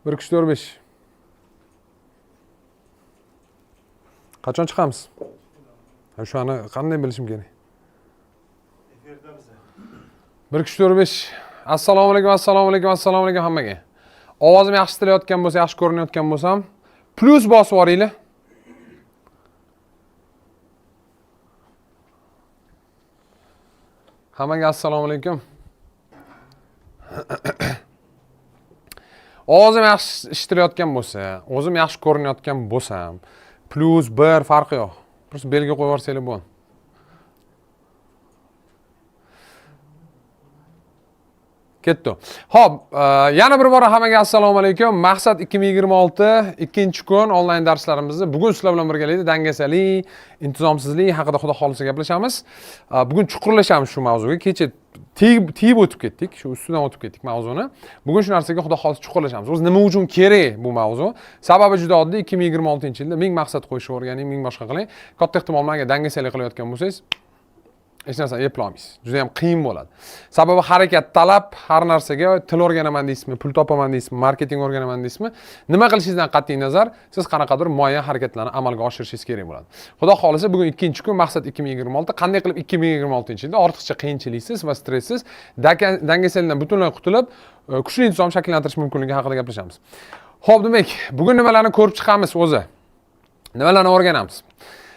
1 2 3 4 5. Qachon chiqamiz? Shu ani qanday bilishim kerak? 1 2 3 4 5. Assalomu alaykum, assalomu alaykum, assalomu alaykum hammaga. Ovozim yaxshi eshitilayotgan bo'lsa, yaxshi ko'rinayotgan bo'lsam, plus bosib yuboringlar. Hammaga assalomu alaykum. Ovozim yaxshi eshitilayotgan bo'lsa, o'zim yaxshi ko'rinayotgan bo'lsam, plus 1 farqi yo'q. Просто belgi qo'yib yuborsanglar bo'ladi. Ketdi. Xo'p, yana bir bora hammaga assalomu alaykum. Maqsad 2026 ikkinchi kun onlayn darslarimizni bugun sizlar bilan birgalikda dangasalik, intizomsizlik haqida xudo xolisa gaplashamiz. Bugun chuqurlashamiz shu mavzuga. Kecha tiyib o'tib ketdik, shu ustidan o'tib ketdik mavzuni. Bugun shu narsaga xudo xolisa chuqurlashamiz. O'zi nima uchun kerak bu mavzu? Sababi juda oddiy. 2026-yilda ming maqsad qo'yishni o'rganing, ming boshqa qiling. Katta ehtimol menga dangasalik qilayotgan bo'lsangiz, hech narsani eplolmaysiz. Juda ham qiyin bo'ladi. Sababi harakat talab, har narsaga til o'rganaman deysizmi, pul topaman deysizmi, marketing o'rganaman deysizmi, nima qilishingizdan qat'iy nazar, siz qanaqadir muayyan harakatlarni amalga oshirishingiz kerak bo'ladi. Xudo xolisa bugun ikkinchi kun, maqsad 2026. Qanday qilib 2026-yilda ortiqcha qiyinchiliksiz va stressiz dangasalikdan butunlay qutulib, kuchli intizom shakllantirish mumkinligi haqida gaplashamiz. Xo'p, demak, bugun nimalarni ko'rib chiqamiz o'zi? Nimalarni o'rganamiz?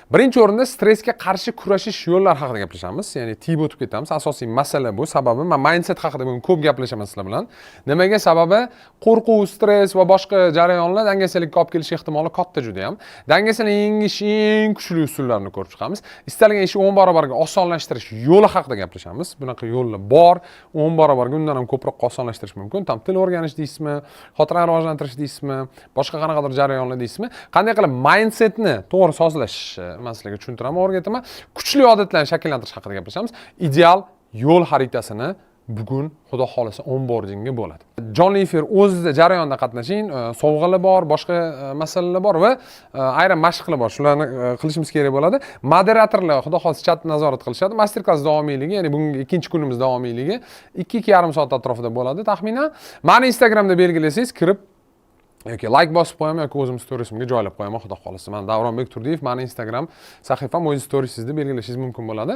Birinchi o'rinda stressga qarshi kurashish yo'llari haqida gaplashamiz. Ya'ni tiyib o'tib ketamiz. Asosiy masala bu. Sababi men mindset haqida bugun ko'p gaplashaman sizlar bilan. Nimaga? Sababi qo'rquv, stress va boshqa jarayonlar dangasalikka olib kelish ehtimoli katta juda ham. Dangasalikni yengish eng kuchli usullarini ko'rib chiqamiz. Istalgan ishni 10 barobarga osonlashtirish yo'li haqida gaplashamiz. Bunaqa yo'llar bor. 10 barobarga undan ham ko'proq osonlashtirish mumkin. Tam til o'rganish deysizmi, xotirani rivojlantirish deysizmi, boshqa qanaqadir jarayonlar deysizmi? Qanday qilib mindsetni to'g'ri sozlash men sizlarga tushuntiraman, o'rgataman. Kuchli odatlarni shakllantirish haqida gaplashamiz. Ideal yo'l xaritasini bugun xudo xolisa onboardingga bo'ladi. Jonli efir o'zida jarayonda qatnashing, sovg'alar bor, boshqa masalalar bor va ayrim mashqlar bor. Shularni qilishimiz kerak bo'ladi. Moderatorlar xudo xolisa chatni nazorat qilishadi. Master klass davomiyligi, ya'ni bugungi ikkinchi kunimiz davomiyligi 2-2,5 soat atrofida bo'ladi taxminan. Meni Instagramda belgilasangiz, kirib yoki like bosib qo'yaman yoki o'zim storiesimga joylab qo'yaman, xudo xolisa. Men Davronbek Turdiyev, meni Instagram sahifam, o'z storiesingizda belgilashingiz mumkin bo'ladi.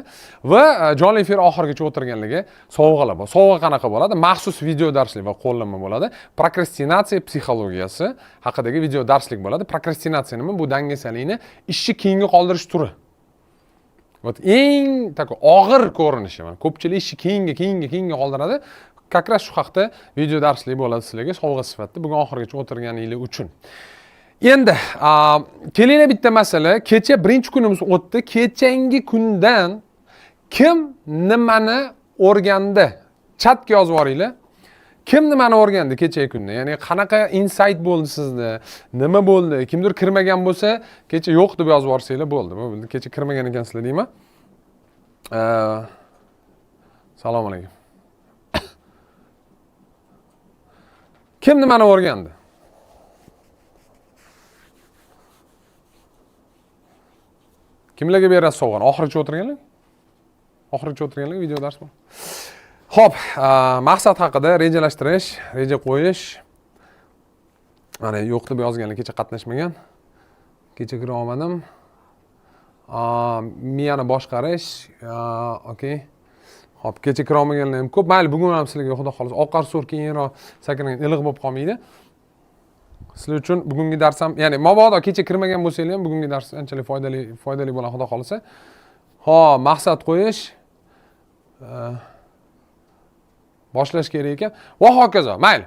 Va jonli efir oxirigacha o'tirganligi sovg'alar bor. Sovg'a qanaqa bo'ladi? Maxsus video darslik va qo'llanma bo'ladi. Prokrastinatsiya psixologiyasi haqidagi video darslik bo'ladi. Prokrastinatsiya nima? Bu dangasalikni ishni keyinga qoldirish turi. Вот eng og'ir ko'rinishi. Ko'pchilik ishni keyinga qoldiradi. Как раз shu haqda video darslik bo'ladi sizlarga sovg'a sifatida bugun oxirigacha o'tirganingiz uchun. Endi kelinglar bitta masala, kecha birinchi kunimiz o'tdi. Kechangi kundan kim nimani o'rgandi? Chatga yozib yuboringlar. Kim nimani o'rgandi kechagi kunda? Ya'ni qanaqa insight bo'ldi sizda? Nima bo'ldi? Kimdir kirmagan bo'lsa, kecha yo'q deb yozib yuborsanglar bo'ldi. Bo'ldi. Kecha kirmagan ekansizlar deyman. Assalomu alaykum. Kim nimani o'rgandi? Kimlarga berasiz sovg'ani? Oxirigacha o'tirganlar? Oxirigacha o'tirganlar video dars bor. Xo'p, maqsad haqida rejalashtirish, reja qo'yish. Mana yo'q deb yozganlar kecha qatnashmagan. Kecha kira olmadim. Miyani boshqarish, okey. Hop, kecha kira olmaganlar ham ko'p. Mayli, bugun ham sizlarga xudo xolisa oqar so'r keyinroq sakragan iliq bo'lib qolmaydi. Sizlar uchun bugungi darsam, ya'ni mabodo kecha kirmagan bo'lsanglar ham bugungi dars anchalik foydali bo'ladi xudo xolisa. Xo'p, maqsad qo'yish boshlash kerak ekan va hokazo. Mayli.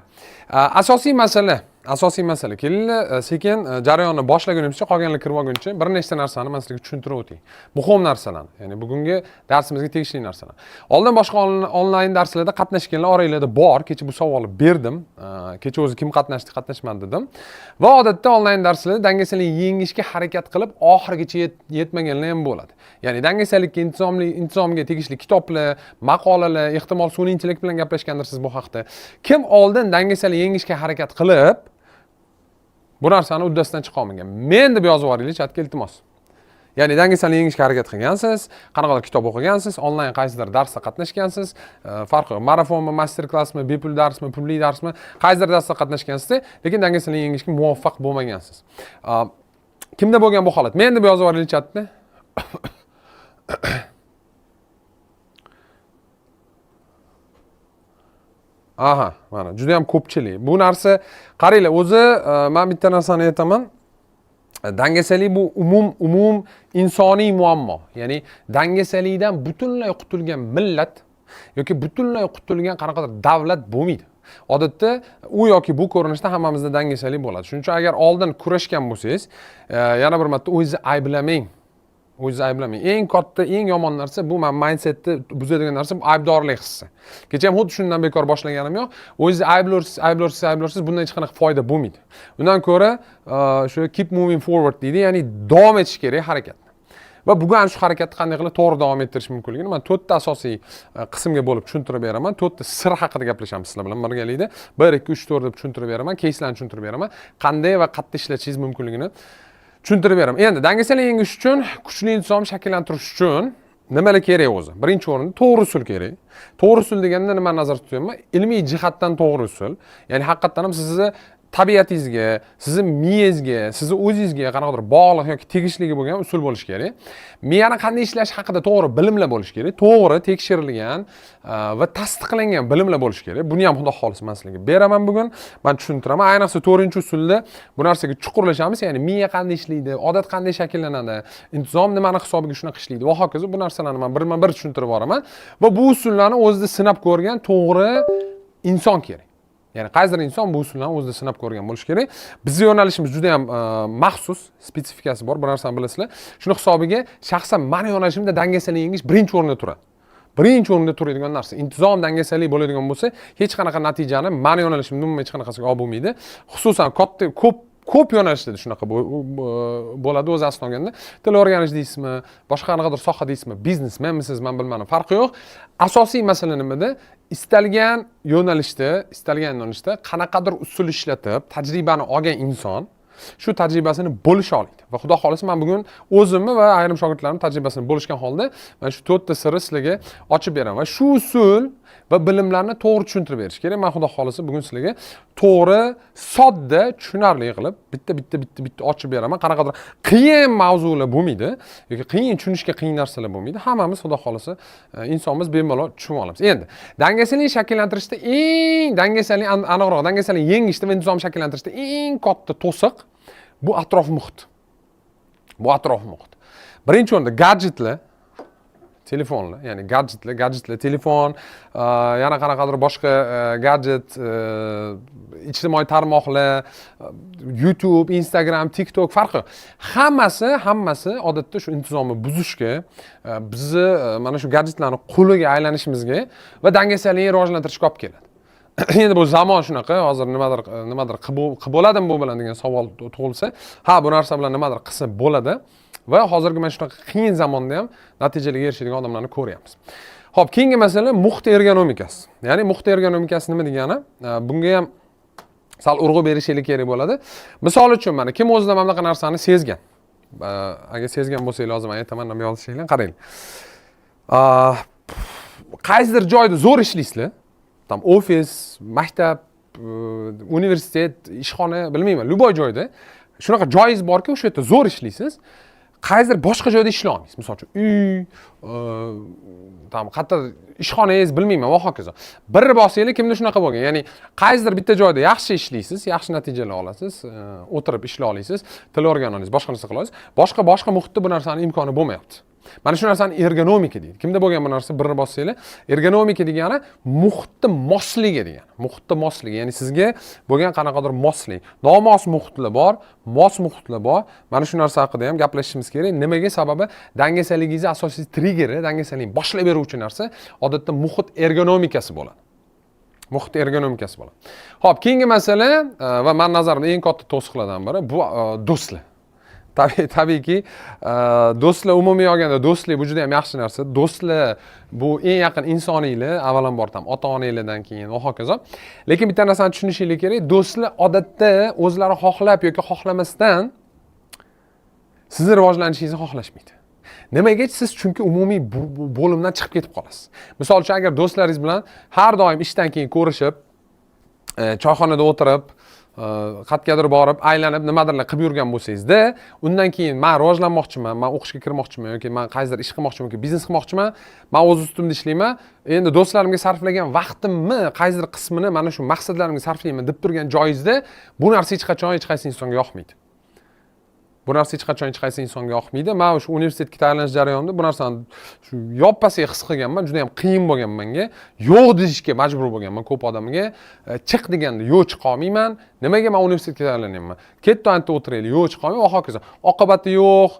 Asosiy masala. Kelinglar, sekin jarayonni boshlagunimizcha, qolganlar kirib olguncha bir nechta narsani men sizlarga tushuntirib o'tay. Muhim narsalarni, ya'ni bugungi darsimizga tegishli narsalar. Oldin boshqa onlayn darslarda qatnashganlar oranglarda bor. Kecha bu savolni berdim. Kecha o'zi kim qatnashdi, qatnashmadi dedim. Va odatda onlayn darslarda dangasalikni yengishga harakat qilib, oxirigacha yetmaganlar ham bo'ladi. Ya'ni dangasalikka intizomga tegishli kitoblar, maqolalar, ehtimol sun'iy intellekt bilan gaplashgandirsiz bu haqda. Kim oldin dangasalik yengishga harakat qilib bu narsani uddasidan chiqa olmagan. Men deb yozib yuboringlar chatga iltimos. Ya'ni dangasalikni yengishga harakat qilgansiz, qanaqadir kitob o'qigansiz, onlayn qaysidir darsda qatnashgansiz, farqi yo'q. Marafonmi, master klassmi, bepul darsmi, pulli darsmi, qaysidir darsda qatnashgansiz, lekin dangasalikni yengishga muvaffaq bo'lmagansiz. Kimda bo'lgan bu holat? Men deb yozib yuboraylik chatda. Aha, mana juda ham ko'pchilik. Bu narsa qaranglar, o'zi men bitta narsani aytaman. Dangasalik bu umum insoniy muammo. Ya'ni dangasalikdan butunlay qutulgan millat yoki butunlay qutulgan qanaqadir davlat bo'lmaydi. Odatda u yoki bu ko'rinishda hammamizda dangasalik bo'ladi. Shuning uchun agar oldin kurashgan bo'lsangiz, yana bir marta o'zingizni ayblamang. O'zingizni ayblamang. Eng katta, eng yomon narsa bu mindsetni buzadigan narsa bu aybdorlik hissi. Kecha ham xuddi shundan bekor boshlaganim yo'q. O'zingizni ayblarsiz, bundan hech qanaqa foyda bo'lmaydi. Undan ko'ra shu keep moving forward deydi, ya'ni davom etish kerak harakatni. Va bugun ana shu harakatni qanday qilib to'g'ri davom ettirish mumkinligini men 4 ta asosiy qismga bo'lib tushuntirib beraman. 4 ta sir haqida gaplashamiz sizlar bilan birgalikda. 1 2 3 4 deb tushuntirib beraman, keyslarni tushuntirib beraman. Qanday va qayerda ishlatishingiz mumkinligini tushuntirib beraman. Endi dangasalik yengish uchun, kuchli intizom shakllantirish uchun nimalar kerak o'zi? Birinchi o'rinda to'g'ri usul kerak. To'g'ri usul deganda nima nazarda tutyapman? Ilmiy jihatdan to'g'ri usul. Ya'ni haqiqatan ham sizni tabiatingizga, sizni miyangizga, sizni o'zingizga qanaqadir bog'liq yoki tegishligi bo'lgan usul bo'lishi kerak. Miyani qanday ishlashi haqida to'g'ri bilimlar bo'lishi kerak. To'g'ri tekshirilgan va tasdiqlangan bilimlar bo'lishi kerak. Buni ham xudo xohlasa men sizlarga beraman bugun. Men tushuntiraman. Ayniqsa 4-usulda bu narsaga chuqurlashamiz. Ya'ni miya qanday ishlaydi, odat qanday shakllanadi, intizom nimani hisobiga shunaqa ishlaydi va hokazo bu narsalarni men birma-bir tushuntirib boraman. Va bu usullarni o'zida sinab ko'rgan to'g'ri inson kerak. Ya'ni qaysidir inson bu usullarni o'zida sinab ko'rgan bo'lishi kerak. Bizning yo'nalishimiz juda ham maxsus, spesifikasi bor, bir narsani bilasizlar. Shuni hisobiga shaxsan meni yo'nalishimda dangasalik yengish birinchi o'rinda turadi. Birinchi o'rinda turadigan narsa. Intizom dangasalik bo'ladigan bo'lsa, hech qanaqa natijani meni yo'nalishimda umuman hech qanaqasiga olib bo'lmaydi. Xususan ko'p yo'nalishlarda shunaqa bo'ladi o'zi aslida olganda. Til o'rganish deysizmi, boshqa qanaqadir soha deysizmi, biznesmenmisiz, men bilmadim, farqi yo'q. Asosiy masala nimada? Istalgan yo'nalishda qanaqadir usul ishlatib, tajribani olgan inson shu tajribasini bo'lisha oladi. Va xudo xolisa men bugun o'zimni va ayrim shogirdlarim tajribasini bo'lishgan holda men shu 4 ta sirni sizlarga ochib beraman. Va shu usul va bilimlarni to'g'ri tushuntirib berish kerak. Men xudo xolisa bugun sizlarga to'g'ri, sodda, tushunarli qilib bitta ochib beraman. Qanaqadir qiyin mavzular bo'lmaydi yoki qiyin tushunishga qiyin narsalar bo'lmaydi. Hammamiz xudo xolisa insonmiz, bemalol tushunib olamiz. Endi dangasalik shakllantirishda dangasalik yengishda va intizom shakllantirishda eng katta to'siq bu atrof muhit. Birinchi o'rinda gadjetlar, telefonlar, ya'ni gadjetlar, telefon, yana qanaqadir boshqa gadjet, ijtimoiy tarmoqlar, YouTube, Instagram, TikTok farqi. Hammasi odatda shu intizomni buzishga, bizni mana shu gadjetlarning quliga aylanishimizga va dangasalikni rivojlantirishga olib keladi. Endi bu zamon shunaqa, hozir nimadir qilib bo'ladimi bu bilan degan savol tug'ilsa, ha, bu narsa bilan nimadir qilsa bo'ladi va hozirgi mana shunaqa qiyin zamonda ham natijalarga erishadigan odamlarni ko'ryapmiz. Xo'p, keyingi masala muhit ergonomikasi. Ya'ni muhit ergonomikasi nima degani? Bunga ham sal urg'u berishlik kerak bo'ladi. Misol uchun mana kim o'zida mana bunaqa narsani sezgan? Agar sezgan bo'lsangiz hozir men aytaman, nima yozishinglar, qarang. Qaysidir joyda zo'r ishlaysizlar. Tam ofis, maktab, universitet, ishxona, bilmayman, любой joyda shunaqa joyingiz borki, o'sha yerda zo'r ishlaysiz. Qaysidir boshqa joyda ishlay olmaysiz. Misol uchun uy, qayerda ishxonangiz, bilmayman va hokazo. Bir bosinglar kimda shunaqa bo'lgan. Ya'ni qaysidir bitta joyda yaxshi ishlaysiz, yaxshi natijalar olasiz, o'tirib ishlay olasiz, til o'rgana olasiz, boshqa narsa qila olasiz. Boshqa muhitda bu narsaning imkoni bo'lmayapti. Mana shu narsani ergonomika deydi. Kimda bo'lgan bu narsa birni bossanglar, ergonomika degani muhitga mosligi degani. Muhitga mosligi, ya'ni sizga bo'lgan qanaqadir moslik. Nomos muhitlar bor, mos muhitlar bor. Mana shu narsa haqida ham gaplashishimiz kerak. Nimaga? Sababi dangasaligingizni asosiy triggeri, dangasalikni boshlab beruvchi narsa odatda muhit ergonomikasi bo'ladi. Muhit ergonomikasi bo'ladi. Xo'p, keyingi masala va men nazarimda eng katta to'siqlardan biri bu do'stlar. Tabiiyki, do'stlar umumiy olganda do'stlik bu juda ham yaxshi narsa. Do'stlar bu eng yaqin insoniylar, avvalambor ham ota-onalardan keyin va hokazo. Lekin bitta narsani tushunishinglar kerak, do'stlar odatda o'zlari xohlab yoki xohlamasdan sizni rivojlanishingizni xohlashmaydi. Nimaga? Siz chunki umumiy bo'limdan chiqib ketib qolasiz. Misol uchun agar do'stlaringiz bilan har doim ishdan keyin ko'rishib, choyxonada o'tirib, qayergadir borib, aylanib nimadirlar qilib yurgan bo'lsangizda, undan keyin men rivojlanmoqchiman, men o'qishga kirmoqchiman yoki men qaysidir ish qilmoqchiman yoki biznes qilmoqchiman, men o'z ustimda ishlayman. Endi do'stlarimga sarflagan vaqtimni qaysidir qismini mana shu maqsadlarimga sarflayman deb turgan joyingizda bu narsa hech qachon hech qaysi insonga yoqmaydi. Bu narsa hech qachon hech qaysi insonga yoqmaydi. Men o'sha universitetga tayyorlanish jarayonida bu narsani shu yoppasiga his qilganman, juda ham qiyin bo'lgan menga. Yo'q deyishga majbur bo'lganman ko'p odamga. Chiq deganda yo'q chiqa olmayman. Nimaga men universitetga tayyorlanyapman? Ketto anta o'tiraylik, yo'q chiqa olmayman va hokazo. Oqibati yo'q,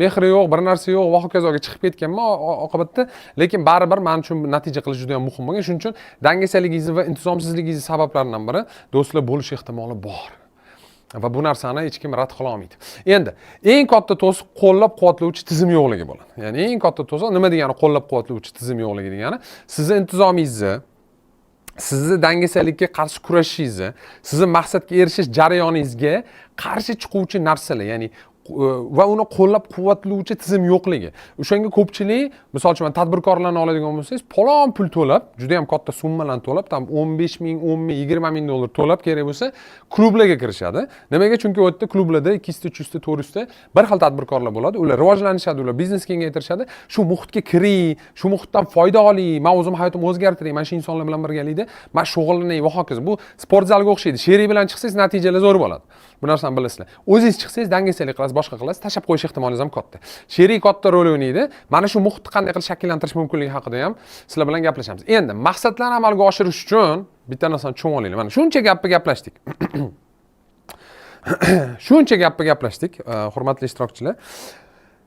mehri yo'q, bir narsa yo'q va hokazoga chiqib ketganman oqibatda. Lekin baribir men uchun natija qilish juda ham muhim bo'lgan. Shuning uchun dangasaligingiz va intizomsizligingiz sabablaridan biri do'stlar bo'lish ehtimoli bor. Va bu narsani hech kim rad qila olmaydi. Endi eng katta to'siq qo'llab-quvvatlovchi tizim yo'qligi bo'ladi. Ya'ni eng katta to'siq nima degani qo'llab-quvvatlovchi tizim yo'qligi degani? Sizni intizomingizni, sizni dangasalikka qarshi kurashishingizni, sizni maqsadga erishish jarayoningizga qarshi chiquvchi narsalar, ya'ni va uni qo'llab-quvvatlovchi tizim yo'qligi. O'shanga ko'pchilik, misol uchun tadbirkorlarni oladigan bo'lsangiz, palon pul to'lab, juda ham katta summalarni to'lab, tam 15 ming, 10 ming, 20 ming dollar to'lab kerak bo'lsa, klublarga kirishadi. Nimaga? Chunki u yerda klublarda 200 ta, 300 ta, 400 ta bir xil tadbirkorlar bo'ladi. Ular rivojlanishadi, ular biznes kengaytirishadi. Shu muhitga kiring, shu muhitdan foyda oling, men o'zim hayotimni o'zgartiray, mana shu insonlar bilan birgalikda men shug'ullanay va hokazo. Bu sport zaliga o'xshaydi. Sherik bilan chiqsangiz natijalar zo'r bo'ladi. Bu narsani bilasizlar. O'zingiz chiqsangiz dangasalik qilasiz, boshqa qilasiz, tashlab qo'yish ehtimoliniz ham katta. Sherik katta rol o'ynaydi. Mana shu muhitni qanday qilib shakllantirish mumkinligi haqida ham sizlar bilan gaplashamiz. Endi maqsadlarni amalga oshirish uchun bitta narsani tushunib olinglar. Mana shuncha gapni gaplashdik. Shuncha gapni gaplashdik, hurmatli ishtirokchilar.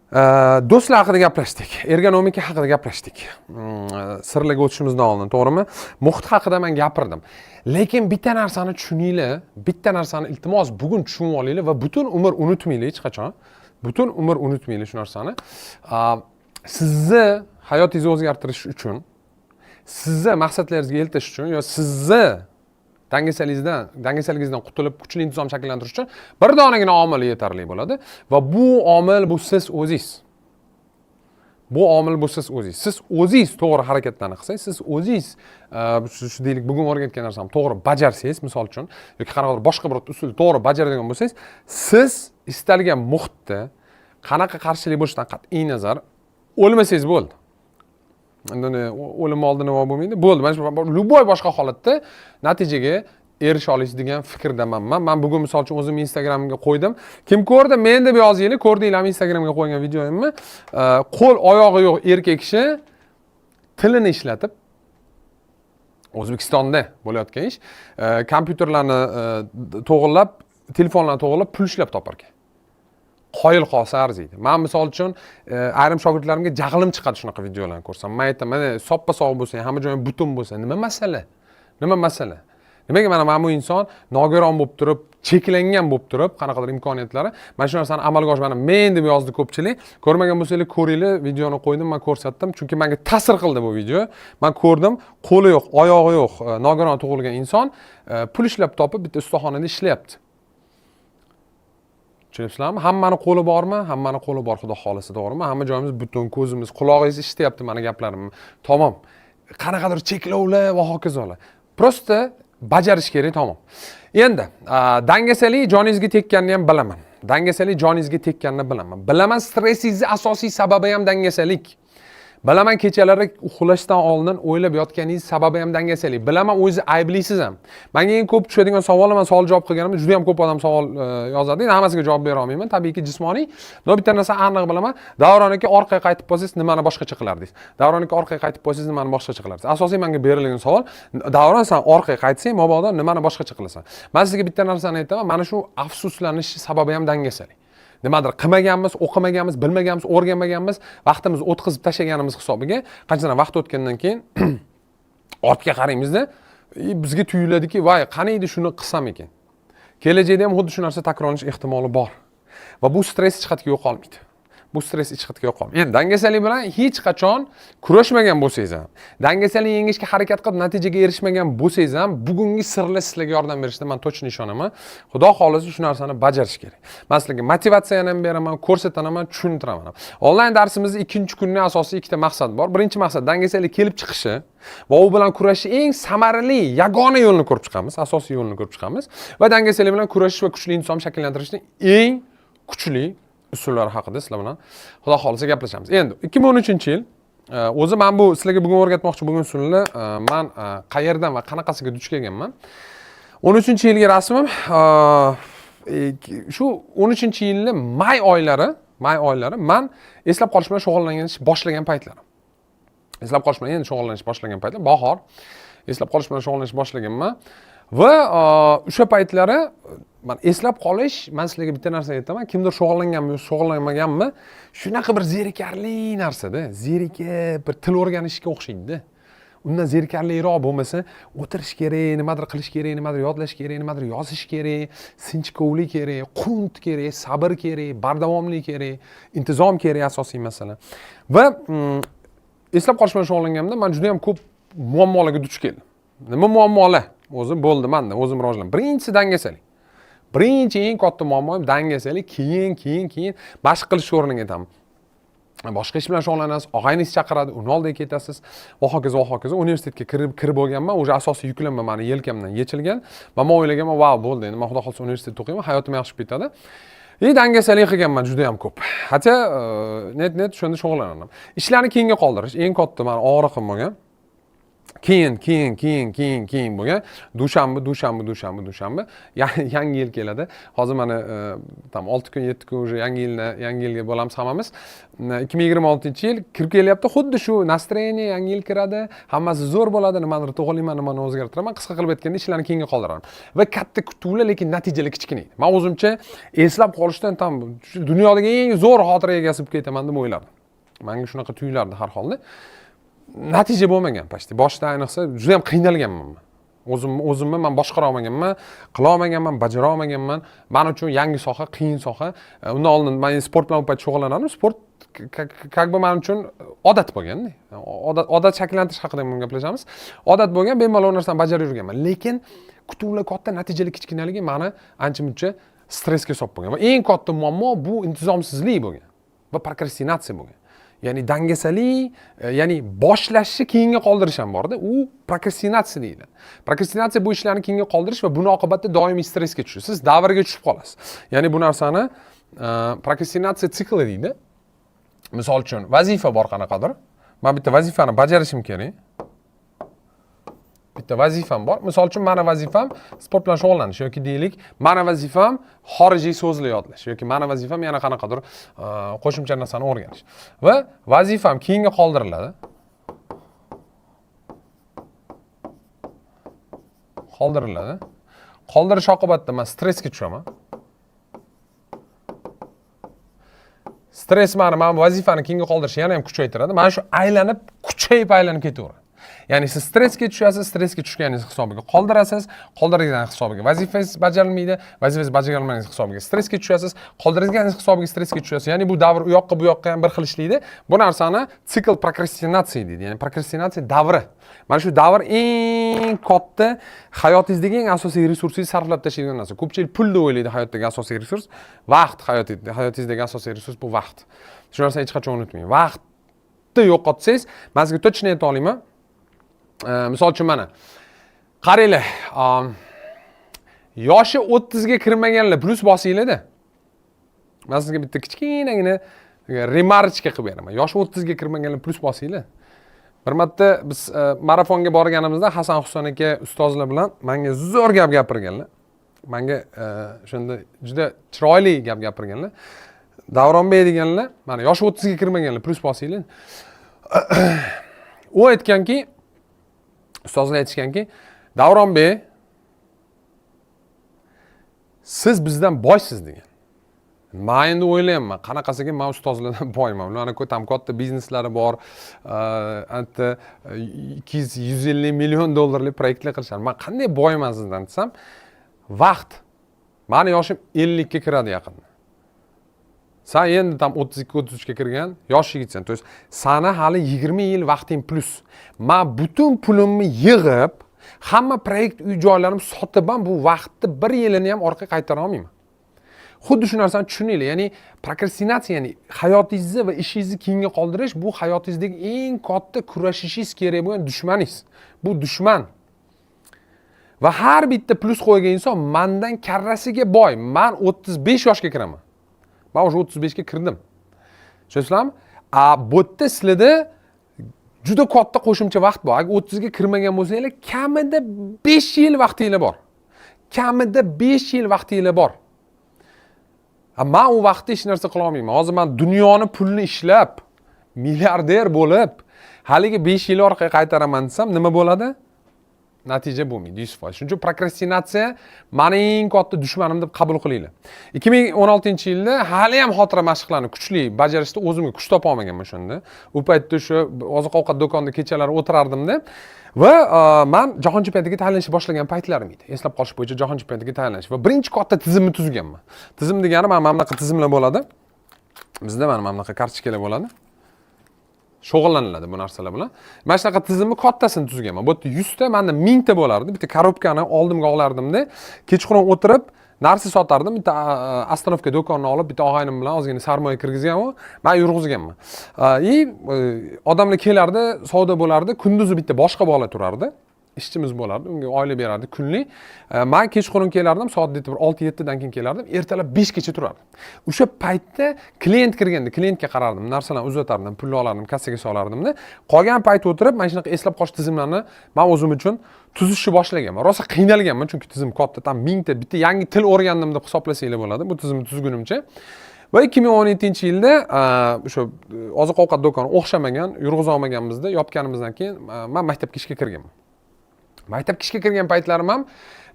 Do'stlar haqida gaplashdik, ergonomika haqida gaplashdik. Sirlarga o'tishimizdan oldin, to'g'rimi? Muhit haqida men gapirdim. Lekin bitta narsani tushuninglar, bitta narsani iltimos bugun tushunib olinglar va butun umr unutmanglar hech qachon. Butun umr unutmanglar shu narsani. Sizni hayotingizni o'zgartirish uchun, sizni maqsadlaringizga yetish uchun yo sizni dangasaligingizdan qutulib kuchli intizom shakllantirish uchun bir donagina omil yetarli bo'ladi va bu omil bu siz o'zingiz. Bu omil bu siz o'zingiz. Siz o'zingiz to'g'ri harakatlarni qilsangiz, siz o'zingiz shu deylik bugun o'rgatgan narsani to'g'ri bajarsangiz, misol uchun yoki qanaqadir boshqa bir usul to'g'ri bajaradigan bo'lsangiz, siz istalgan muhitda qanaqa qarshilik bo'lishidan qat'iy nazar o'lmasangiz bo'ldi. Endi o'lim oldi nima bo'lmaydi? Bo'ldi. Mana shu любой boshqa holatda natijaga erisha olasiz degan fikrdaman. Men bugun misol uchun o'zim Instagramga qo'ydim. Kim ko'rdi? Men deb yozinglar. Ko'rdinglarmi Instagramga qo'ygan videoyimni? Qo'l oyog'i yo'q erkak kishi tilini ishlatib O'zbekistonda bo'layotgan ish, kompyuterlarni to'g'irlab, telefonlarni to'g'irlab pul ishlab topar ekan. Qoyil qolsa arziydi. Men misol uchun ayrim shogirdlarimga jag'lim chiqadi shunaqa videolarni ko'rsam. Men aytaman, mana soppa-sog' bo'lsa, hamma joyim butun bo'lsa, nima masala? Nima masala? Nimaga mana bu inson nogiron bo'lib turib, cheklangan bo'lib turib, qanaqadir imkoniyatlari, mana shu narsani amalga oshirmani men deb yozdi ko'pchilik. Ko'rmagan bo'lsanglar ko'ringlar, videoni qo'ydim, men ko'rsatdim, chunki menga ta'sir qildi bu video. Men ko'rdim, qo'li yo'q, oyog'i yo'q, nogiron tug'ilgan inson pul ishlab topib bitta ustaxonada ishlayapti. Tushunibsizlarmi? Hammani qo'li bormi? Hammani qo'li bor, xudo xolisa, to'g'rimi? Hamma joyimiz butun, ko'zimiz, quloqingiz eshityapti meni gaplarimni. Tamom. Qanaqadir cheklovlar va hokazolar. Prosta bajarish kerak, tamom. Endi dangasalik joningizga tekkanini ham bilaman. Dangasalik joningizga tekkanini bilaman. Bilaman stressingizni asosiy sababi ham dangasalik. Bilaman kechalari uxlashdan oldin o'ylab yotganingiz sababi ham dangasalik. Bilaman o'zingizni ayblaysiz ham. Menga eng ko'p tushadigan savollar, men savol javob qilganimda juda ham ko'p odam savol yozadi. Endi hammasiga javob bera olmayman. Tabiiyki jismoniy. No bitta narsa aniq bilaman. Davron aka orqaga qaytib qolsangiz nimani boshqacha qilardingiz? Davron aka orqaga qaytib qolsangiz nimani boshqacha qilardingiz? Asosiy menga berilgan savol, Davron sen orqaga qaytsang, mabodo nimani boshqacha qilasan? Men sizga bitta narsani aytaman, mana shu afsuslanish sababi ham dangasalik. Nimadir qilmaganmiz, o'qimaganmiz, bilmaganmiz, o'rganmaganmiz, vaqtimizni o'tkazib tashlaganimiz hisobiga qanchadan vaqt o'tgandan keyin ortga qaraymizda, bizga tuyuladiki, voy, qani edi shuni qilsam ekan. Kelajakda ham xuddi shu narsa takrorlanish ehtimoli bor. Va bu stress jihatga yo'qolmaydi. bu stress ichqitga yo'qolmaydi. Endi dangasalik bilan hech qachon kurashmagan bo'lsangiz ham, dangasalik yengishga harakat qilib natijaga erishmagan bo'lsangiz ham, bugungi sirlar sizlarga yordam berishida men точно ishonaman. Xudo xolisa shu narsani bajarish kerak. Men sizlarga motivatsiyani ham beraman, ko'rsataman, tushuntiraman. Onlayn darsimizning ikkinchi kunining asosiy ikkita maqsad bor. Birinchi maqsad dangasalik kelib chiqishi va u bilan kurashishning eng samarali, yagona yo'lini ko'rib chiqamiz, asosiy yo'lini ko'rib chiqamiz va dangasalik bilan kurashish va kuchli inson shakllantirishning eng kuchli usullari haqida sizlar bilan xudo xolisa gaplashamiz. Endi 2013-yil o'zi men bu sizlarga bugun o'rgatmoqchi bo'lgan usulni men qayerdan va qanaqasiga duch kelganman. 13-yilgi rasmim shu 13-yilning may oylari men eslab qolish bilan shug'ullanish boshlagan paytlarim. Eslab qolish bilan endi shug'ullanish boshlagan paytlar, bahor eslab qolish bilan shug'ullanish boshlaganman va o'sha paytlari men eslab qolish, men sizlarga bitta narsa aytaman, kimdir shug'ullanganmi, shug'ullanmaganmi, shunaqa bir zerikarli narsa-da, zerikib bir til o'rganishga o'xshaydi-da. Undan zerikarliroq bo'lmasa, o'tirish kerak, nimadir qilish kerak, nimadir yodlash kerak, nimadir yozish kerak, sinchkovlik kerak, qunt kerak, sabr kerak, bardavomlik kerak, intizom kerak asosiy masala. Va eslab qolish bilan shug'ullanganimda men juda ham ko'p muammolarga duch keldim. Nima muammolar? O'zi bo'ldi menda, o'zim rivojlandim. Birinchisi dangasalik. Birinchi eng katta muammoim dangasalik, keyin mashq qilish o'rniga aytaman. Boshqa ish bilan shug'ullanasiz, og'ayningiz chaqiradi, uni oldiga ketasiz va hokazo va hokazo. Universitetga kirib bo'lganman, o'sha asosiy yuklanma meni yelkamdan yechilgan va men o'ylaganman, "Vau, bo'ldi, endi men xudo xolsa universitetda o'qiyman, hayotim yaxshi bitadi." Dangasalik qilganman juda ham ko'p. Hatto net shunda shug'ullanaman. Ishlarni keyinga qoldirish eng katta meni og'riqim bo'lgan. Keyin bo'lgan. Dushanba. Yangi yil keladi. Hozir mana tam 6 kun, 7 kun уже yangi yilga bo'lamiz hammamiz. 2026-yil kirib kelyapti. Xuddi shu настроение yangi yil kiradi. Hammasi zo'r bo'ladi. Nimadir to'g'rilayman, nimani o'zgartiraman. Qisqa qilib aytganda ishlarni keyinga qoldiraman. Va katta kutuvlar, lekin natijali kichkina edi. Men o'zimcha eslab qolishdan tam dunyodagi eng zo'r xotira egasi bo'lib ketaman deb o'yladim. Menga shunaqa tuyulardi har holda. Natija bo'lmagan pashti. Boshda ayniqsa juda ham qiynalganman. O'zimni men boshqara olmaganman, qila olmaganman, bajara olmaganman. Men uchun yangi soha, qiyin soha. Undan oldin men sport bilan payt shug'ullanardim. Sport как бы men uchun odat bo'lganda. Odat shakllantirish haqida ham gaplashamiz. Odat bo'lgan, bemalol narsani bajarib yurganman. Lekin kutuvlar katta, natijali kichkinaligi meni ancha-muncha stressga solib qo'ygan. Va eng katta muammo bu intizomsizlik bo'lgan va prokrastinatsiya bo'lgan. Ya'ni dangasalik, ya'ni boshlashni keyinga qoldirish ham bor-da. U prokrastinatsiya deydi. Prokrastinatsiya bu ishlarni keyinga qoldirish va buni oqibatida doimiy stressga tushasiz. Siz davrga tushib qolasiz. Ya'ni bu narsani prokrastinatsiya sikli deydi. Misol uchun vazifa bor qanaqadir. Men bitta vazifani bajarishim kerak. Bitta vazifam bor. Misol uchun meni vazifam sport bilan shug'ullanish yoki deylik, meni vazifam xorijiy so'zlar yodlash yoki meni vazifam yana qanaqadir qo'shimcha narsani o'rganish. Va vazifam keyinga qoldiriladi. Qoldirish oqibatida men stressga tushaman. Stress meni vazifani keyinga qoldirishni yana ham kuchaytiradi. Men shu aylanib ketaveradi. Ya'ni siz stressga tushasiz, stressga tushganingiz hisobiga qoldirasiz, qoldirganingiz hisobiga vazifangiz bajarilmaydi, vazifangiz bajarolmaganingiz hisobiga stressga tushasiz, qoldirganingiz hisobiga stressga tushasiz. Ya'ni bu davr u yoqqa bu yoqqa ham bir xil ishlaydi. Bu narsani sikl prokrastinatsiya deydi. Ya'ni prokrastinatsiya davri. Mana shu davr eng katta hayotingizdagi eng asosiy resursingizni sarflab tashlaydigan narsa. Ko'pchilik pul deb o'ylaydi hayotdagi asosiy resurs. Vaqt hayotingizdagi asosiy resurs bu vaqt. Shu narsani hech qachon unutmang. Vaqtni yo'qotsangiz, men sizga точно ayta olaman. Misol uchun mana qaranglar, yoshi 30 ga kirmaganlar plus bosinglar-da. Men sizga bitta kichkinagina remarchka qilib beraman. Yoshi 30 ga kirmaganlar plus bosinglar. Bir marta biz marafonga borganimizda Hasan Husan aka ustozlar bilan menga zo'r gap gapirganlar. Menga shunda juda chiroyli gap gapirganlar. Davronbek deganlar, mana yoshi 30 ga kirmaganlar plus bosinglar. U aytganki, ustozlar aytishganki, Davronbek, siz bizdan boysiz degan. Men endi o'ylayapman, qanaqasiga men ustozlardan boyman. Ularning ham katta bizneslari bor, anta 200-150 million dollarlik proyektlar qilishar. Men qanday boyman sizdan desam, vaqt. Meni yoshim 50 ga kiradi yaqinda. Sen endi tam 32-33 ga kirgan yosh yigitsan. То есть sana hali 20 yil vaqting plus. Men butun pulimni yig'ib, hamma proyekt uy joylarimni sotib ham bu vaqtni 1 yilini ham orqaga qaytara olmayman. Xuddi shu narsani tushuninglar. Ya'ni prokrastinatsiya, ya'ni hayotingizni va ishingizni keyinga qoldirish bu hayotingizdagi eng katta kurashishingiz kerak bo'lgan dushmaningiz. Bu dushman. Va har bitta plus qo'ygan inson mendan karrasiga boy. Men 35 yoshga kiraman. Men o'sha 35 ga kirdim. Tushunsizlarmi? Bu yerda sizlarda juda katta qo'shimcha vaqt bor. Agar 30 ga kirmagan bo'lsanglar, kamida 5 yil vaqtinglar bor. Kamida 5 yil vaqtinglar bor. Men u vaqtda hech narsa qila olmayman. Hozir men dunyoni pulni ishlab, milliarder bo'lib, haligi 5 yil orqaga qaytaraman desam, nima bo'ladi? Natija bo'lmaydi 100%. Shuning uchun prokrastinatsiya mening eng katta dushmanim deb qabul qilinglar. 2016-yilda hali ham xotira mashqlarini kuchli bajarishda o'zimga kuch topa olmaganman o'shanda. U paytda o'sha oziq-ovqat do'konida kechalari o'tirardim-da va men jahon chempionatiga tayyorlanishni boshlagan paytlarim edi. Eslab qolish bo'yicha jahon chempionatiga tayyorlanish va birinchi katta tizimni tuzganman. Tizim degani mana bunaqa tizimlar bo'ladi. Bizda mana bunaqa kartochkalar bo'ladi. Shug'ullaniladi bu narsalar bilan. Mana shunaqa tizimni kattasini tuzganman. Bu yerda 100 ta, menda 1000 ta bo'lardi. Bitta korobkani oldimga olardim-da, kechqurun o'tirib narsa sotardim. Bitta ostanovka do'konni olib, bitta og'aynim bilan ozgina sarmoya kirgizganman, men yurg'izganman. Odamlar kelardi, savdo bo'lardi, kunduzi bitta boshqa bola turardi. Ishchimiz bo'lardi, unga oylik berardi kunlik. Men kechqurun kelardim, soat 6-7 dan keyin kelardim, ertalab 5 gacha turardim. O'sha paytda klient kirganda klientga qarardim, narsalarni uzatardim, pulni olardim, kassaga solardim-da. Qolgan payt o'tirib, mana shunaqa eslab qolish tizimlarini men o'zim uchun tuzishni boshlaganman. Rosa qiynalganman, chunki tizim katta, tam 1000 ta bitta yangi til o'rgandim deb hisoblasanglar bo'ladi bu tizimni tuzgunimcha. Va 2017-yilda o'sha oziq-ovqat do'koni o'xshamagan, yurg'iza olmaganimizda, yopganimizdan keyin men maktabga ishga kirganman. Maktabga ishga kirgan paytlarim ham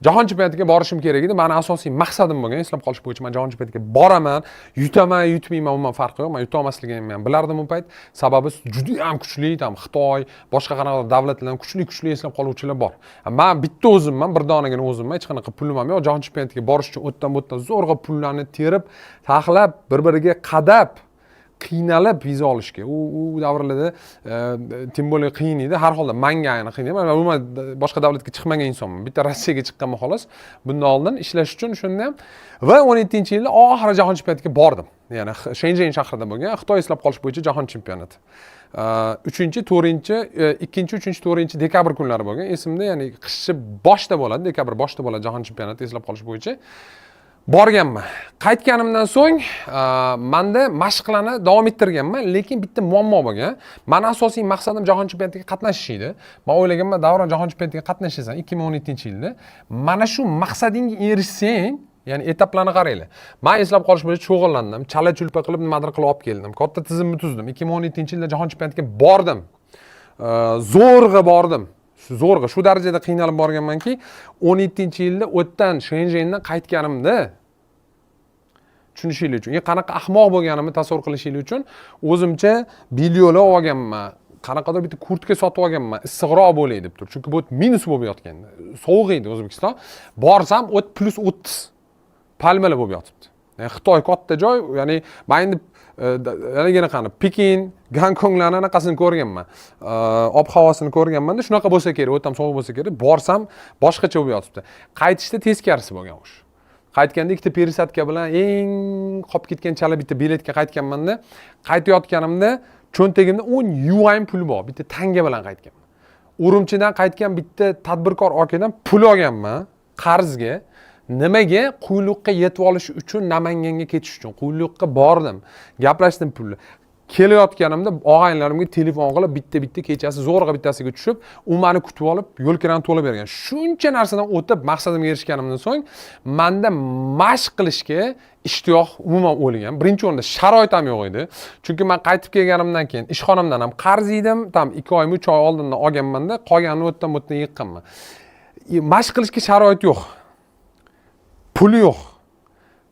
jahon chempionatiga borishim kerak edi. Meni asosiy maqsadim bo'lgan, eslab qolish bo'yicha men jahon chempionatiga boraman, yutaman, yutmayman, umuman farqi yo'q. Men yuta olmasligimni ham bilardim u payt. Sababi juda ham kuchli, tam Xitoy, boshqa qanaqa davlatlardan kuchli eslab qoluvchilar bor. Men bitta o'zimman, bir donagina o'zimman, hech qanaqa pulim ham yo'q. Jahon chempionatiga borish uchun o'tdan zo'rg'a pullarni terib, taxlab, bir-biriga qadab qiynalib viza olishga. U davrlarda tim bo'li qiyin edi. Har holda menga ayni qiyin edi. Men umuman boshqa davlatga chiqmagan insonman. Bitta Rossiyaga chiqqanman xolos. Bundan oldin ishlash uchun shunda ham va 17-yilda oxiri jahon chempionatiga bordim. Ya'ni Shenzhen shahrida bo'lgan Xitoy eslab qolish bo'yicha jahon chempionati. 2-3 dekabr kunlari bo'lgan. Esimda, ya'ni qishchi boshda bo'ladi, dekabr boshda bo'ladi jahon chempionati eslab qolish bo'yicha. Borganman. Qaytganimdan so'ng menda mashqlarni davom ettirganman, lekin bitta muammo bo'lgan. Meni asosiy maqsadim jahon chempionatiga qatnashish edi. Men o'ylaganman, davron jahon chempionatiga qatnashasan 2017-yilda. Mana shu maqsadingga erishsang, ya'ni etaplarni qaranglar. Men eslab qolish bo'yicha shug'ullandim, chala-chulpa qilib nimadir qilib olib keldim. Katta tizimni tuzdim. 2017-yilda jahon chempionatiga bordim. Zo'rg'a bordim. Zo'rg'a shu darajada qiynalib borganmanki, 17-yilda o'tdan Shenzhendan qaytganimda tushunishinglar uchun, qanaqa ahmoq bo'lganimni tasavvur qilishinglar uchun o'zimcha bilyolab olganman. Qanaqadir bitta kurtka sotib olganman, issiqroq bo'lay deb turib. Chunki bu minus bo'lib yotgandi. Sovuq edi O'zbekiston. Borsam o't +30 palmalar bo'lib yotibdi. Ya'ni Xitoy katta joy, ya'ni men endi yana qani Pekin, Gonkonglarni anaqasini ko'rganman. Ob-havosini ko'rganman-da, shunaqa bo'lsa kerak, o'tam sovuq bo'lsa kerak. Borsam boshqacha bo'lib yotibdi. Qaytishda teskarisi bo'lgan o'sha. Qaytganda ikkita perisadka bilan eng qolib ketgan chala bitta biletga qaytganman-da, qaytayotganimda cho'ntagimda 10 yuan pul bor, bitta tanga bilan qaytganman. Urumchidan qaytgan bitta tadbirkor akadan pul olganman qarzga. Nimaga? Quyliqqa yetib olish uchun, Namanganga ketish uchun quyliqqa bordim. Gaplashdim pulni. Kelayotganimda og'aynilarimga telefon qilib bitta kechasi zo'rg'a bittasiga tushib, u meni kutib olib, yo'l kirani to'lab bergan. Shuncha narsadan o'tib maqsadimga erishganimdan so'ng menda mashq qilishga ishtiyoq umuman o'lgan. Birinchi o'rinda sharoit ham yo'q edi. Chunki men qaytib kelganimdan keyin ishxonamdan ham qarz edim, tam 2 oy, 3 oy oldindan olganman-da, qolganini o'tdan yiqqanman. Mashq qilishga sharoit yo'q. Puli yo'q.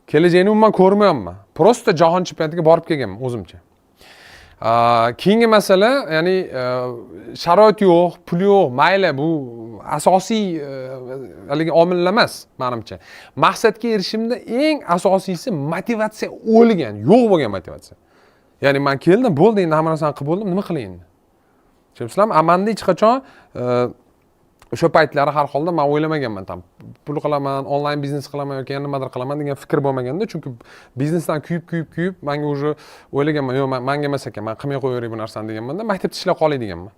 Kelajakni umuman ko'rmayapman. Prosta jahon chempionatiga borib kelganman o'zimcha. Keyingi masala, ya'ni sharoit yo'q, pul yo'q, mayli, bu asosiy haligi omillar emas, menimcha. Maqsadga erishishimda eng asosiysi motivatsiya o'lgan, yo'q bo'lgan motivatsiya. Ya'ni men keldim, bo'ldi, endi hamma narsani qilib bo'ldim, nima qilay endi? Tushunasizlarmi? Amanda hech qachon o'sha paytlari har holda men o'ylamaganman tam. Pul qilaman, onlayn biznes qilaman yoki nimadir qilaman degan fikr bo'lmaganda, chunki biznesdan kuyib menga уже o'ylaganman, yo'q, menga emas ekan, men qilmay qo'yaveray bu narsani deganmanda, maktabda ishlab qolay deganman.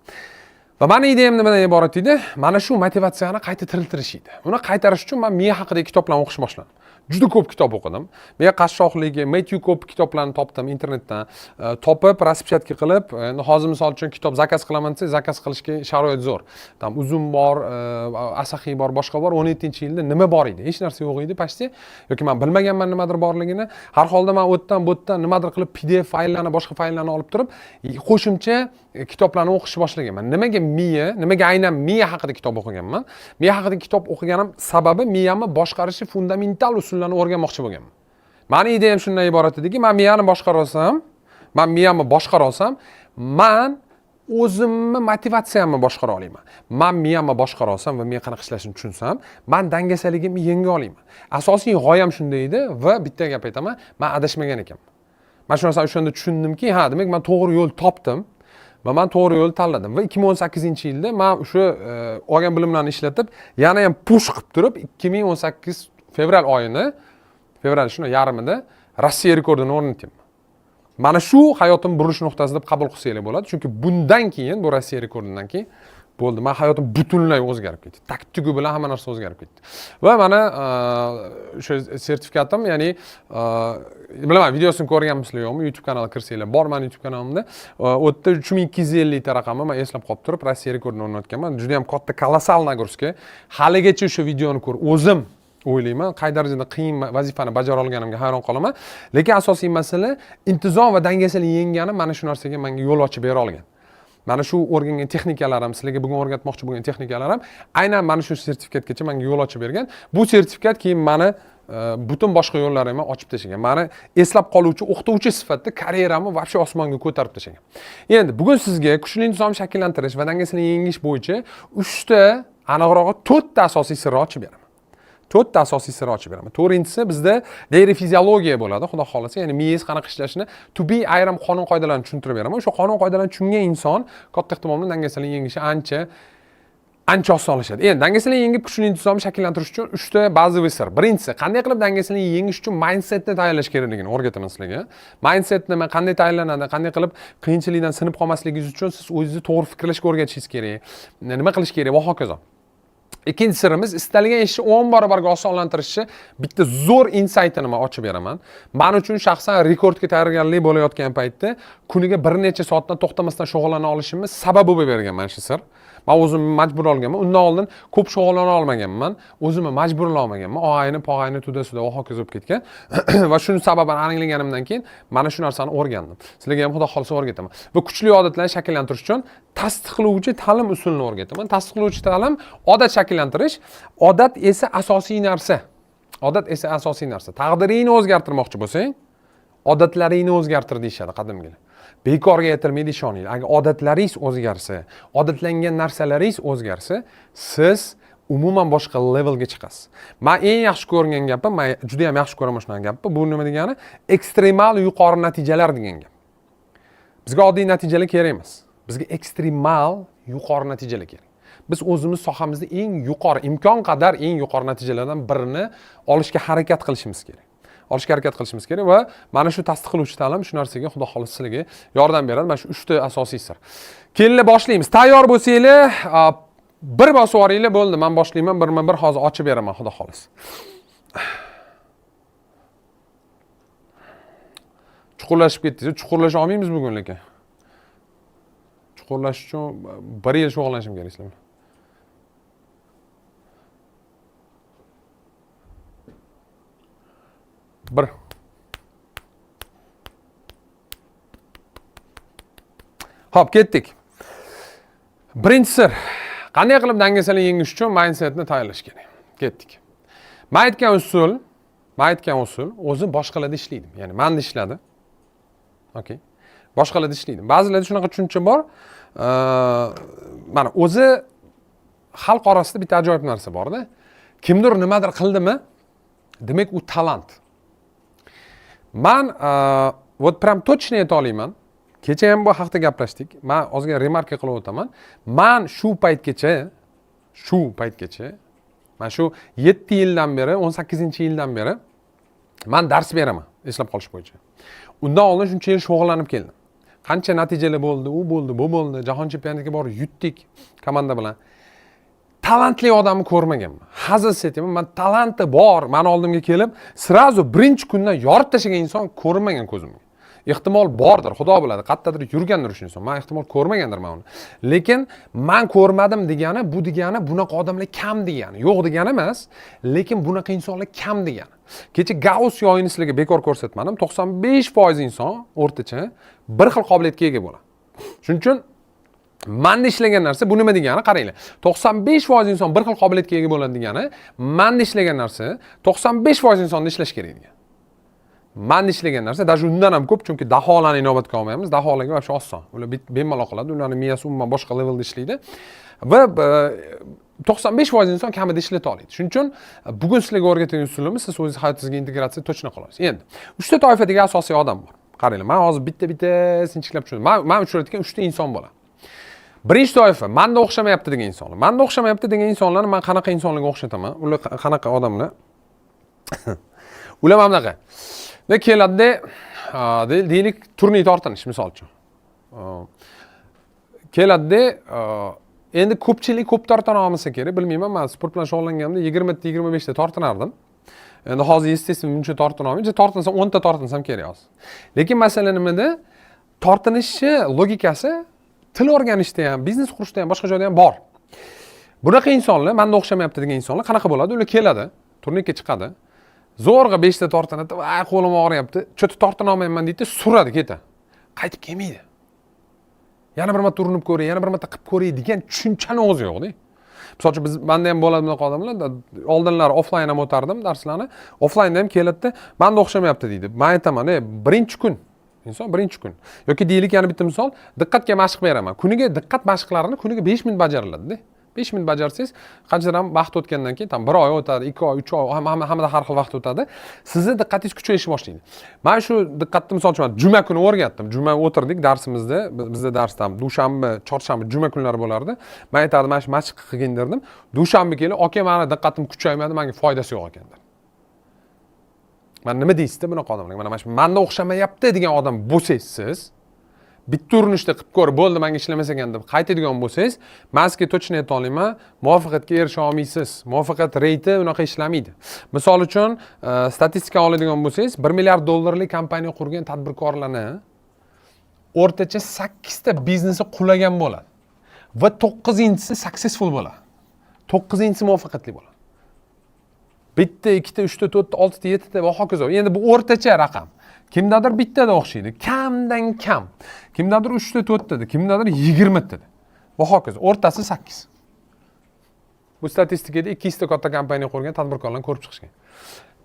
Va meni ideyam nimadan iborat edi? Mana shu motivatsiyani qayta tiriltirish edi. Uni qaytarish uchun men miya haqidagi kitoblarni o'qish boshladim. Juda ko'p kitob o'qidim. Miya qashshoqligi, Matthew ko'p kitoblarni topdim internetdan. Topib, raspchatka qilib, endi hozir misol uchun kitob zakaz qilaman desa, zakaz qilishga sharoit zo'r. Tam uzun bor, asaxiy bor, boshqa bor. 17-yilda nima bor edi? Hech narsa yo'q edi pastda. Yoki men bilmaganman nimadir borligini. Har holda men o'tdan bu yerdan nimadir qilib PDF fayllarni, boshqa fayllarni olib turib, qo'shimcha kitoblarni o'qishni boshlaganman. Nimaga aynan miya haqida kitob o'qiganman? Miya haqida kitob o'qiganim sababi miyamni boshqarishi fundamental usullarni o'rganmoqchi bo'lganman. Meni ideyam shundan iborat ediki, men miyamni boshqara olsam, men o'zimni motivatsiyamni boshqara olaman. Men miyamni boshqara olsam va miya qanaqa ishlashini tushunsam, men dangasaligimni yenga olaman. Asosiy g'oyam shunday edi va bitta gap aytaman, men adashmagan ekanman. Men shu narsani o'shanda tushundimki, ha, demak men to'g'ri yo'l topdim. Va men to'g'ri yo'l tanladim va 2018-yilda men o'sha olgan bilimlarni ishlatib, yana ham push qilib turib 2018 fevral shuni yarmida Rossiya rekordini o'rnatyapman. Mana shu hayotim burilish nuqtasi deb qabul qilsanglar bo'ladi, chunki bundan keyin, bu Rossiya rekordidan keyin bo'ldi. Men hayotim butunlay o'zgarib ketdi. Taktika bilan hamma narsa o'zgarib ketdi. Va mana o'sha sertifikatim, ya'ni bilaman, videosini ko'rganmisizlar yo'qmi? YouTube kanaliga kirsanglar, bor meni YouTube kanalimda. U yerda 3250 ta raqamni men eslab qolib turib, Rossiya rekordini o'rnatganman. Juda ham katta kolossal nagruzka. Haligacha o'sha videoni ko'rib, o'zim o'ylayman, qay darajada qiyin vazifani bajara olganimga hayron qolaman. Lekin asosiy masala intizom va dangasalik yengani mana shu narsaga menga yo'l ochib bera olgan. Mana shu o'rgangan texnikalarim, sizlarga bugun o'rgatmoqchi bo'lgan texnikalarim aynan mana shu sertifikatgacha menga yo'l ochib bergan. Bu sertifikat keyin meni butun boshqa yo'llarimni ochib tashlagan. Meni eslab qoluvchi o'qituvchi sifatida karyeramni vobshe osmonga ko'tarib tashlagan. Endi bugun sizga kuchli intizom shakllantirish va dangasalik yengish bo'yicha 3 ta, aniqrog'i 4 ta asosiy sirni ochib beraman. 4 ta asosiy sirni ochib beraman. To'rtinchisi bizda neyrofiziologiya bo'ladi, xudo xolasa, ya'ni miyangiz qanaqa ishlashini tibbiy ayrim qonun qoidalarni tushuntirib beraman. O'sha qonun qoidalarni tushungan inson katta ehtimol bilan dangasalik yengishi ancha osonlashadi. Endi dangasalik yengib kuchli intizomni shakllantirish uchun 3 ta bazaviy sir. Birinchisi, qanday qilib dangasalik yengish uchun mindsetni tayyorlash kerakligini o'rgataman sizlarga. Mindset nima, qanday tayyorlanadi, qanday qilib qiyinchilikdan sinib qolmasligingiz uchun siz o'zingizni to'g'ri fikrlashga o'rgatishingiz kerak, nima qilish kerak va hokazo. Ikkinchi sirimiz, istalgan ishni 10 barobarga osonlantirishni bitta zo'r insightini men ochib beraman. Men uchun shaxsan rekordga tayyorgarlik bo'layotgan paytda kuniga bir necha soatdan to'xtamasdan shug'ullana olishimni sababi bo'lib bergan mana shu sir. Men o'zimni majbur olganman. Undan oldin ko'p shug'ullana olmaganman. O'zimni majburlay olmaganman. Og'ayni, pog'ayni, tuda-suda va hokazo bo'lib ketgan. Va shuni sababini aniqlaganimdan keyin mana shu narsani o'rgandim. Sizlarga ham xudo xolisa o'rgataman. Va kuchli odatlarni shakllantirish uchun tasdiqlovchi ta'lim usulini o'rgataman. Tasdiqlovchi ta'lim odat shakllantirish, odat esa asosiy narsa. Odat esa asosiy narsa. Taqdiringni o'zgartirmoqchi bo'lsang, odatlaringni o'zgartir deyshadi qadimgilar. Bekorga aytilmaydi, ishoninglar. Agar odatlaringiz o'zgarsa, odatlangan narsalaringiz o'zgarsa, siz umuman boshqa levelga chiqasiz. Men eng yaxshi ko'rgan gapim, men juda ham yaxshi ko'raman shunaqa gapni. Bu nima degani? Ekstremal yuqori natijalar degan gap. Bizga oddiy natijalar kerak emas. Bizga ekstremal yuqori natijalar kerak. Biz o'zimiz sohamizda eng yuqori, imkon qadar eng yuqori natijalardan birini olishga harakat qilishimiz kerak. Va mana shu tasdiqlovchi ta'lim shu narsaga xudo xolisa sizlarga yordam beradi. Mana shu 3 ta asosiy sir. Kelinlar boshlaymiz. Tayyor bo'lsanglar, bir bosib yuboringlar, bo'ldi. Men boshlayman, birma-bir hozir ochib beraman, xudo xolisa. Chuqurlashib ketdingiz. Chuqurlasha olmaymiz bugun lekin. Chuqurlash uchun 1 yil shug'ullanishim kerak sizlar. Bir. Hop, ketdik. Birinchi sir. Qanday qilib dangasalik yengish uchun mindsetni tayyorlash kerak. Ketdik. Men aytgan usul o'zi boshqalarda ishlaydi. Ya'ni menda ishladi. Okay. boshqalarda ishlaydi. Ba'zilarda shunaqa tushuncha bor. Mana o'zi xalq orasida bitta ajoyib narsa borda. Kimdir nimadir qildimi, demak u talant. Men вот prям точно ayta olaman. Kecha ham bu haqda gaplashdik. Men ozgina remarka qilib o'taman. Men shu paytgacha, men shu 7 yildan beri, 18-yildan beri men dars beraman, eslab qolish bo'yicha. Undan oldin shuncha yil shug'ullanib keldim. Qancha natijalar bo'ldi, u bo'ldi, bu bo'ldi. Jahon chempionatiga borib yutdik komanda bilan. Talantli odamni ko'rmaganman. Hazil aytaman, men talanti bor. Men oldimga kelib, srazu birinchi kundan yorib tashlagan inson ko'rmagan ko'zimga. Ehtimol bordir, Xudo biladi. Qayerdadir yurgandir shu inson. Men ehtimol ko'rmagandirman uni. Lekin men ko'rmadim degani, bu degani bunaqa odamlar kam degani. Yo'q degani emas, lekin bunaqa insonlar kam degani. Kecha Gauss yo'yini sizlarga bekor ko'rsatmadim. 95% inson o'rtacha bir xil qobiliyatga ega bo'ladi. Shuning uchun manda ishlagan narsa bu nima degani? Qaranglar. 95% inson bir xil qobiliyatga ega bo'ladi degani, manda ishlagan narsa 95% insonda ishlash kerak degani. Manda ishlagan narsa даже undan ham ko'p, chunki daholarni inobatga olmaymiz. Daholarga вообще oson. Ular bemalol qiladi. Ularning miyasi umuman boshqa levelda ishlaydi. Va 95% inson kamida ishlata oladi. Shuning uchun bugun sizlarga o'rgatgan usulimiz siz o'zingiz hayotingizga integratsiya to'chna qilasiz. Endi 3 ta toifadagi asosiy odam bor. Qaranglar, men hozir bitta sinchiklab tushundim. Men uchratgan 3 ta inson bo'ladi. Birinchi toifa menda o'xshamayapti degan insonlar. Menda o'xshamayapti degan insonlarni men qanaqa insonlarga o'xshataman? Ular qanaqa odamlar? Ular mana bunaqa. Va keladi, deylik, turniy tortinish misol uchun. Keladi, endi ko'pchilik ko'p tortana olmasa kerak, bilmayman, men sport bilan shug'ullanganimda 20-25 ta tortinardim. Endi hozir естественно buncha tortina olmayman. Tortinsam 10 ta tortinsam kerak hozir. Lekin masala nimada? Tortinishni logikasi til o'rganishda ham, biznes qurishda ham, boshqa joyda ham bor. Bunaqa insonlar, menda o'xshamayapti degan insonlar qanaqa bo'ladi? Ular keladi, turnirga chiqadi. Zo'rg'a 5 ta tortinadi, "Voy, qo'lim og'riyapti." Cho'ti tortina olmayman deydi, suradi ketadi. Qaytib kelmaydi. Yana bir marta urinib ko'ray, yana bir marta qilib ko'ray degan tushunchani o'zi yo'q-da. Misol uchun menda ham bo'ladi bunaqa odamlar, oldinlari offlayn ham o'tardim darslarni. Offlaynda ham keladi, "Menda o'xshamayapti" deydi. Men aytaman, birinchi kun inson birinchi kun yoki deylik yana bitta misol, diqqatga mashq beraman. Kuniga diqqat mashqlarini kuniga 5 minut bajariladi-da. 5 minut bajarsangiz, qanchadan vaqt o'tgandan keyin, tam 1 oy o'tadi, 2 oy, 3 oy, hammada har xil vaqt o'tadi. Sizni diqqatingiz kuchayishni boshlaydi. Men shu diqqatni misol uchun juma kuni o'rgatdim. Juma o'tirdik darsimizda, bizda darsda dushanba, chorshanba, juma kunlari bo'lardi. Men aytardim, "Mana shu mashq qilgin" derdim. Dushanba kelib, "Aka, meni diqqatim kuchaymadi, menga foydasi yo'q ekan" dedi. Men nima deysizda bunaqa odamlarga? Mana shu menda o'xshamayapti degan odam bo'lsangiz siz, bitta urinishda qilib ko'rib, bo'ldi, menga ishlamas ekan deb qaytadigan bo'lsangiz, men sizga точно ayta olaman, muvaffaqiyatga erisha olmaysiz. Muvaffaqiyat reyti unaqa ishlamaydi. Misol uchun, statistika oladigan bo'lsangiz, 1 milliard dollarlik kompaniya qurgan tadbirkorlarni o'rtacha 8 ta biznesi qulagan bo'ladi. Va 9-inchisi successful bo'ladi. 9-inchisi muvaffaqiyatli bo'ladi. Bitta, 2 ta, 3 ta, 4 ta, 6 ta, 7 ta va hokazo. Endi bu o'rtacha raqam. Kimdadir bittada o'xshaydi, kamdan kam. Kimdadir 3 ta, 4 tada, kimdadir 20 tada. Va hokazo. O'rtasi 8. Bu statistikada 200 ta katta kompaniya qurgan tadbirkorlarni ko'rib chiqishgan.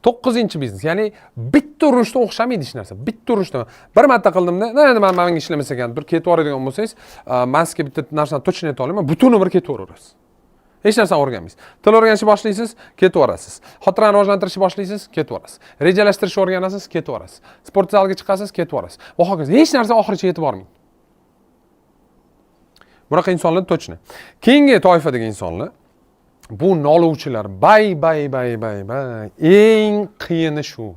9-chi biznes, ya'ni bitta urinishda o'xshamaydi hech narsa. Bitta urinishda bir marta qildimda, endi menga ishlamas ekan, bir ketib yuboradigan bo'lsangiz, men sizga bitta narsani точно ayta olaman, butun umr ketib yuborasiz. Hech narsani o'rganmaysiz. Til o'rganishni boshlaysiz, ketib yuborasiz. Xotirani rivojlantirishni boshlaysiz, ketib yuborasiz. Rejalashtirishni o'rganasiz, ketib yuborasiz. Sport zaliga chiqasiz, ketib yuborasiz. Va hokazo. Hech narsa oxirigacha yetib bormaydi. Bunaqa insonlar точно. Keyingi toifadagi insonlar bu noluvchilar. Bay. Eng qiyini shu.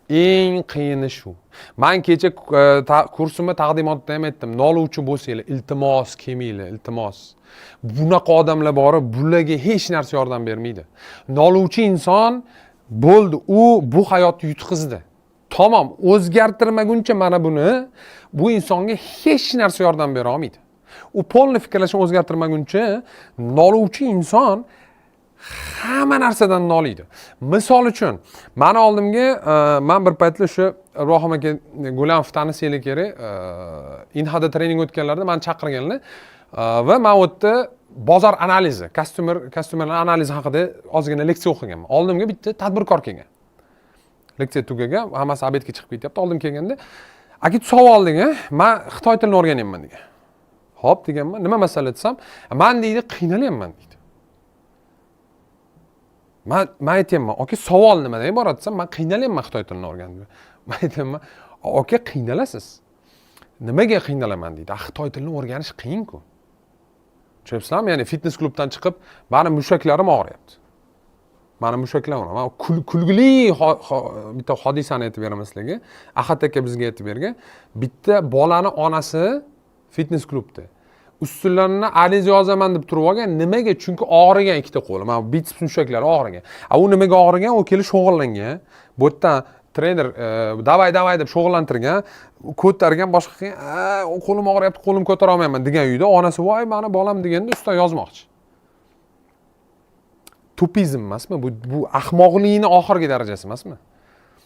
Eng qiyini shu. Men kecha kursimda taqdimotda ham aytdim, noluvchi bo'lsanglar, iltimos kelmanglar, iltimos. Bunaqa odamlar bor, bularga hech narsa yordam bermaydi. Noluvchi inson bo'ldi, u bu hayotni yutqizdi. Tamom, o'zgartirmaguncha mana buni, bu insonga hech narsa yordam bera olmaydi. U polni fikrlashini o'zgartirmaguncha noluvchi inson hamma narsadan noliydi. Misol uchun, meni oldimga men bir paytlar shu Rohim aka Gulamov tanisinglar kerak, Inhada trening o'tganlarda meni chaqirganlar va men u yerda bozor analizi, customer analizi haqida ozgina leksiya o'qiganman. Oldimga bitta tadbirkor kelgan. Leksiya tugagan, hammasi obedga chiqib ketyapti. Oldim kelganda aka savolding, men Xitoy tilini o'rganyapman degan. Xo'p deganman, nima masala desam, men deydi qiynalyapman deydi. Men aytayapman, aka savol nimadan iborat desam, men qiynalyapman Xitoy tilini o'rganib. Men aytayapman, aka qiynalasiz. Nimaga qiynalaman deydi. Xitoy tilini o'rganish qiyin-ku. Tushunasizlarmi? Ya'ni fitness klubdan chiqib, meni mushaklarim og'riyapti. Meni mushaklarim. Men kulgili bitta hodisani aytib beraman sizlarga. Ahad aka bizga aytib bergan. Bitta bolani onasi fitness klubda. Ustunlarini ariza yozaman deb turib olgan. Nimaga? Chunki og'rigan ikkita qo'li. Mana biceps mushaklari og'rigan. U nimaga og'rigan? U kelib shug'ullangan. Bu yerdan trener davay deb shug'ullantirgan, ko'targan, boshqa qilgan, qo'lim og'riyapti, qo'lim ko'tara olmayman degan uyda onasi voy meni bolam deganda ustidan yozmoqchi. Tupizm emasmi? Bu ahmoqlikning oxirgi darajasi emasmi?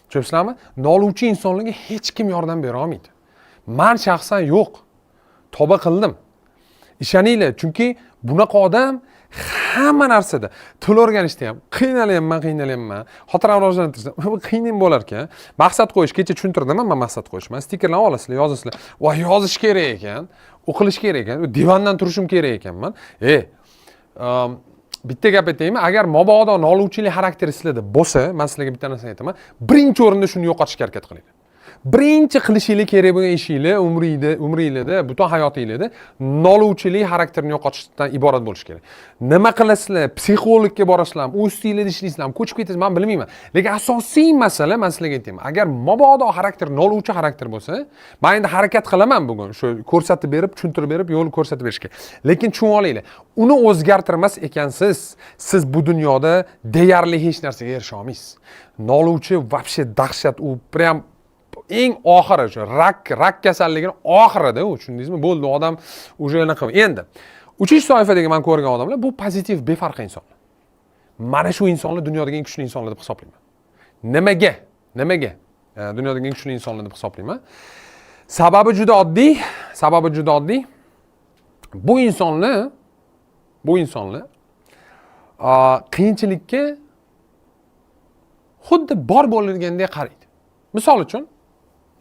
Tushunasizlarmi? Noluvchi insonlarga hech kim yordam bera olmaydi. Men shaxsan yo'q. Tavba qildim. Ishoninglar, chunki bunaqa odam hamma narsada til o'rganishda ham qiynalyapman. Xotiram rivojlantirishda bu qiyin bo'lar ekan. Maqsad qo'yish, kecha tushuntirdim men maqsad qo'yishman. Stikerlarni olasizlar, yozasizlar. Voy, yozish kerak ekan, o'qilish kerak ekan, divandan turishim kerak ekanman. Bitta gap aytaymi, agar mabodo noluvchilik xarakteri sizlarda bo'lsa, men sizlarga bitta narsani aytaman. Birinchi o'rinda shuni yo'qotishga harakat qilinglar. Birinchi qilishingiz kerak bo'lgan ishinglar umringizda, butun hayotingizda noluvchilik xarakterini yo'qotishdan iborat bo'lish kerak. Nima qilasizlar? Psixologga borasizlarmi, o'z ustingizda ishlaysizlarmi, ko'chib ketasiz, men bilmayman. Lekin asosiy masala, men sizlarga aytaman, agar mabodo xarakter noluvchi xarakter bo'lsa, men endi harakat qilaman bugun, shu ko'rsatib berib, tushuntirib berib, yo'l ko'rsatib berishga. Lekin tushunib olinglar, uni o'zgartirmas ekansiz, siz bu dunyoda deyarli hech narsaga erisha olmaysiz. Noluvchi vobshe dahshat, u prям eng oxiri shu rak kasalligining oxirida u, tushundingizmi? Bo'ldi, odam o'sha anaqa. Endi 3-toifadagi men ko'rgan odamlar bu pozitiv befarq insonlar. Mana shu insonlar dunyodagi eng kuchli insonlar deb hisoblayman. Nimaga? Dunyodagi eng kuchli insonlar deb hisoblayman. Sababi juda oddiy. Bu insonlar qiyinchilikka xuddi bor bo'lgandek qaraydi. Misol uchun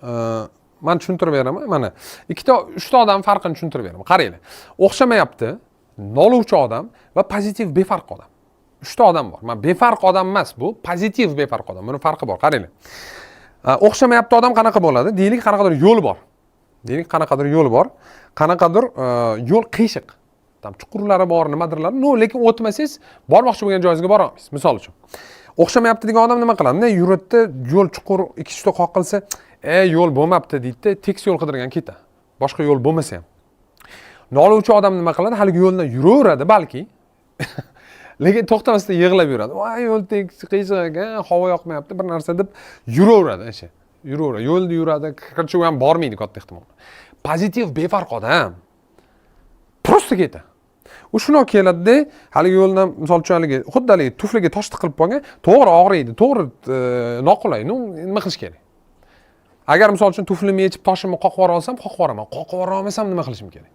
men tushuntirib beraman. Mana 2-3 odam farqini tushuntirib beraman. Qaranglar. O'xshamayapti. Noluvchi odam va pozitiv befarq odam. 3 ta odam bor. Men befarq odam emas bu, pozitiv befarq odam. Buni farqi bor. Qaranglar. O'xshamayapti odam qanaqa bo'ladi? Deylik, qanaqadir yo'l bor. Qanaqadir yo'l qiyshiq. Tam chuqurlari bor, nimadirlar. Lekin o'tmasangiz, bormoqchi bo'lgan joyingizga bora olmaysiz. Misol uchun. O'xshamayapti degan odam nima qiladi? Yuratda yo'l chuqur, ikki chuqur qoqilsa, yo'l bo'lmabdi deydi, tekis yo'l qidirgan ketadi. Boshqa yo'l bo'lmasa ham. Noluvchi odam nima qiladi? Haligi yo'ldan yuraveradi balki. Lekin to'xtamasdan yig'lab yuradi. Voy, yo'l tekis, qiyshiq ekan, havo yoqmayapti, bir narsa deb yuraveradi o'sha. Yo'lda yuradi, kirchuv ham bormaydi katta ehtimol. Pozitiv befarq odam prosta ketadi. U shunday keladi-da, haligi yo'ldan misol uchun xuddi haligi tufliga tosh tiqilib qolgan, to'g'ri og'riydi, to'g'ri noqulay. Nima qilish kerak? Agar misol uchun tuflimni yechib toshimni qoqib yubora olsam, qoqib yuboraman. Qoqib yubora olmasam nima qilishim kerak?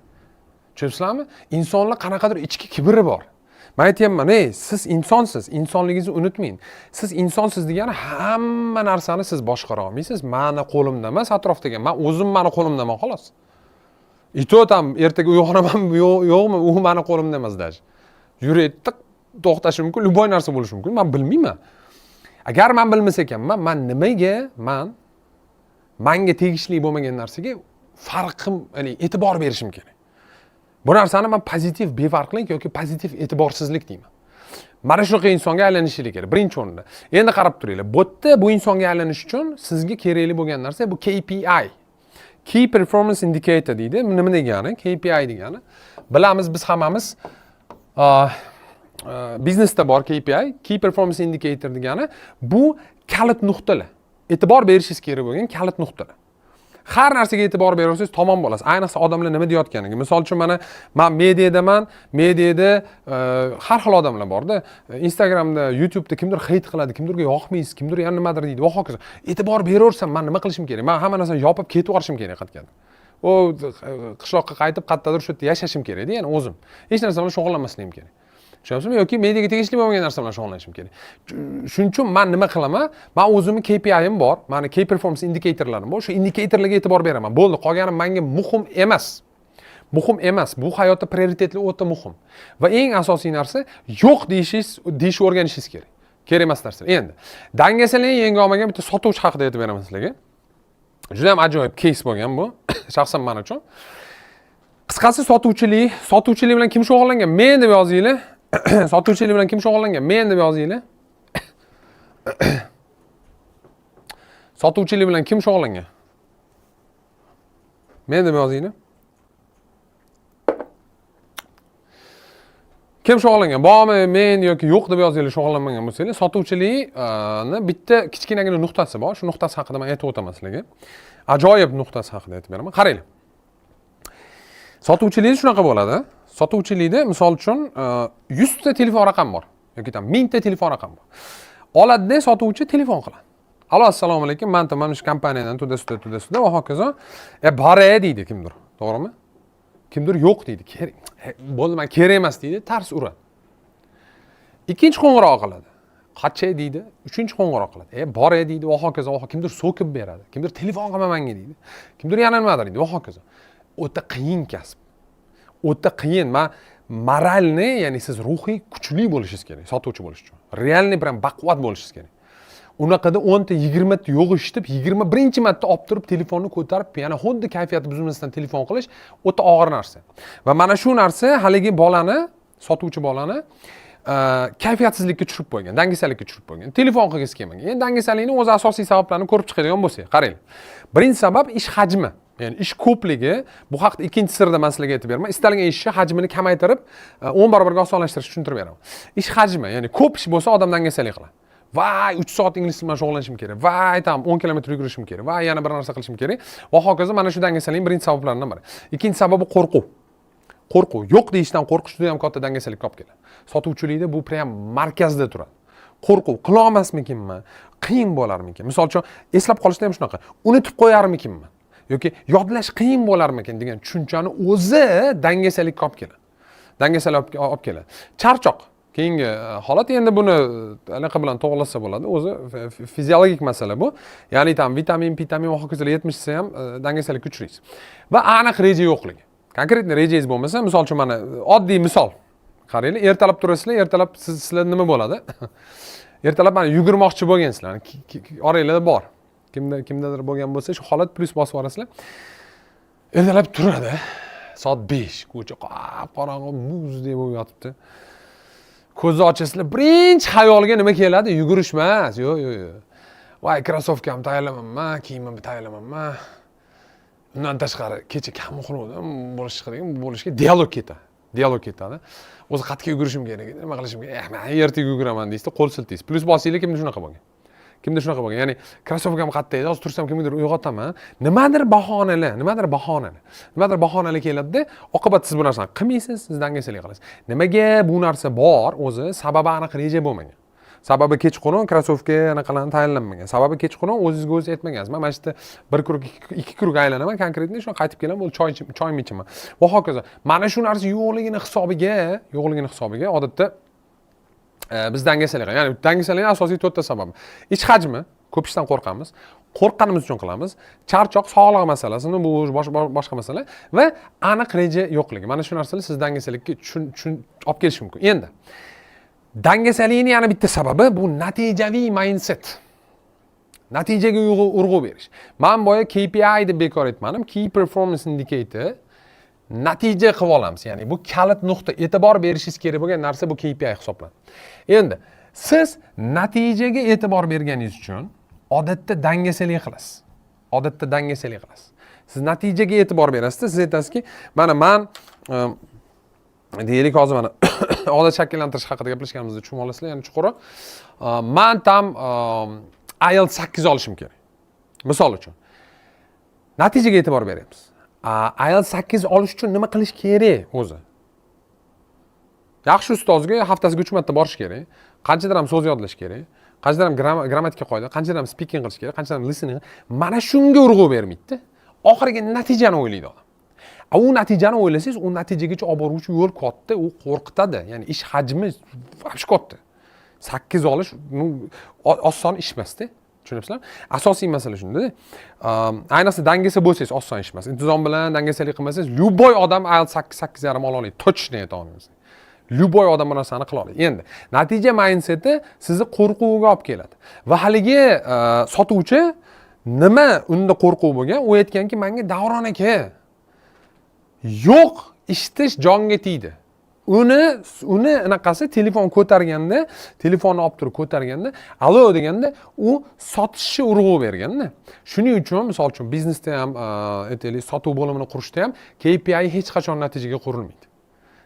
Tushunasizlarmi? Insonlar qanaqadir ichki kibri bor. Men aytayapman, siz insonsiz, insonligingizni unutmang. Siz insonsiz degani hamma narsani siz boshqara olmaysiz. Meni qo'limda emas, atrofdagi. Men o'zim meni qo'limdaman xolos. Ito'tam ertaga uyg'onamanmi, yo'qmi, u meni qo'limda emas даже. Yuraydi, to'xtashi mumkin, любой narsa bo'lishi mumkin. Men bilmayman. Agar men bilmas ekanman, men nimaga menga tegishli bo'lmagan narsaga farqim, ya'ni e'tibor berishim kerak. Bu narsani men pozitiv befarqlik yoki pozitiv e'tiborsizlik deyman. Mana shunaqa insonga aylanishingiz kerak, birinchi o'rinda. Endi qarab turinglar. Bu insonga aylanish uchun sizga kerakli bo'lgan narsa bu KPI. Key Performance Indicator deydi. Nima degani? KPI degani. Bilamiz biz hammamiz biznesda bor KPI, Key Performance Indicator degani bu kalit nuqtalar. E'tibor berishingiz kerak bo'lgan kalit nuqtalar. Har narsaga e'tibor bersangiz tamom bo'lasiz. Ayniqsa odamlar nima deyotganiga. Misol uchun men mediadaman, mediada har xil odamlar borda. Instagramda, YouTube'da kimdir hate qiladi, kimdirga yoqmaysiz, kimdir yana nimadir deydi va hokazo. E'tibor beraversam men nima qilishim kerak? Men hamma narsani yopib ketib yuborishim kerak qatgan. Qishloqqa qaytib, qayerdadir shu yerda yashashim kerak-da, ya'ni o'zim. Hech narsa bilan shug'ullanmasligim kerak. Tushunyapsizmi? Yoki mediaga tegishli bo'lmagan narsa bilan shug'ullanishim kerak. Shuning uchun men nima qilaman? Men o'zimning KPI'im bor, meni key performance indicatorlarim bor. O'sha indikatorlarga e'tibor beraman. Bo'ldi, qolgani menga muhim emas. Muhim emas. Bu hayotda prioritetli o'ta muhim. Va eng asosiy narsa yo'q deyishni o'rganishingiz kerak. Kerak emas narsa. Endi dangasalarni yenga olmagan bitta sotuvchi haqida aytib beraman sizlarga. Juda ham ajoyib case bo'lgan bu, shaxsan men uchun. Qisqasi sotuvchilik bilan kim shug'ullangan? Men deb yozinglar. Sotuvchilik bilan kim shug'ullangan? Men deb yozinglar. Sotuvchilik bilan kim shug'ullangan? Men deb yozinglar. Kim shug'ullangan? Bormi, men yoki yo'q deb yozinglar shug'ullanmagan bo'lsanglar, sotuvchilikni bitta kichkinagina nuqtasi bor. Shu nuqtasi haqida men aytib o'taman sizlarga. Ajoyib nuqtasi haqida aytib beraman. Qaranglar. Sotuvchilikda shunaqa bo'ladi. Sotuvchilikda misol uchun 100 ta telefon raqam bor yoki 1000 ta telefon raqam bor. Oladida sotuvchi telefon qiladi. Alo, assalomu alaykum. Men mana shu kompaniyadan to'da va hokazo. Bora deydi kimdir. To'g'rimi? Kimdir yo'q deydi. Bo'ldi, men kerak emas deydi, tars uradi. Ikkinchi qo'ng'iroq qiladi. Qachon deydi? Uchinchi qo'ng'iroq qiladi. Bora deydi va hokazo. Kimdir so'kib beradi. Kimdir telefon qilma menga deydi. Kimdir yana nimadir deydi va hokazo. O'ta qiyin kasb. O'ta qiyin. Moralni, ya'ni siz ruhiy kuchli bo'lishingiz kerak sotuvchi bo'lish uchun. Realni bilan baquvvat bo'lishingiz kerak. Unaqada 10 ta 20 ta yo'q eshitib, 21-marta olib turib telefonni ko'tarib, yana xuddi kayfiyati buzilmasdan telefon qilish o'ta og'ir narsa. Va mana shu narsa haligi bolani, sotuvchi bolani kayfiyatsizlikka tushirib qo'ygan, dangasalikka tushirib qo'ygan. Telefon qilgisi kelmagan. Endi dangasalikning o'zi asosiy sabablarini ko'rib chiqadigan bo'lsak, qaranglar. Birinchi sabab ish hajmi. Ya'ni ish ko'pligi. Bu haqda ikkinchi sirda men sizlarga aytib beraman. Istalgan ishni hajmini kamaytirib 10 barobarga osonlashtirishni tushuntirib beraman. Ish hajmi, ya'ni ko'p ish bo'lsa odam dangasalik qiladi. Vay 3 soat ingliz tili bilan shug'ullanishim kerak. Vay tam 10 kilometr yugurishim kerak. Vay yana bir narsa qilishim kerak. Va hokazo mana shu dangasalikning birinchi sabablaridan biri. Ikkinchi sababi qo'rquv. Qo'rquv, yo'q deyishdan qo'rqish juda ham katta dangasalikka olib keladi. Sotuvchilikda bu prям markazda turadi. Qo'rquv, qila olmasmikinman? Qiyin bo'larmikin? Misol uchun eslab qolishda ham shunaqa. Unutib qo'yarmikinman? Yoki yodlash qiyin bo'larmikin degan tushunchani o'zi dangasalikka olib keladi. Dangasalik olib keladi. Charchoq. Keyingi holat endi buni anaqa bilan to'g'rilasa bo'ladi. O'zi fiziologik masala bu. Ya'ni vitamin va hokazolar yetmishsa ham dangasalikka uchraysiz. Va aniq reja yo'qligi. Konkretni rejangiz bo'lmasa, misol uchun mana oddiy misol. Qaranglar, ertalab turasizlar, ertalab sizlar nima bo'ladi? Ertalab mana yugurmoqchi bo'lgansizlar. Oranglarda bor. Kimdadir bo'lgan bo'lsa, shu holat plus bosib yuborasizlar. Ertalab turadi. Soat 5, ko'cha qorong'i muzdek bo'lib yotibdi. Ko'zni ochasizlar, birinchi xayolga nima keladi? Yugurish emas. Yo'q. Voy, krossovkam tayyorlamayman, kiyimimni tayyorlamayman. Undan tashqari kecha kam uxladim, bo'lishga dialog ketadi. O'zi qatga yugurishim kerak, nima qilishim kerak? Men ertaga yuguraman deysiz, qo'l siltaysiz. Plus bosinglar, kimda shunaqa bo'lgan? Ya'ni krossovkam qatta edi, hozir tursam kimnidir uyg'otaman. Nimadir bahonalar keladi-da, oqibat siz bu narsani qilmaysiz, siz dangasalik qilasiz. Nimaga bu narsa bor? O'zi sababi aniq reja bo'lmagan. Sababi kechqurun krossovka anaqalarni tayyorlanmagan. Sababi kechqurun o'zingizga o'zi aytmagansiz. Men mana shu bir krug, ikki krug aylanaman, konkretni shuna qaytib kelaman, bo'ldi choyimni ichaman. Va hokazo. Mana shu narsa yo'qligini hisobiga odatda biz dangasalik, ya'ni dangasalikning asosiy 4 ta sababi. Ish hajmi, ko'p ishdan qo'rqamiz. Qo'rqqanimiz uchun qilamiz. Charchoq, sog'liq masalasini, bu boshqa masala va aniq reja yo'qligi. Mana shu narsalar siz dangasalikka olib kelishi mumkin. Endi dangasalikning yana bitta sababi bu natijaviy mindset. Natijaga urg'u berish. Men boya KPI deb bekor aytmadim. Key Performance Indicator natija qilib olamiz. Ya'ni bu kalit nuqta, e'tibor berishingiz kerak bo'lgan narsa bu KPI hisoblanadi. Endi siz natijaga e'tibor berganingiz uchun odatda dangasalik qilasiz. Siz natijaga e'tibor berasiz, siz aytasizki, mana men deylik hozir mana odat shakllantirish haqida gaplashganimizda tushunib olasizlar, ya'ni chuqurroq. Men tam IELTS 8 olishim kerak. Misol uchun. Natijaga e'tibor beramiz. IELTS 8 olish uchun nima qilish kerak o'zi? Yaxshi ustozga haftasiga 3 marta borish kerak. Qanchadir ham so'z yodlash kerak. Qanchadir ham grammatika qoida, qanchadir ham speaking qilish kerak, qanchadir ham listening. Mana shunga urg'u bermaydi. Oxirgi natijani o'ylaydi odam. U natijani o'ylasangiz, u natijagacha olib boruvchi yo'l katta, u qo'rqitadi. Ya'ni ish hajmi vobshe katta. 8 olish oson ish emas-da. Tushunyapsizlarmi? Asosiy masala shunda. Ayniqsa dangasa bo'lsangiz oson ish emas. Intizom bilan dangasalik qilmasangiz, любой odam IELTS 8.5 ola oladi. Точно ayta olamiz. Любой odam bu narsani qila oladi. Endi natija mindseti sizni qo'rquvga olib keladi. Va haligi sotuvchi nima unda qo'rquv bo'lgan? U aytganki, menga Davron aka yo'q, eshitish jonga tegdi. Uni anaqasi telefon ko'targanda, telefonni olib turib ko'targanda, "Alo" deganda, u sotishni urg'u berganda. Shuning uchun, misol uchun, biznesda ham, aytaylik, sotuv bo'limini qurishda ham KPI hech qachon natijaga qurilmaydi.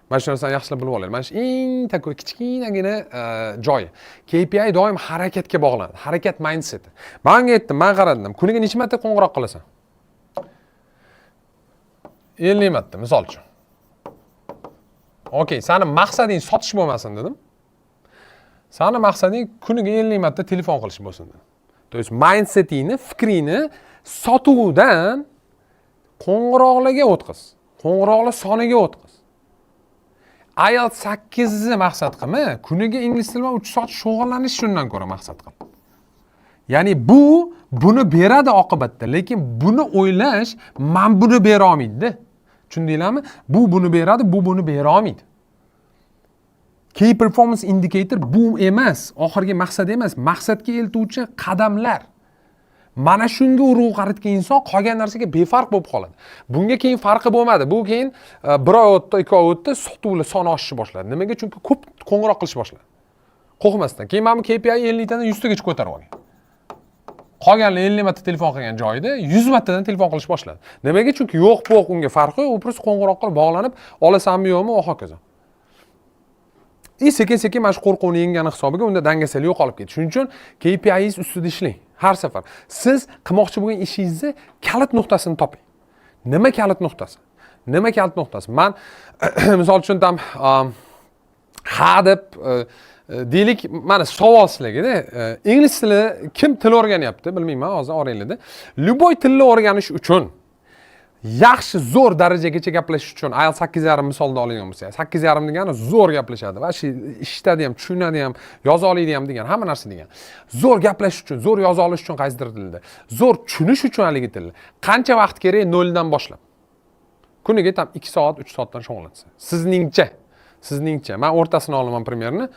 Mana shu narsani yaxshilab bilib olaylik. Mana shu eng kichkinagina joyi. KPI doim harakatga bog'lanadi. Harakat mindseti. Menga aytdim, men qaradim. Kuniga necha marta qo'ng'iroq qilasan? 50 marta, misol uchun. Okey, seni maqsading sotish bo'lmasin dedim. Seni maqsading kuniga 50 marta telefon qilish bo'lsin dedim. То есть mindsetingni, fikringni sotuvdan qo'ng'iroqlarga o'tqiz. Qo'ng'iroqlar soniga o'tqiz. IELTS 8 ni maqsad qilma, kuniga ingliz tili bilan 3 soat shug'ullanish shundan ko'ra maqsad qil. Ya'ni buni beradi oqibatda, lekin buni o'ylash, men buni bera olmaydi. Tushundinglarmi? Buni beradi, buni bera olmaydi. Key performance indicator bu emas, oxirgi maqsad emas, maqsadga eltuvchi qadamlar. Mana shunga urg'u qaratgan inson qolgan narsaga befarq bo'lib qoladi. Bunga keyin farqi bo'lmadi. Bu keyin 1 oy o'tdi, 2 oy o'tdi, sotuvlar soni oshishni boshladi. Nimaga? Chunki ko'p qo'ng'iroq qilish boshladi. Qo'rqmasdan. Keyin men KPI 50 tadan 100 tagacha ko'tarib olgan. Qolganlar 50 marta telefon qilgan joyida 100 martadan telefon qilish boshladi. Nimaga? Chunki yo'q unga farqi, u просто qo'ng'iroq qilib bog'lanib, olasanmi yo'qmi, va hokazo. Sekin-sekin mana shu qo'rquvni yengani hisobiga unda dangasalik yo'qolib ketdi. Shuning uchun KPI'ingiz ustida ishlang. Har safar siz qilmoqchi bo'lgan ishingizni kalit nuqtasini toping. Nima kalit nuqtasi? Nima kalit nuqtasi? Men misol uchun deb deylik, mana savol sizlarga-da. Ingliz tili kim til o'rganyapti, bilmayman, hozir oranglarda. Любой tilni o'rganish uchun yaxshi zo'r darajagacha gaplashish uchun IELTS 8.5 misolda oladigan bo'lsak, 8.5 degani zo'r gaplashadi va eshitadi ham, tushunadi ham, yoza oladi ham degan, hamma narsa degan. Zo'r gaplashish uchun, zo'r yoza olish uchun qaysidir tilda, zo'r tushunish uchun haligi tilni qancha vaqt kerak? 0 dan boshlab. Kuniga tam 2 soat, 3 soatdan shug'ullansa. Sizningcha. Men o'rtasini olaman primerni.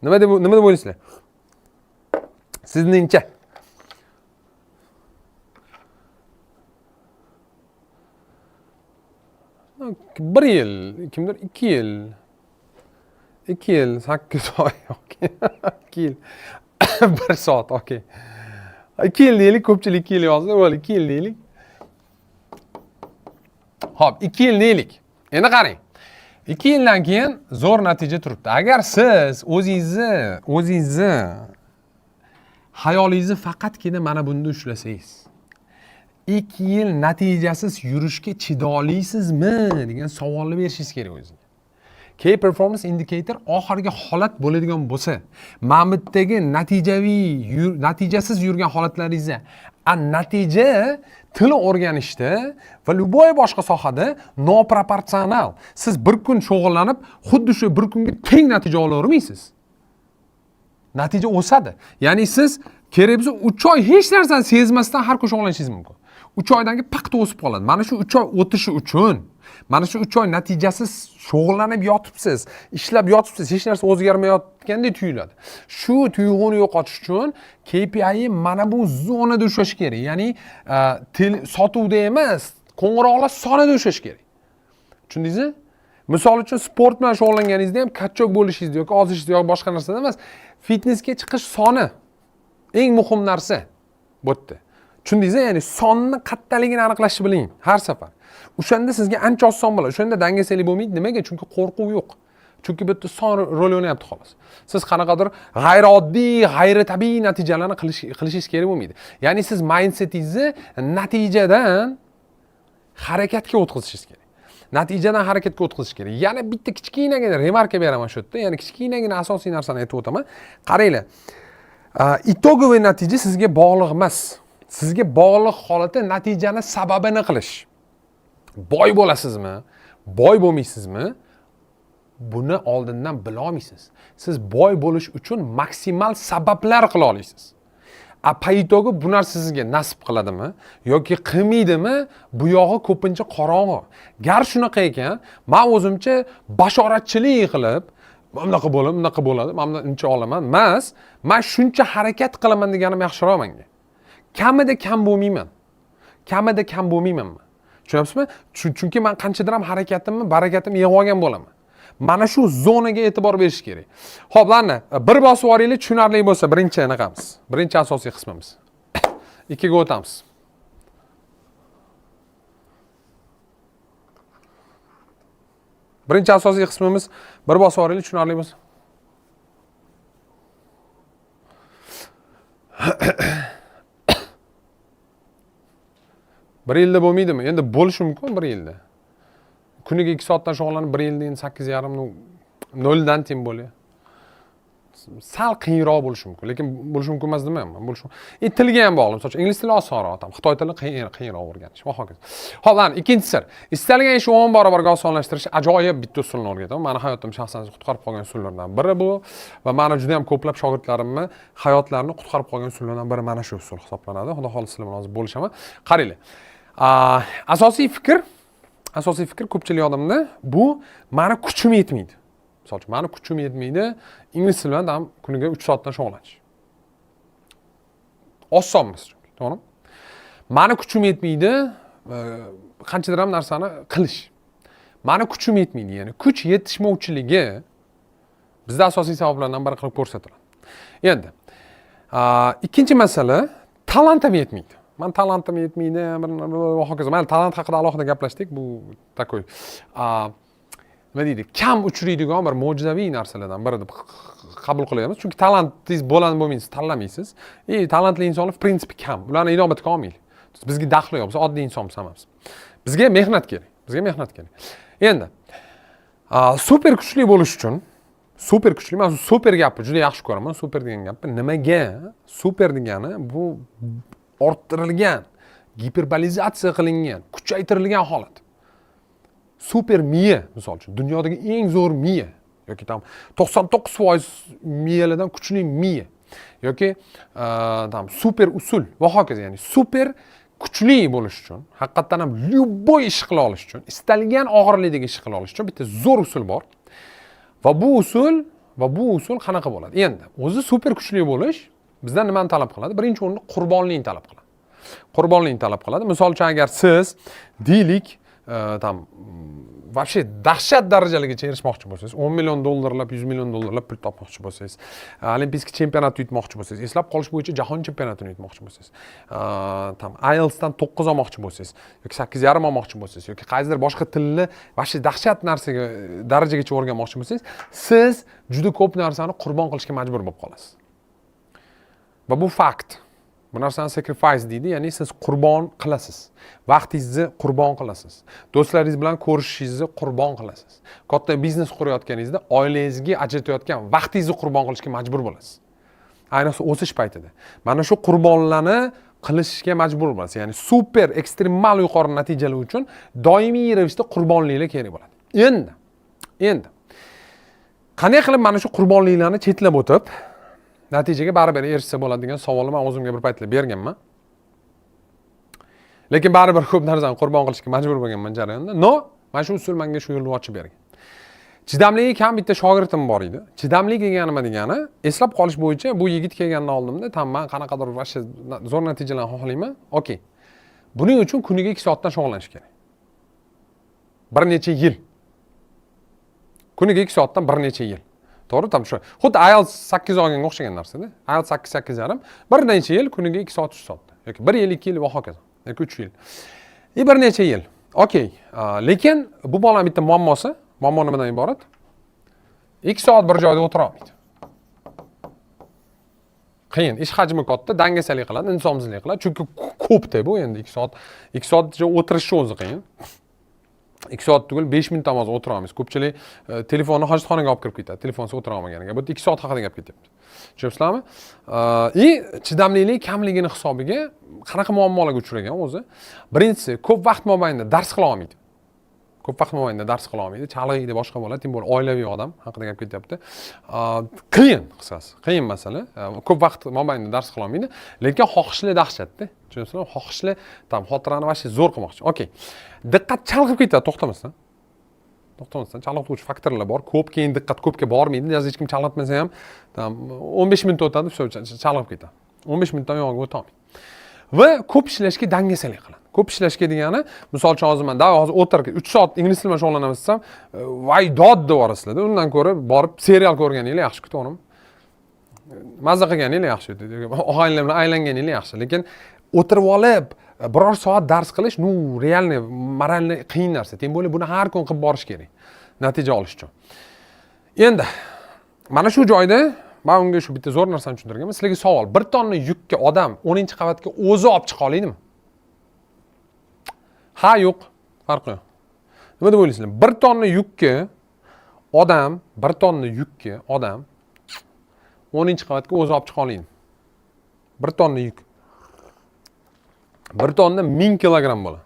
Nima deb o'ylaysizlar? Sizningcha. Bir yil, kimdir 2 yil. 2 yil, 8 oy, okey. 2 yil. 1 soat, okey. 2 yil deylik, ko'pchilik 2 yil yozdi, bo'ldi, 2 yil deylik. Xo'p, 2 yil deylik. Endi qarang. 2 yildan keyin zo'r natija turibdi. Agar siz o'zingizni hayolingizni faqatgina mana bunda ushlasangiz, 2 yil natijasiz yurishga chidolisizmi degan savolni berishingiz kerak o'zingizga. Key performance indicator oxirgi holat bo'ladigan bo'lsa, mana bu yerdagi natijasiz yurgan holatlaringizni, natija til o'rganishda va любой boshqa sohada noproporsional. Siz bir kun shug'ullanib, xuddi shu bir kunga teng natija olavermaysiz. Natija o'sadi. Ya'ni siz kerak bo'lsa 3 oy hech narsani sezmasdan har kun shug'ullanishingiz mumkin. 3 oydan keyin paxta o'sib qoladi. Mana shu 3 oy o'tishi uchun, mana shu 3 oy natijasiz shug'ullanib yotibsiz, ishlab yotibsiz, hech narsa o'zgarmayotgandek tuyuladi. Shu tuyg'uni yo'qotish uchun KPI mana bu zonada ushlash kerak. Ya'ni sotuvda emas, qo'ng'iroqlar sonida ushlash kerak. Tushundingizmi? Misol uchun sport bilan shug'ullanganingizda ham kachchok bo'lishingiz yoki ozishingiz yoki boshqa narsada emas, fitnessga chiqish soni eng muhim narsa bu yerda. Tushundingizmi? Ya'ni sonni qattaligini aniqlashni biling har safar. O'shanda sizga ancha oson bo'ladi. O'shanda dangasalik bo'lmaydi. Nimaga? Chunki qo'rquv yo'q. Chunki bu yerda son rol o'ynayapti xolos. Siz qanaqadir g'ayrioddiy, g'ayritabiiy natijalarni qilishingiz kerak bo'lmaydi. Ya'ni siz mindsetingizni natijadan harakatga o'tkazishingiz kerak. Natijadan harakatga o'tkazish kerak. Yana bitta kichkinagina remarka beraman shu yerda. Ya'ni kichkinagina asosiy narsani aytib o'taman. Qaranglar. itogoviy natija sizga bog'liq emas. Sizga bog'liq holati natijani sababini qilish. Boy bo'lasizmi? Boy bo'lmaysizmi? Buni oldindan bila olmaysiz. Siz boy bo'lish uchun maksimal sabablar qila olasiz. Payitogi bu narsa sizga nasib qiladimi yoki qilmaydimi? Bu yog'i ko'pincha qorong'i. Gar shunaqa ekan, men o'zimcha bashoratchilik qilib, bunaqa bo'ladi, men uncha olaman. Emas, men shuncha harakat qilaman deganim yaxshiroq menga. Kamida kam bo'lmayman. Tushunyapsizmi? Chunki men qanchadir ham harakatimni, barakatimni yig'ib olgan bo'laman. Mana shu zonaga e'tibor berish kerak. Xo'p, larni bir bosib olinglar, tushunarli bo'lsa, birinchi anaqamiz. Birinchi asosiy qismimiz. Ikkiga o'tamiz. Birinchi asosiy qismimiz bir bosib olinglar, tushunarli bo'lsa. Bir yilda bo'lmaydimi? Endi bo'lishi mumkin bir yilda. Kuniga 2 soatdan shug'ullanib, bir yilda 8,5 noldan teng bo'ladi. Sal qiyinroq bo'lishi mumkin, lekin bo'lishi mumkin emas demayman. Tilga ham bog'liq. Masalan, ingliz tili osonroq, xitoy tili qiyinroq o'rganish va hokazo. Xo'p, lan ikkinchi sir. Istalgan ishni 10 barobarga osonlashtirish ajoyib bitta usulni o'rgataman. Meni hayotim shaxsan qutqarib qolgan usullardan biri bu va meni juda ham ko'plab shogirdlarimni hayotlarini qutqarib qolgan usullardan biri mana shu usul hisoblanadi. Xudo xohlasa sizlar bilan hozir bo'lishaman. Qaranglar. Asosiy fikr ko'pchilik odamda bu meni kuchim yetmaydi. Misol uchun, meni kuchim yetmaydi, ingliz tili bilan kuniga 3 soatdan shug'ullanish. Osonmas chunki, to'g'rimi? Meni kuchim yetmaydi, qanchadir ham narsani qilish. Meni kuchim yetmaydi, ya'ni kuch yetishmovchiligi bizda asosiy sabablardan biri qilib ko'rsatiladi. Endi, ikkinchi masala, talantim yetmaydi. Men talantim yetmaydi, va hokazo. Men talant haqida alohida gaplashdik. Bu takoy nima deydi? Kam uchraydigan bir mo'jizaviy narsalardan biri deb qabul qilyapmiz. Chunki talantingiz bo'ladi bo'lmaysiz, tanlamaysiz. Talantli insonlar prinsipi kam. Ularning inomati komil. Bizga daxli yo'q, biz oddiy insonmiz hammamiz. Bizga mehnat kerak. Endi super kuchli bo'lish uchun men super gapni juda yaxshi ko'raman. Super degan gapni nimaga? Super degani bu orttirilgan, giperbolizatsiya qilingan, kuchaytirilgan holat. Super miya, misol uchun, dunyodagi eng zo'r miya yoki 99% miyalardan kuchli miya yoki super usul va hokazo, ya'ni super kuchli bo'lish uchun, haqiqatan ham любой ish qila olish uchun, istalgan og'irlikdagi ish qila olish uchun bitta zo'r usul bor. Va bu usul qanaqa bo'ladi? Endi, o'zi super kuchli bo'lish bizdan nimani talab qiladi? Birinchi o'rinda qurbonlikni talab qiladi. Misol uchun, agar siz deylik, вообще dahshat darajaligacha erishmoqchi bo'lsangiz, 10 million dollarlab, 100 million dollarlab pul topmoqchi bo'lsangiz, olimpiya chempionatini yutmoqchi bo'lsangiz, eslab qolish bo'yicha jahon chempionatini yutmoqchi bo'lsangiz, IELTS dan 9 olmoqchi bo'lsangiz, yoki 8,5 olmoqchi bo'lsangiz, yoki qaysidir boshqa tilni вообще dahshat narsaga darajagacha o'rganmoqchi bo'lsangiz, siz juda ko'p narsani qurbon qilishga majbur bo'lib qolasiz. Va bu fakt. Bu narsani sacrifice deydi, ya'ni siz qurbon qilasiz. Vaqtingizni qurbon qilasiz. Do'stlaringiz bilan ko'rishishingizni qurbon qilasiz. Katta biznes qurayotganingizda oilangizga ajratayotgan vaqtingizni qurbon qilishga majbur bo'lasiz. Ayniqsa o'sish paytida. Mana shu qurbonlarni qilishga majbur bo'lasiz. Ya'ni super ekstremal yuqori natijalar uchun doimiy ravishda qurbonliklar kerak bo'ladi. Endi qanday qilib mana shu qurbonliklarni chetlab o'tib natijaga baribir erishsa bo'ladi degan savolni men o'zimga bir paytlar berganman. Lekin baribir ko'p narsani qurbon qilishga majbur bo'lganman jarayonda. Mana shu usul menga shu yo'lni ochib bergan. Chidamligi kam bitta shogirdim bor edi. Chidamlik degani nima degani? Eslab qolish bo'yicha bu yigit kelgandan oldimda, men qanaqadir vaqt zo'r natijalarni xohlayman. Okey. Buning uchun kuniga 2 soatdan shug'ullanish kerak. Bir necha yil. Kuniga 2 soatdan bir necha yil. To'g'ri, shu. Xuddi IELTS 8 olganga o'xshagan narsa-da. IELTS 8,5, bir necha yil kuniga 2 soat 3 soatda. Yoki 1 yil, 2 yil va hokazo. Yoki 3 yil. Bir necha yil. Okey. Lekin bu bolaning bitta muammosi, muammo nimadan iborat? 2 soat bir joyda o'tira olmaydi. Qiyin, ish hajmi katta, dangasalik qiladi, insonsizlik qiladi. Chunki ko'p-da bu endi 2 soat o'tirishni o'zi qiyin. 2 soat tugul 5 minut namoz o'tiramiz. Ko'pchilik telefonni hojatxonaga olib kirib ketadi. Telefonsiz o'tira olmaganiga. Bu 2 soat haqida gap ketyapti. Tushunyapsizlarmi? Chidamlilik kamligini hisobiga qanaqa muammolarga uchragan o'zi? Birinchisi, ko'p vaqt mobaynida dars qila olmaydi. Ko'p vaqt mobaynida dars qila olmaydi. Chalg'iydi, boshqa bo'ladi. Tim bo'lib oilaviy odam haqida gap ketyapti. Qiyin, qisqasi. Qiyin masala. Ko'p vaqt mobaynida dars qila olmaydi, lekin xohishli dahshatda. Tushunyapsizlarmi? Xohishli, tam xotirani vashli zo'r qilmoqchi. Okey. Diqqat chalg'ib ketadi, to'xtamasdan. Chalg'ituvchi faktorlar bor. Ko'p keyin diqqat ko'pga bormaydi. Hech kim chalg'itmasa ham 15 minut o'tadi, chalg'ib ketadi. 15 minutdan yog'iga o'ta olmaydi. Va ko'p ishlashga dangasalik qiladi. Ko'p ishlashga degani, misol uchun hozir men hozir o'tirib 3 soat ingliz tili bilan shug'ullanaman desam, voy dod devorasizlar. Undan ko'ra borib serial ko'rganingiz yaxshi, to'g'rimi? Mazza qilganingiz yaxshi, og'aynilar bilan aylanganingiz yaxshi, lekin o'tirib olib biror soat dars qilish, realniy, moralniy qiyin narsa. Tem bo'lib buni har kun qilib borish kerak. Natija olish uchun. Endi mana shu joyda men unga shu bitta zo'r narsani tushuntirganman. Sizlarga savol, bir tonna yukka odam 10-qavatga o'zi olib chiqa oladimi? Ha, yo'q. Farqi yo'q. Nima deb o'ylaysizlar? Bir tonna yukka odam 10-qavatga o'zi olib chiqa oladimi? Bir tonna yuk. Bir tonna 1000 kilogramm bo'ladi.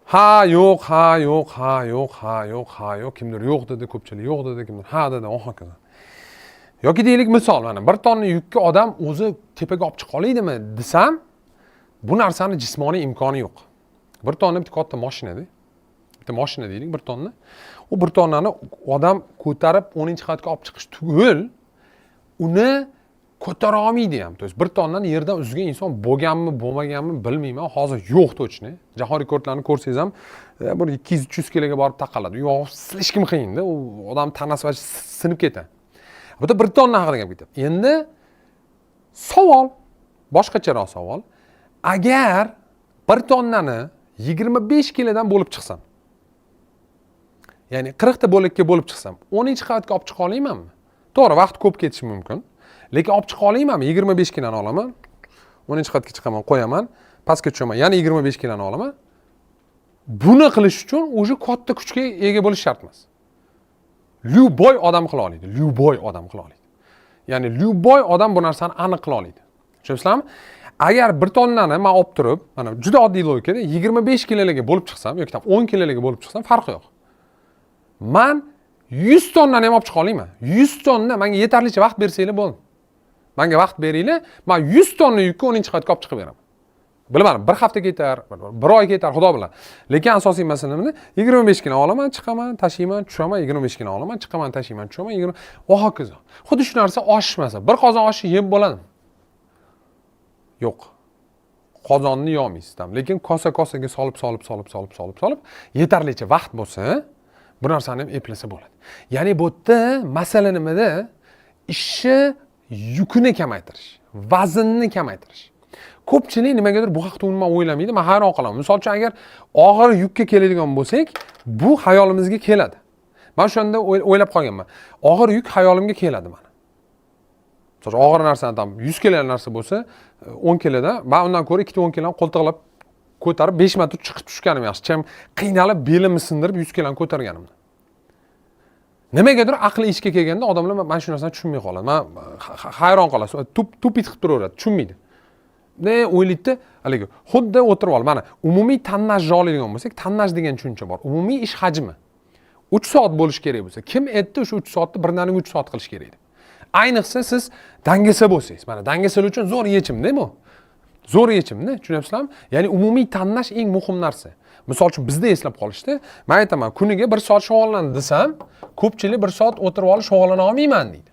Ha yo'q, kimdir yo'q dedi, ko'pchilik yo'q dedi, kimdir ha dedi, hokazo. Yoki deylik misol, mana bir tonna yukka odam o'zi tepaga olib chiqa oladimi desam, bu narsani jismoniy imkoni yo'q. Bir tonna bitta katta mashinada, bitta mashina deylik, bir tonna. U bir tonnani odam ko'tarib 10-qavatga olib chiqish tugul, uni ko'tara olmaydi ham. To есть bir tonnani yerdan uzgan inson bo'lganmi, bo'lmaganmi bilmayman. Hozir yo'q to'chni. Jahon rekordlarini ko'rsangiz ham bir 200-300 kiloga borib taqaladi. Yo'q, hech kim qiyinda. U odam tanasi va sinib ketadi. Bu da bir tonna haqida gap ketyapti. Endi savol, boshqacharoq savol. Agar bir tonnani 25 kilodan bo'lib chiqsam, ya'ni 40 ta bo'lakka bo'lib chiqsam, 10-qavatga olib chiqa olaymanmi? To'g'ri, vaqt ko'p ketishi mumkin. Lekin olib chiqa olaymanmi? 25 kiloni olaman. 10-qavatga chiqaman, qo'yaman, pastga tushaman, yana 25 kiloni olaman. Buni qilish uchun o'sha katta kuchga ega bo'lish shart emas. Lyuboy odam qila oladi. Ya'ni lyuboy odam bu narsani aniq qila oladi. Tushunyapsizlarmi? Agar bir tonnani men olib turib, mana juda oddiy logikada 25 kilolarga bo'lib chiqsam yoki 10 kilolarga bo'lib chiqsam farqi yo'q. Men 100 tonnani ham olib chiqa olayman. 100 tonna menga yetarlicha vaqt bersanglar bo'ldi. Menga vaqt beringlar, men 100 tonna yukni 10-qavatga olib chiqib beraman. Bilmadim, bir hafta ketar, bir oy ketar, xudo biladi. Lekin asosiy masala nima? 25 kilo olaman, chiqaman, tashiyman, tushaman, 25 kilo olaman, chiqaman, tashiyman, tushaman, 20 va hokazo. Xuddi shu narsa oshmasa, bir qozon oshni yeb bo'ladimi? Yo'q. Qozonni yo'maysiz ham, lekin kosa-kosaga solib yetarlicha vaqt bo'lsa, bu narsani ham eplasa bo'ladi. Ya'ni bu yerda masala nimada? Ishni yukini kamaytirish, vaznni kamaytirish. Ko'pchilik nimagadir bu haqda umuman o'ylamaydi. Men hayron qolaman. Misol uchun agar og'ir yukka keladigan bo'lsak, bu hayolimizga keladi. Men shunda o'ylab qolganman. Og'ir yuk hayolimga keladi mana. Misol uchun og'ir narsani tam 100 kilo narsa bo'lsa, 10 kiloda men undan ko'ra 2-10 kiloni qo'ltiqlab ko'tarib 5 marta chiqib tushganim yaxshi. Chem qiynalib belimni sindirib 100 kiloni ko'targanimda. Nimagadir aqli ishga kelganda odamlar mana shu narsani tushunmay qoladi. Men hayron qolasiz. Tupit qilib turaveradi, tushunmaydi. Ne o'ylaydi? Haligi xuddi o'tirib ol. Mana umumiy tannajni oladigan bo'lsak, tannaj degan tushuncha bor. Umumiy ish hajmi 3 soat bo'lish kerak bo'lsa, kim aytdi o'sha 3 soatni birdan 3 soat qilish kerak edi? Ayniqsa siz dangasa bo'lsangiz, mana dangasal uchun zo'r yechimda bu. Zo'r yechimda, tushunyapsizlarmi? Ya'ni umumiy tannaj eng muhim narsa. Misol uchun bizda eslab qolishdi. Men aytaman, kuniga 1 soat shug'ullanan desam, ko'pchilik 1 soat o'tirib olib shug'ullana olmayman deydi.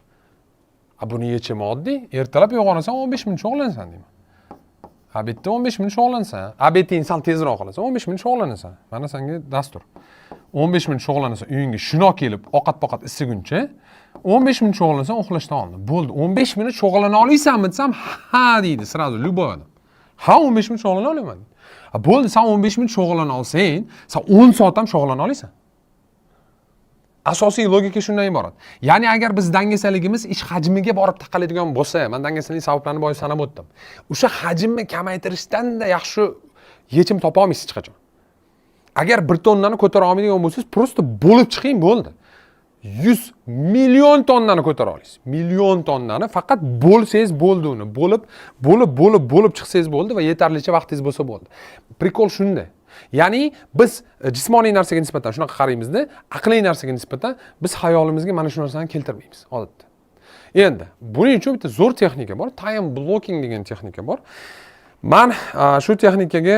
Buni yechimi oddiy. Ertalab uyg'onasan 15 minut shug'ullansan deyman. Bitta 15 minut shug'ullansan, abeting sal tezroq qilasan, 15 minut shug'ullanasan. Mana senga dastur. 15 minut shug'ullanasan, uyingga shunoq kelib, ovqat isiguncha 15 minut shug'ullanasan, uxlashdan oldin. Bo'ldi. 15 minut shug'ullana olaysanmi desam, ha deydi, sразу любой odam. Ha 15 minut shug'ullana olaman. Bo'ldi, sen 15 minut shug'ullana olsang, sen 10 soat ham shug'ullana olasan. Asosiy logika shundan iborat. Ya'ni agar biz dangasaligimiz ish hajmiga borib taqaladigan bo'lsa, men dangasalikning sabablarini boya sanab o'tdim. O'sha hajmni kamaytirishdan-da yaxshi yechim topa olmaysiz hech qachon. Agar 1 tonnani ko'tara olmaydigan bo'lsangiz, prosta bo'lib chiqing bo'ldi. 100 million tonnani ko'tara olasiz. Million tonnani faqat bo'lsangiz bo'ldi uni. Bo'lib chiqsangiz bo'ldi va yetarlicha vaqtingiz bo'lsa bo'ldi. Prikol shunda. Ya'ni biz jismoniy narsaga nisbatan shunaqa qaraymizda, aqliy narsaga nisbatan biz xayolimizga mana shu narsani keltirmaymiz odatda. Endi buning uchun bitta zo'r texnika bor, time blocking degan texnika bor. Men shu texnikaga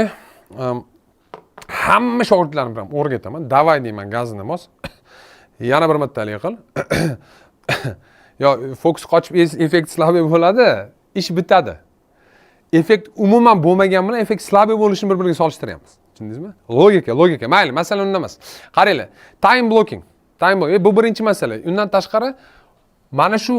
hamma shogirdlarim bilan o'rgataman. Davay deyman, gazini mos. Yana bir martalik qil. Yo, fokus qochib effekt slabiy bo'ladi, ish bitadi. Effekt umuman bo'lmagan bilan effekt slabiy bo'lishini bir-biriga solishtiryapmiz. Tushundingizmi? Logika. Mayli, masala unda emas. Qaranglar, time blocking. Bu birinchi masala. Undan tashqari mana shu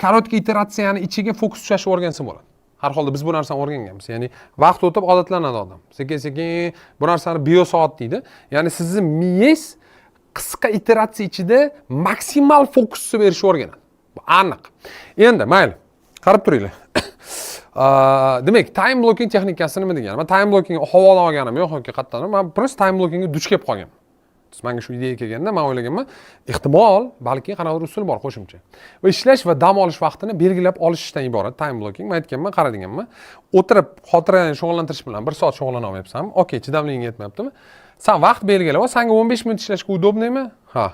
korotka iteratsiyani ichiga fokus ushlashni o'rgansa bo'ladi. Har holda biz bu narsani o'rganganmiz. Ya'ni vaqt o'tib odatlanadi odam. Sekin-sekin bu narsani biosoat deydi. Ya'ni sizning miyangiz qisqa iteratsiya ichida maksimal fokusni berishni o'rganadi. Bu aniq. Endi mayli, qarab turinglar. Demak, time blocking texnikasi nima degani? Men time blocking havodan olganim yo'q haqiqatdan. Men prosta time blockingga duch kelib qolganman. Menga shu ideya kelganda men o'ylaganman, ehtimol balki qanaqadir usul bor qo'shimcha. Va ishlash va dam olish vaqtini belgilab olishdan iborat time blocking. Men aytganman, qara deganman. O'tirib xotirani shug'ullantirish bilan 1 soat shug'ullana olmayapsan. Okey, chidamliging yetmayaptimi? Sen vaqt belgilab, senga 15 minut ishlashga udobnimi? Ha.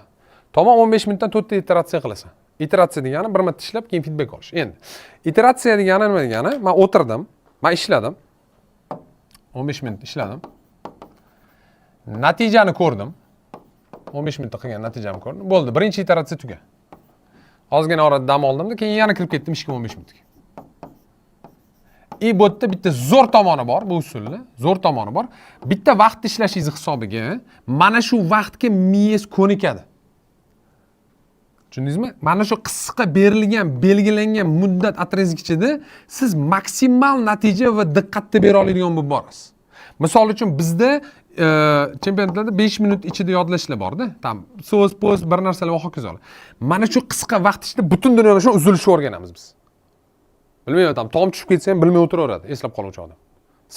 Tamom, 15 minutdan 4 ta iteratsiya qilasan. Iteratsiya degani bir marta ishlab, keyin feedback olish. Endi iteratsiya degani nima degani? Men o'tirdim, men ishladim. 15 minut ishladim. Natijani ko'rdim. 15 minutda qilgan natijamni ko'rdim. Bo'ldi, birinchi iteratsiya tuga. Ozgina orada dam oldim-da, keyin yana kirib ketdim ishga 15 minutga. Bu yerda bitta zo'r tomoni bor bu usulni. Zo'r tomoni bor. Bitta vaqt ishlashingiz hisobiga mana shu vaqtga miyangiz ko'nikadi. Tushundingizmi? Mana shu qisqa berilgan, belgilangan muddat atrezgi ichida siz maksimal natija va diqqatni bera oladigan bo'lib borasiz. Misol uchun bizda chempionatlarda 5 minut ichida yodlashlar bor-da. Tam so'z, post, bir narsalar va hokazolar. Mana shu qisqa vaqt ichida butun dunyoda shu uzilishni o'rganamiz biz. Bilmayman, tom tushib ketsa ham bilmay o'tiraveradi, eslab qoluvchi odam.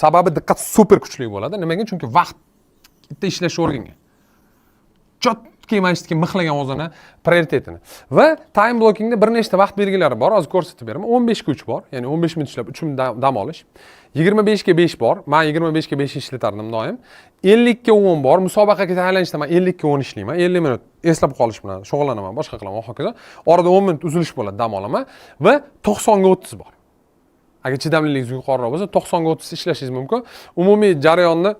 Sababi diqqat super kuchli bo'ladi. Nimaga? Chunki vaqtda ishlashni o'rgangan. Chotki mashitga mixlagan o'zini prioritetini. Va time blockingda bir nechta vaqt belgilari bor, hozir ko'rsatib beraman. 15 ga 3 bor, ya'ni 15 minut ishlab 3 minut dam olish. 25 ga 5 bor. Men 25 ga 5 ishlatardim doim. 50 ga 10 bor. Musobaqaga tayyorlanishda men 50 ga 10 ishlayman. 50 minut eslab qolish bilan shug'ullanaman, boshqa qilaman, hokazo. Orada 10 minut uzilish bo'ladi, dam olaman va 90 ga 30 bor. Agar chidamliligingiz yuqoriroq bo'lsa, 90 ga 30 ishlashingiz mumkin. Umumiy jarayonni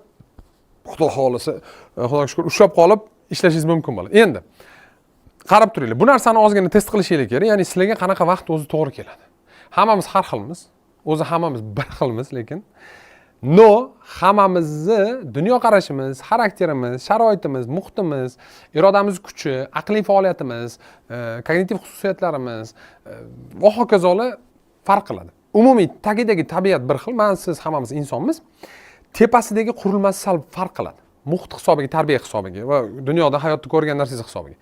Xudo xolisa, Xudoga shukr, ushlab qolib ishlashingiz mumkin bo'ladi. Endi qarab turinglar. Bu narsani ozgina test qilishingiz kerak. Ya'ni sizlarga qanaqa vaqt o'zi to'g'ri keladi. Hammamiz har xilmiz. O'zi hammamiz bir xilmiz, lekin hammamizni dunyo qarashimiz, xarakterimiz, sharoitimiz, muhitimiz, irodamiz kuchi, aqliy faoliyatimiz, kognitiv xususiyatlarimiz va hokazolar farq qiladi. Umumiy tagidagi tabiat bir xil. Men siz hammamiz insonmiz. Tepasidagi qurilmasi sal farq qiladi. Muhit hisobiga, tarbiya hisobiga va dunyoda hayotda ko'rgan narsangiz hisobiga.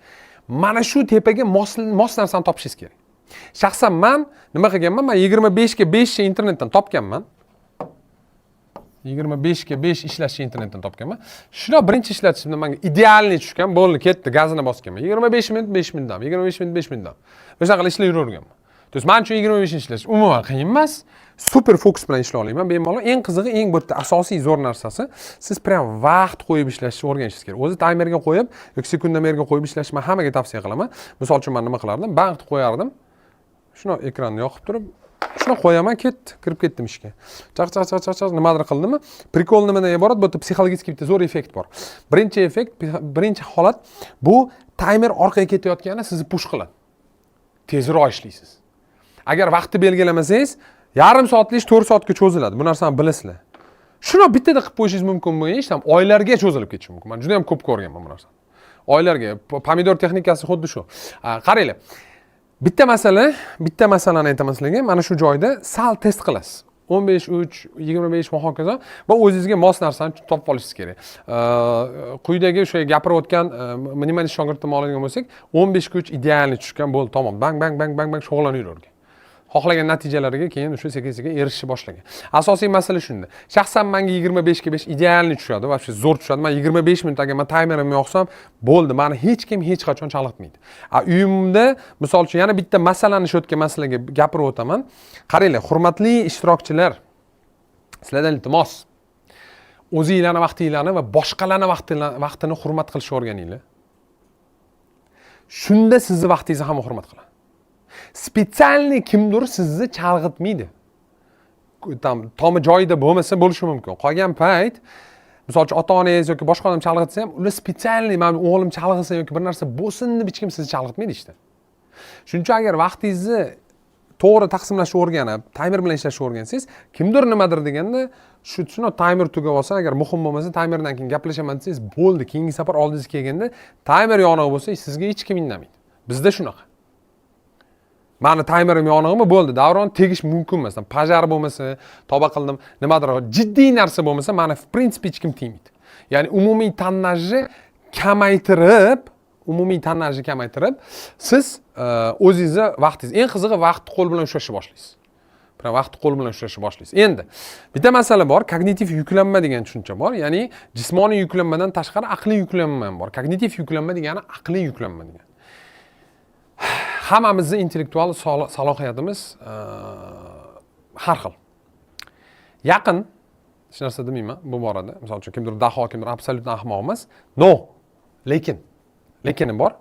Mana shu tepaga mos narsani topishingiz kerak. Shaxsan men nima qilganman? Men 25 ga 5 internetdan topganman. 25 ga 5 ishlashni internetdan topganman. Shuni birinchi ishlatishimda menga idealniy tushgan, bo'ldi, ketdi, gazini bosganman. 25 minut 5 minutdan, 25 minut 5 minutdan. O'sha qilib ishlayverganman. To's men uchun 25 ishlash umuman qiyin emas. Super fokus bilan ishlay olaman. Bemalol eng qizig'i, eng bir asosiy zo'r narsasi, siz prям vaqt qo'yib ishlashni o'rganishingiz kerak. O'zi taymerga qo'yib, yoki sekundamerga qo'yib ishlashni men hammaga tavsiya qilaman. Misol uchun men nima qilardim? Vaqt qo'yardim. Shuni ekranni yoqib turib, shuni qo'yaman, ketdi, kirib ketdim ishga. Chaq nimadir qildimmi? Prikol nimadan iborat? Bu yerda psixologik bitta zo'r effekt bor. Birinchi effekt, birinchi holat bu taymer orqaga ketayotganda sizni push qiladi. Tezroq ishlaysiz. Agar vaqtni belgilamasangiz, yarim soatli ish 4 soatga cho'ziladi. Bu narsani bilasizlar. Shuni bittada qilib qo'yishingiz mumkin bo'lgan ish ham oylarga cho'zilib ketishi mumkin. Men juda ham ko'p ko'rganman bu narsani. Oylarga. Pomidor texnikasi xuddi shu. Qaranglar. Bitta masalani aytaman sizlarga, mana shu joyda sal test qilasiz. 15, 3, 25 va hokazo va o'zingizga mos narsani topib olishingiz kerak. Quyidagi o'sha gapirib o'tgan minimalist shogirdimni oladigan bo'lsak, 15 ga 3 idealni tushgan bo'ldi, tamom. Bang bang bang bang bang shug'ullanavergan. Xohlagan natijalariga keyin o'sha sekin-sekin erishishni boshlagan. Asosiy masala shunda. Shaxsan menga 25 ga 5 idealni tushadi va shu zo'r tushadi. Men 25 minut agar men taymerimni yoqsam, bo'ldi. Meni hech kim hech qachon chalg'itmaydi. Uyimda, misol uchun yana bitta masalani shu o'tgan masalaga gapirib o'taman. Qaranglar, hurmatli ishtirokchilar, sizlardan iltimos, o'zingizlarning vaqtinglarni va boshqalarning vaqtini hurmat qilishni o'rganinglar. Shunda sizning vaqtingizni ham hurmat qiladi. Spesialniy kimdir sizni chalg'itmaydi. Tomi joyida bo'lmasa bo'lishi mumkin. Qolgan payt, misol uchun ota-onangiz yoki boshqa odam chalg'itsa ham, ular spesialniy men o'g'lim chalg'itsa yoki bir narsa bo'lsin deb hech kim sizni chalg'itmaydi ishda. Shuning uchun agar vaqtingizni to'g'ri taqsimlashni o'rganib, taymer bilan ishlashni o'rgansangiz, kimdir nimadir deganda, shu taymer tugab olsa, agar muhim bo'lmasa, taymerdan keyin gaplashaman desangiz, bo'ldi. Keyingi safar oldingizga kelganda taymer yoniq bo'lsa, sizga hech kim indamaydi. Bizda shunaqa. Mani taymerim yonig'imi bo'ldi. Davron tegish mumkin emas. Pajar bo'lmasa, tavba qildim, nimadir jiddiy narsa bo'lmasa, mani в принципе hech kim tegmaydi. Ya'ni umumiy tannajni kamaytirib, siz o'zingizni vaqtingiz, eng qizig'i vaqtni qo'l bilan ushlashni boshlaysiz. Vaqtni qo'l bilan ushlashni boshlaysiz. Endi bitta masala bor, kognitiv yuklanma degan tushuncha bor. Ya'ni jismoniy yuklanmadan tashqari aqliy yuklanma ham bor. Kognitiv yuklanma degani aqliy yuklanma degani. Hammamizning intellektual salohiyatimiz har xil. Yaqin hech narsa demayman bu borada. Misol uchun kimdir daho, kimdir absolyutno ahmoq emas. No. Lekinim bor.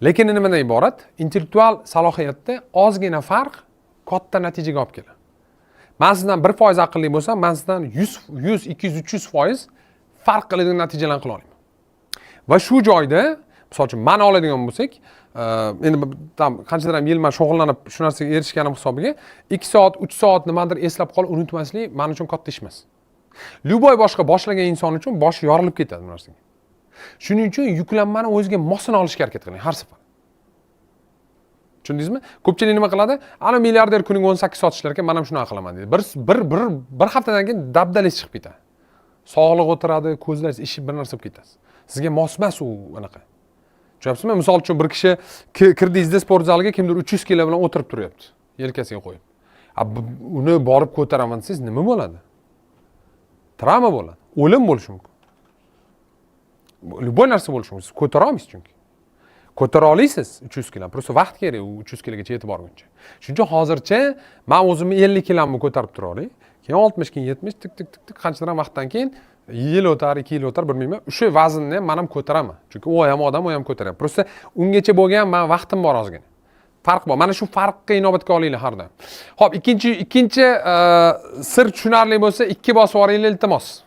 Lekini nimadan iborat? Intellektual salohiyatda ozgina farq katta natijaga olib keladi. Men sizdan 1% aqlli bo'lsam, men sizdan 100, 200, 300% farq qiladigan natijalarni qila olaman. Va shu joyda, misol uchun ma'no oladigan bo'lsak, endi qanchadir ham yil men shug'ullanib shu narsaga erishganim hisobiga 2 soat, 3 soat nimadir eslab qolib unutmaslik men uchun katta ish emas. Lyuboy boshqa boshlagan inson uchun boshi yorilib ketadi bu narsaga. Shuning uchun yuklanmani o'ziga mosini olishga harakat qiling har safar. Tushundingizmi? Ko'pchilik nima qiladi? Ana milliarder kuniga 18 soat ishlar ekan, men ham shunaqa qilaman deydi. Bir haftadan keyin dabdalangiz chiqib ketadi. Sog'liq o'tiradi, ko'zlaringiz ishib bir narsa bo'lib ketasiz. Sizga mos emas u anaqa. Tushunyapsizmi? Misol uchun bir kishi kirdingizda sport zaliga kimdir 300 kg bilan o'tirib turyapti, yelkasiga qo'yib. Uni borib ko'taraman desangiz nima bo'ladi? Travma bo'ladi, o'lim bo'lishi mumkin. Любой narsa bo'lishi mumkin. Siz ko'tara olmaysiz chunki. Ko'tara olasiz 300 kg. Просто vaqt kerak u 300 kg gacha yetib borguncha. Shuning uchun hozircha men o'zimni 50 kgni ko'tarib turaolay. Keyin 60, keyin 70, tik qanchadir vaqtdan keyin yil o'tar, 2 yil o'tar, bilmayman. O'sha vaznni ham men ham ko'taraman. Chunki u ham odam, u ham ko'taradi. Просто ungacha bo'lgan men vaqtim bor ozgina. Farq bor. Mana shu farqni inobatga olinglar har doim. Xo'p, ikkinchi sir tushunarli bo'lsa, 2 bosib yuboringlar iltimos.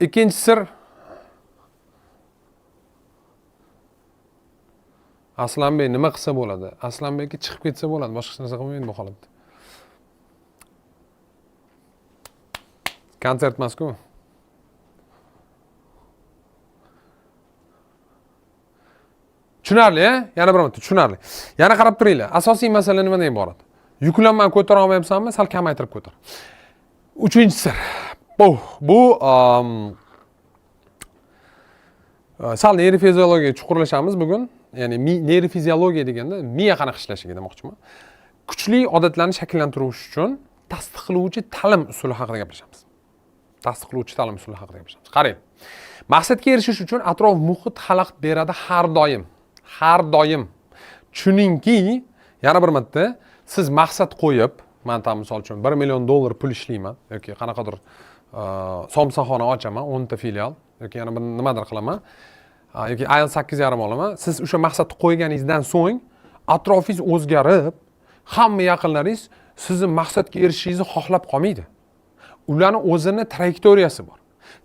Ikkinchi sir Aslanbek nima qilsa bo'ladi? Aslanbekka chiqib ketsa bo'ladi, boshqa narsa qilmaydi bu holatda. Konsert emas-ku. Tushunarli, yana bir marta tushunarli. Yana qarab turinglar. Asosiy masala nimadan iborat? Yuklanmani ko'tara olmayapsanmi? Sal kamaytirib ko'tar. Uchinchi sir. Bu sal neyrofiziologiyaga chuqurlashamiz bugun. Ya'ni neyrofiziologiya deganda miya qanaqa ishlashiga demoqchiman. Kuchli odatlarni shakllantirish uchun tasdiqlovchi ta'lim usuli haqida gaplashamiz. Qarang. Maqsadga erishish uchun atrof muhit xalaqit beradi har doim. Tushuningki, yana bir marta siz maqsad qo'yib, men tam misol uchun 1 million dollar pul ishlayman yoki qanaqadir somsaxona ochaman, 10 ta filial yoki yana bir nimadir qilaman yoki ayol 8,5 olaman. Siz o'sha maqsadni qo'yganingizdan so'ng atrofingiz o'zgarib, hamma yaqinlaringiz sizning maqsadga erishishingizni xohlab qolmaydi. Ularning o'zini trayektoriyasi bor.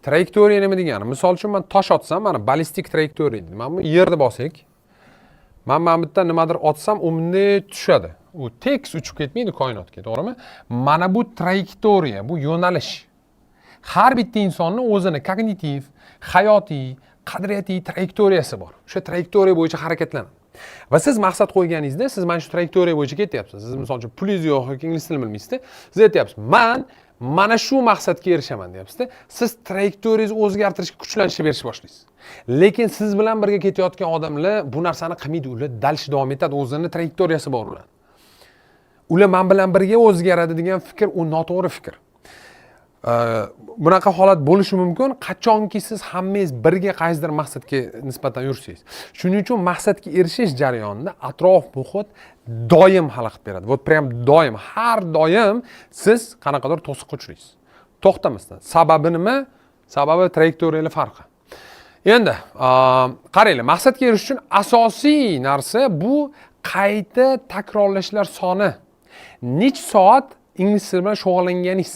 Trayektoriya nima degani? Misol uchun men tosh otsam, mana ballistik trayektoriya deydi. Mana bu yerda bo'lsak, men bitta nimadir otsam, u bunday tushadi. U tekis uchib ketmaydi koinotga, to'g'rimi? Mana bu trayektoriya, bu yo'nalish. Har bitta insonning o'zini kognitiv, hayotiy, qadriyatiy trayektoriyasi bor. O'sha trayektoriya bo'yicha harakatlanadi. Va siz maqsad qo'yganingizda, siz mana shu trayektoriya bo'yicha ketyapsiz. Siz misol uchun pulingiz yo'q yoki ingliz tilini bilmaysizda, siz aytyapsiz, "Men mana shu maqsadga erishaman" deyapsiz-da. Siz trayektoriyangizni o'zgartirishga kuchlanishga berishni boshlaysiz. Lekin siz bilan birga ketayotgan odamlar bu narsani qilmaydi, ular dalshi davom etadi, o'zini trayektoriyasi bor ular. Ular men bilan birga o'zgaradi degan fikr u noto'g'ri fikr. Bunaqa holat bo'lishi mumkin qachonki siz hammangiz birga qaysidir maqsadga nisbatan yursangiz. Shuning uchun maqsadga erishish jarayonida atrof muhit doim xalaqit beradi. Вот прям doim, har doim siz qanaqadir to'siqqa uchraysiz. To'xtamasdan. Sababi nima? Sababi trayektoriyalar farqi. Endi, qaranglar, maqsadga erishish uchun asosiy narsa bu qayta takrorlashlar soni. Necha soat ingliz tili bilan shug'ullanganingiz,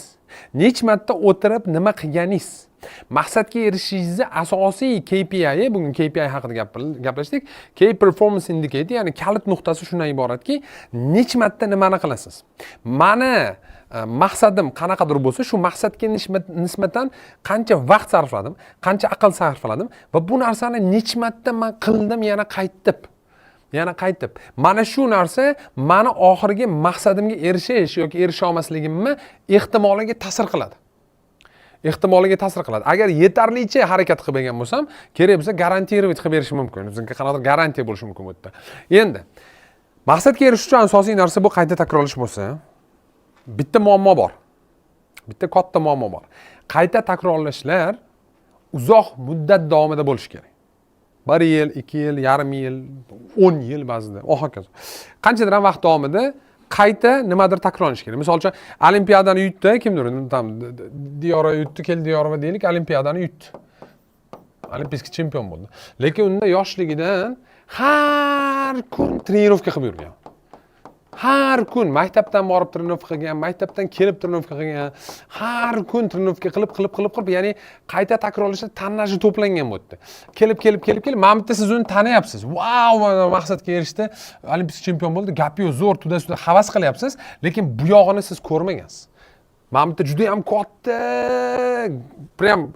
necha marta o'tirib nima qilganingiz. Maqsadga erishishingizni asosiy KPI, bugun KPI haqida gaplashdik. Key Performance Indicator, ya'ni kalit nuqtasi shundan iboratki, necha marta nimani qilasiz. Mani maqsadim qanaqadir bo'lsa, shu maqsadga nisbatan qancha vaqt sarfladim, qancha aql sarfladim va bu narsani necha marta men qildim, yana qaytib. Mana shu narsa meni oxirgi maqsadimga erishish yoki erisha olmasligimni ehtimoliga ta'sir qiladi. Agar yetarlicha harakat qilib bergan bo'lsam, kerak bo'lsa garantировать qilib berish mumkin. Bizga qanaqadir garantiya bo'lishi mumkin bu yerda. Endi maqsadga erishish uchun asosiy narsa bu qayta takrorlash bo'lsa, bitta muammo bor. Bitta katta muammo bor. Qayta takrorlashlar uzoq muddat davomida bo'lishi kerak. 1 yil, 2 yil, yarim yil, 10 yil ba'zida, hokazo. Qanchadir vaqt davomida qayta nimadir takrorlanish kerak. Misol uchun, olimpiadani yutdi, kimdir, Diyorova yutdi, Diyorova deylik, olimpiadani yutdi. Olimpiya chempion bo'ldi. Lekin unda yoshligidan har kun trenirovka qilib yurgan. Har kun maktabdan borib trenirovka qilgan, maktabdan kelib trenirovka qilgan, har kun trenirovka qilib, ya'ni qayta takrorlashda tanlashi to'plangan bo'ldi. Kelib, mana bitta siz uni taniyapsiz. Wow, maqsadga erishdi, olimpiya chempion bo'ldi, gapi yo'q, zo'r, to'da havas qilyapsiz, lekin bu yog'ini siz ko'rmagansiz. Mana bitta juda ham katta, prям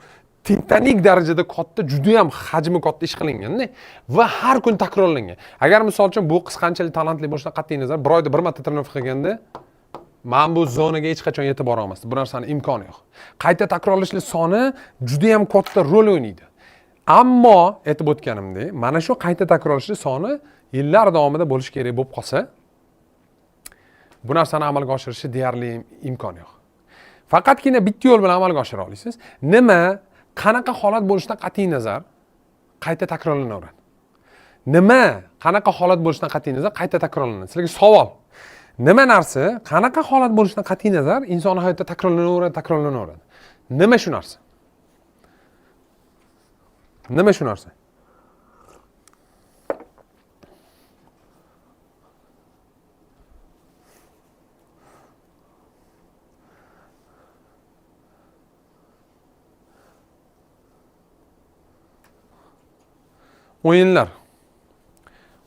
titanik darajada katta, juda ham hajmi katta ish qilingan-da va har kun takrorlangan. Agar misol uchun bu qiz qanchalik talantli bo'lishidan qat'iy nazar, bir oyda bir marta trenirovka qilganda, men bu zonaga hech qachon yetib bora olmasdim. Bu narsaning imkoni yo'q. Qayta takrorlashlar soni juda ham katta rol o'ynaydi. Ammo aytib o'tganimdek, mana shu qayta takrorlashlar soni yillar davomida bo'lishi kerak bo'lib qolsa, bu narsani amalga oshirishga deyarli imkon yo'q. Faqatgina bitta yo'l bilan amalga oshira olasiz. Nima? Qanaqa holat bo'lishidan qat'iy nazar qayta takrorlanaveradi. Nima? Qanaqa holat bo'lishidan qat'iy nazar qayta takrorlanadi. Sizlarga savol. Nima narsa? Qanaqa holat bo'lishidan qat'iy nazar inson hayotida takrorlanaveradi. Nima shu narsa? Nima shu narsa? O'yinlar,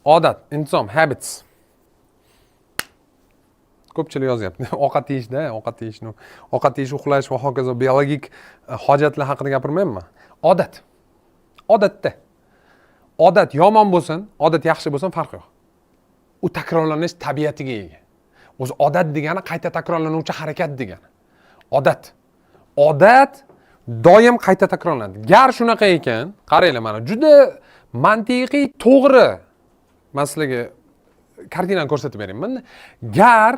odat, intizom, habits. Ko'pchilik yozyapti. Ovqat yeyish, uxlash va hokazo biologik hojatlar haqida gapirmayapman. Odatda. Odat yomon bo'lsin, odat yaxshi bo'lsin, farqi yo'q. U takrorlanish tabiatiga ega. O'zi odat degani qayta takrorlanuvchi harakat degani. Odat doim qayta takrorlanadi. Gar shunaqa ekan, qaranglar, mana juda mantiqiy, to'g'ri. Men sizlarga kartinani ko'rsatib berayman. Gar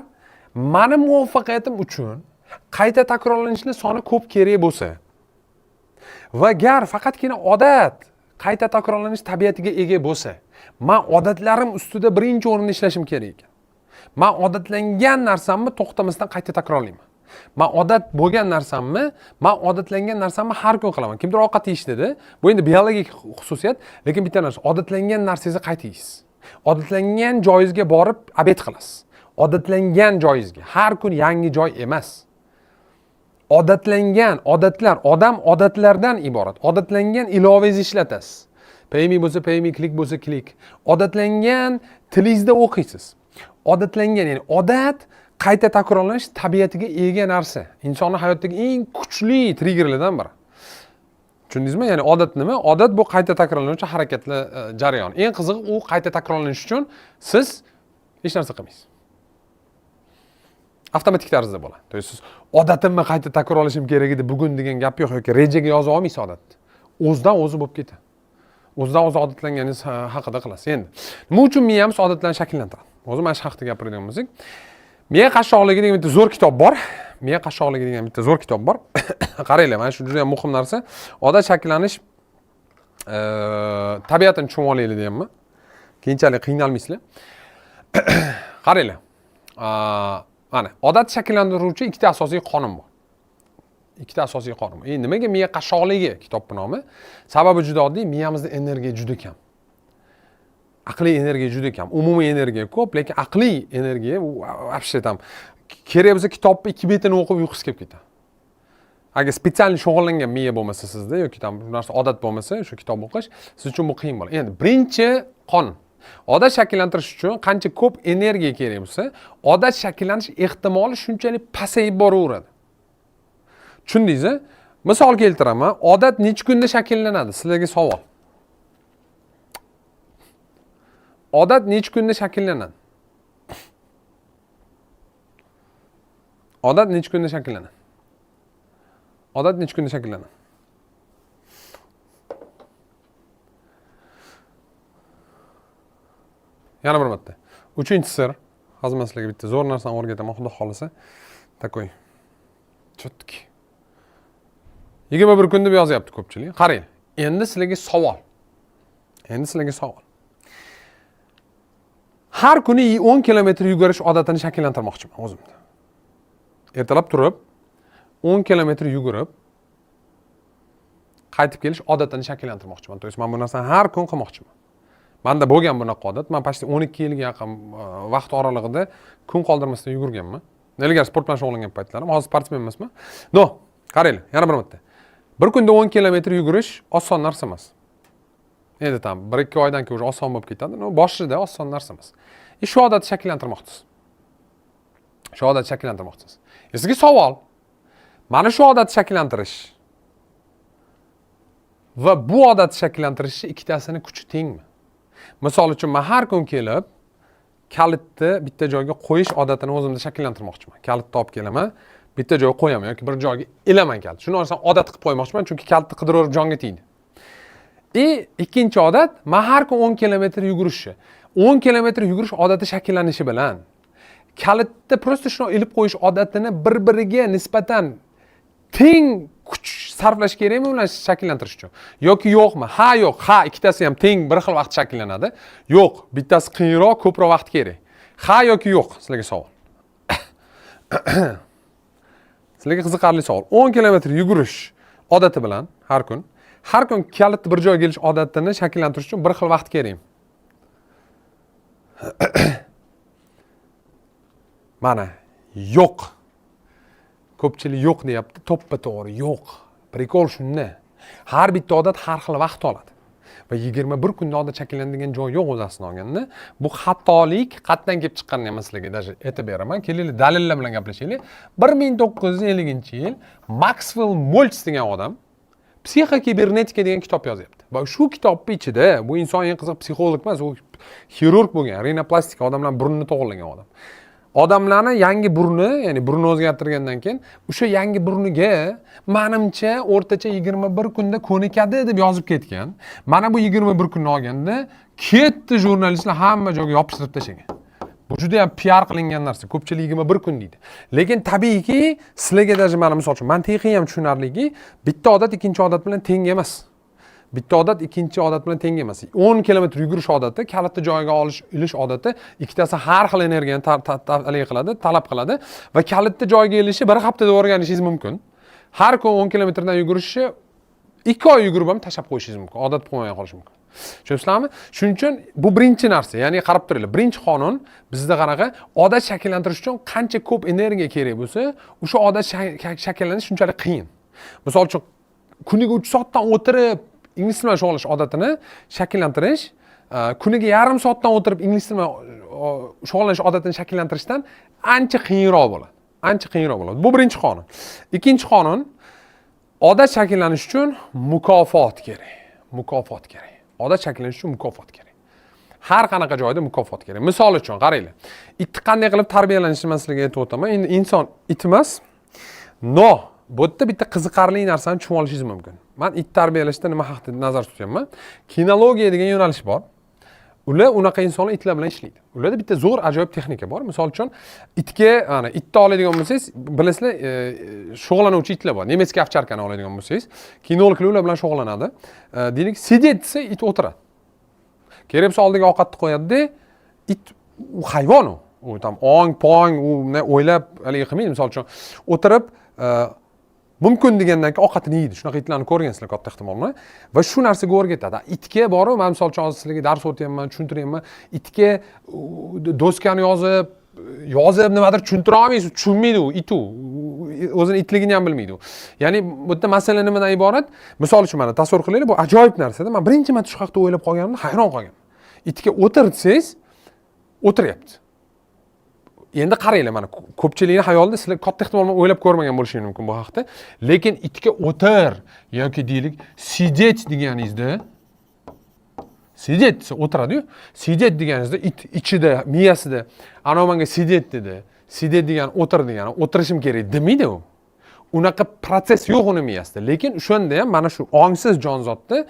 meni muvaffaqiyatim uchun qayta takrorlanishlar soni ko'p kerak bo'lsa va gar faqatgina odat qayta takrorlanish tabiatiga ega bo'lsa, men odatlarim ustida birinchi o'rinda ishlashim kerak ekan. Men odatlangan narsamni to'xtamasdan qayta takrorlayman. Men odatlangan narsamni har kun qilaman. Kimdir ovqat yeyish dedi. Bu endi biologik xususiyat, lekin bitta narsa, odatlangan narsangizni qayta yeysiz. Odatlangan joyingizga borib obed qilasiz. Odatlangan joyingizga, har kun yangi joy emas. Odatlangan odatlar, odam odatlardan iborat. Odatlangan ilovangizni ishlatasiz. Payme bo'lsa payme, klik bo'lsa klik. Odatlangan tilingizda o'qiysiz. Odatlangan, ya'ni odat qayta takrorlanish tabiatiga ega narsa. Insonning hayotdagi eng kuchli triggerlardan biri. Tushundingizmi? Ya'ni odat nima? Odat bu qayta takrorlanuvchi harakatli jarayon. Eng qizig'i u qayta takrorlanishi uchun siz hech narsa qilmaysiz. Avtomatik tarzda bo'ladi. То есть siz odatimni qayta takrorlashim kerak edi bugun degan gap yo'q yoki rejaga yoza olmaysiz odatni. O'zidan o'zi bo'lib ketadi. O'zidan o'zi odatlanganingiz haqida qilasiz. Endi nima uchun miyamiz odatlarni shakllantiradi? O'zi mana shu haqida gapiradigan bo'lsak, miya qashshoqligi degan bitta zo'r kitob bor. Miya qashshoqligi degan bitta zo'r kitob bor. Qaranglar, mana shu juda ham muhim narsa. Odat shakllanish tabiatini tushunib olaylik deyapman. Keyinchalik qiynalmaysizlar. Qaranglar. Mana odat shakllantiruvchi ikkita asosiy qonun bor. Ikkita asosiy qonun. Nimaga miya qashshoqligi kitobning nomi? Sababi juda oddiy, miyamizda energiya juda kam. Aqliy energiya juda kam. Umumiy energiya ko'p, lekin aqliy energiya u вообще там kerak bo'lsa kitobni 2 betini o'qib uyqusi kelib ketadi. Agar spetsial shug'ullangan miya bo'lmasa sizda yoki tam bu narsa odat bo'lmasa, shu kitob o'qish siz uchun bu qiyin bo'ladi. Endi birinchi qonun. Odat shakllantirish uchun qancha ko'p energiya kerak bo'lsa, odat shakllanish ehtimoli shunchalik pasayib boraveradi. Tushundingizmi? Misol keltiraman. Odat necha kunda shakllanadi? Sizlarga savol. Odat necha kunda shakllanadi? Odat necha kunda shakllanadi? Odat necha kunda shakllanadi? Yana bir marta. Uchinchi sir. Hozir men sizlarga bitta zo'r narsani o'rgataman, xudo xolisa. Takoy. Chotki. 21 kun deb yozyapti ko'pchilik. Qarang. Endi sizlarga savol. Har kuni 10 kilometr yugurish odatini shakllantirmoqchiman o'zimda. Ertalab turib 10 kilometr yugurib qaytib kelish odatini shakllantirmoqchiman. To есть men bu narsani har kun qilmoqchiman. Menda bo'lgan bunaqa odat. Men pashta 12 yilga yaqin vaqt oralig'ida kun qoldirmasdan yugurganman. Ilgari sport bilan shug'ullangan paytlarim, hozir sportsmen emasman. No, qaranglar, yana bir marta. Bir kunda 10 kilometr yugurish oson narsa emas. Endi tam 1-2 oydan keyin o'sha oson bo'lib ketadi. No, boshida oson narsa emas. Shu odatni shakllantirmoqchisiz. Sizga savol. Mana shu odatni shakllantirish va bu odatni shakllantirishni ikkitasini kuchi tengmi? Misol uchun men har kun kelib kalitni bitta joyga qo'yish odatini o'zimda shakllantirmoqchiman. Kalitni olib kelaman, bitta joyga qo'yaman yoki bir joyga ilaman kalitni. Shuni narsani odat qilib qo'ymoqchiman, chunki kalitni qidirib jonga tegdi. Ikkinchi odat, men har kun 10 kilometr yugurishni. 10 kilometr yugurish odati shakllanishi bilan kalitni prosta shuni ilib qo'yish odatini bir-biriga nisbatan teng kuch sarflash kerakmi ularni shakllantirish uchun? Yoki yo'qmi? Ha, yo'q. Ha, ikkitasi ham teng bir xil vaqt shakllanadi. Yo'q, bittasi qiyinroq, ko'proq vaqt kerak. Ha yoki yo'q? Sizlarga savol. Sizlarga qiziqarli savol. 10 kilometr yugurish odati bilan har kun kalitni bir joyga kelish odatini shakllantirish uchun bir xil vaqt kerakmi? Mana yo'q. Ko'pchilik yo'q deyapti, to'ppa-to'g'ri yo'q. Prikol shunda. Har bitta odat har xil vaqt oladi. Va 21 kunda odat shakllanadigan joy yo'q o'zasini olganda, bu xatolik qatdan kelib chiqqanini ham sizlarga даже aytib beraman. Kelinglar dalillar bilan gaplashaylik. 1950-yil Maxwell Maltz degan odam Psixokibernetika degan kitob yozyapti. Va shu kitobning ichida bu inson eng qiziq psixolog emas, u xirurg bo'lgan, rinoplastika odamlar burnini to'g'irlagan odam. Odamlarni yangi burni, ya'ni burni o'zgartirgandan keyin o'sha yangi burniga menimcha o'rtacha 21 kunda ko'nikadi deb yozib ketgan. Mana bu 21 kunni olganda ketdi jurnalistlar hamma joyga yopishtirib tashlagan. Bu juda ham PR qilingan narsa. Ko'pchilik 21 kun deydi. Lekin tabiiyki, sizlarga даже mana misol uchun mantiqiy ham tushunarliki, bitta odat ikkinchi odat bilan teng emas. Bitta odat ikkinchi odat bilan teng emas. 10 kilometr yugurish odati, kalitni joyiga ilish odati, ikkitasi har xil energiyani talab qiladi va kalitni joyiga ilishi bir haftada o'rganishingiz mumkin. Har kun 10 kilometrdan yugurishni 2 oy yugurib ham tashlab qo'yishingiz mumkin. Odat bo'lmay qolishi mumkin. Tushunasizlarmi? Shuning uchun bu birinchi narsa, ya'ni qarab turinglar. Birinchi qonun bizda qanaqa? Odat shakllantirish uchun qancha ko'p energiya kerak bo'lsa, o'sha odat shakllanishi shunchalik qiyin. Misol uchun kuniga 3 soatdan o'tirib ingliz tili bilan shug'ullanish odatini shakllantirish, kuniga yarim soatdan o'tirib ingliz tili bilan shug'ullanish odatini shakllantirishdan ancha qiyinroq bo'ladi. Bu birinchi qonun. Ikkinchi qonun, Odat shakllanish uchun mukofot kerak. Mukofot kerak. Odat shakllanish uchun mukofot kerak. Har qanaqa joyda mukofot kerak. Misol uchun qaranglar. Itni qanday qilib tarbiyalanishni men sizlarga aytib o'taman. Endi inson it emas. No, bu yerda bitta qiziqarli narsani tushunib olishingiz mumkin. Men it tarbiyalashda nima haqida nazar tutyapman? Kinologiya degan yo'nalish bor. Ular unaqa insonlar itlar bilan ishlaydi. Ularda bitta zo'r ajoyib texnika bor. Misol uchun itga, ana itni oladigan bo'lsangiz, bilasizlar, shug'ullanuvchi itlar bor. Nemetskiy ovcharkani oladigan bo'lsangiz, kinologlar ular bilan shug'ullanadi. Deylik, sidit desa it o'tiradi. Kerak bo'lsa oldiga ovqatni qo'yadi-da, it u hayvon u. U tam ong-pong, u o'ylab haligi qilmaydi. Misol uchun o'tirib, mumkin degandan keyin ovqatini yeydi. Shunaqa itlarni ko'rgansizlar katta ehtimol. Va shu narsaga o'rgatadi. Itga borib, men misol uchun hozir sizlarga dars o'tyapman, tushuntiryapman. Itga doskani yozib nimadir tushuntira olmaysiz, tushunmaydi u it u. O'zini itligini ham bilmaydi u. Ya'ni bu yerda masala nimadan iborat? Misol uchun mana tasavvur qilaylik, bu ajoyib narsa-da. Men birinchi marta shu haqda o'ylab qolganimda hayron qolganman. Itga o'tir desangiz, o'tiryapti. Endi qaranglar, mana ko'pchilikning hayolida sizlar katta ehtimol bilan o'ylab ko'rmagan bo'lishingiz mumkin bu haqda. Lekin itga o'tir yoki deylik, sidet deganingizda sidet o'tiradi-yu. Sidet deganingizda it ichida, miyasida ana menga sidet dedi. Sidet degan o'tir degani, o'tirishim kerak demaydi u. Unaqa proses yo'q uni miyasida. Lekin o'shanda ham mana shu ongsiz jonzotni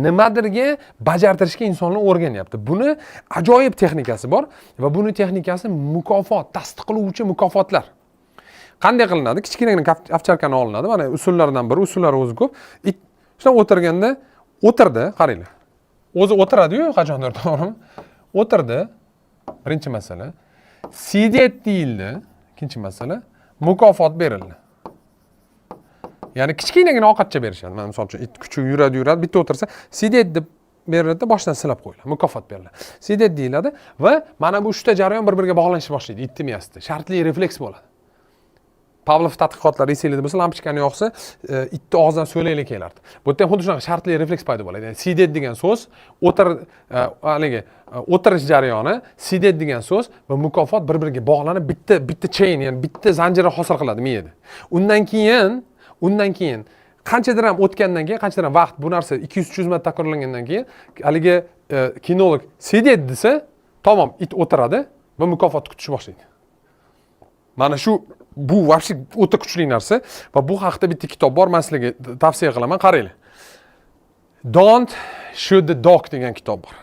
nimadirga bajartirishga insonlar o'rganyapti. Buni ajoyib texnikasi bor va buni texnikasi mukofot, tasdiqlovchi mukofotlar. Qanday qilinadi? Kichkinagina ovcharkani olinadi. Mana usullaridan biri, usullari o'zi ko'p. It shunday o'tirganda o'tirdi, qaranglar. O'zi o'tiradi-yu, qachondir, to'g'rimi? O'tirdi. Birinchi masala. Sidet deyildi. Ikkinchi masala, mukofot berildi. Ya'ni kichkinagina ovqatcha berishadi. Mana misol uchun it kuchi yuradi, bitta o'tirsa, sidet deb beriladi, boshdan silab qo'yiladi, mukofot beriladi. Sidet deyiladi va mana bu uchta jarayon bir-biriga bog'lanishni boshlaydi itning miyasida. Shartli refleks bo'ladi. Pavlov tadqiqotlari esingizda bo'lsa, lampochkani yoqsa, itni og'zidan so'laylik kelardi. Bu yerda ham xuddi shunaqa shartli refleks paydo bo'ladi. Ya'ni sidet degan so'z, o'tirish jarayoni, sidet degan so'z va mukofot bir-biriga bog'lanib bitta chain, ya'ni bitta zanjir hosil qiladi miyada. Undan keyin qanchadir ham o'tgandan keyin, qanchadir ham vaqt, bu narsa 200-300 marta takrorlangandan keyin haligi kinolog sidet desa, tamom, it o'tiradi va mukofot kutishni boshlaydi. Mana shu bu vobshe o'ta kuchli narsa va bu haqida bitta kitob bor, men sizlarga tavsiya qilaman, qaranglar. Don't Shoot the Dog degan kitob bor.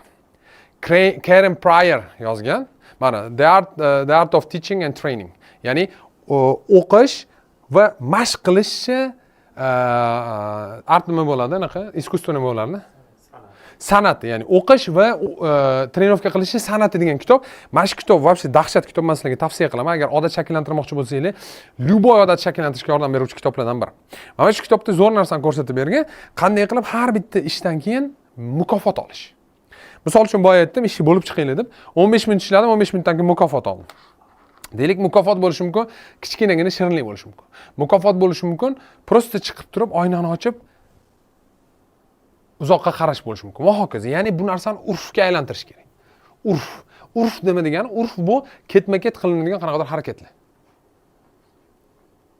Karen Pryor yozgan. Mana The Art of Teaching and Training. Ya'ni o'qish va mashq qilishni art nima bo'ladi, anaqa iskustvo nima bo'ladi? San'at, ya'ni o'qish va trenirovka qilishni san'ati degan kitob. Mana shu kitob vobshe dahshat kitob, men sizlarga tavsiya qilaman. Agar odat shakllantirmoqchi bo'lsangiz, любой odat shakllantirishga yordam beruvchi kitoblardan biri. Mana shu kitobda zo'r narsani ko'rsatib bergan, qanday qilib har bitta ishdan keyin mukofot olish. Misol uchun boya aytdim, ishni bo'lib chiqinglar deb, 15 minut ishladim, 15 minutdan keyin mukofot oldim. Deylik, mukofot bo'lishi mumkin, kichkinagina shirinlik bo'lishi mumkin. Mukofot bo'lishi mumkin, prosta chiqib turib, oynani ochib uzoqqa qarash bo'lishi mumkin va hokazo. Ya'ni bu narsani urfga aylantirish kerak. Urf nima degani? Urf bu ketma-ket qilinadigan qanaqadir harakatlar.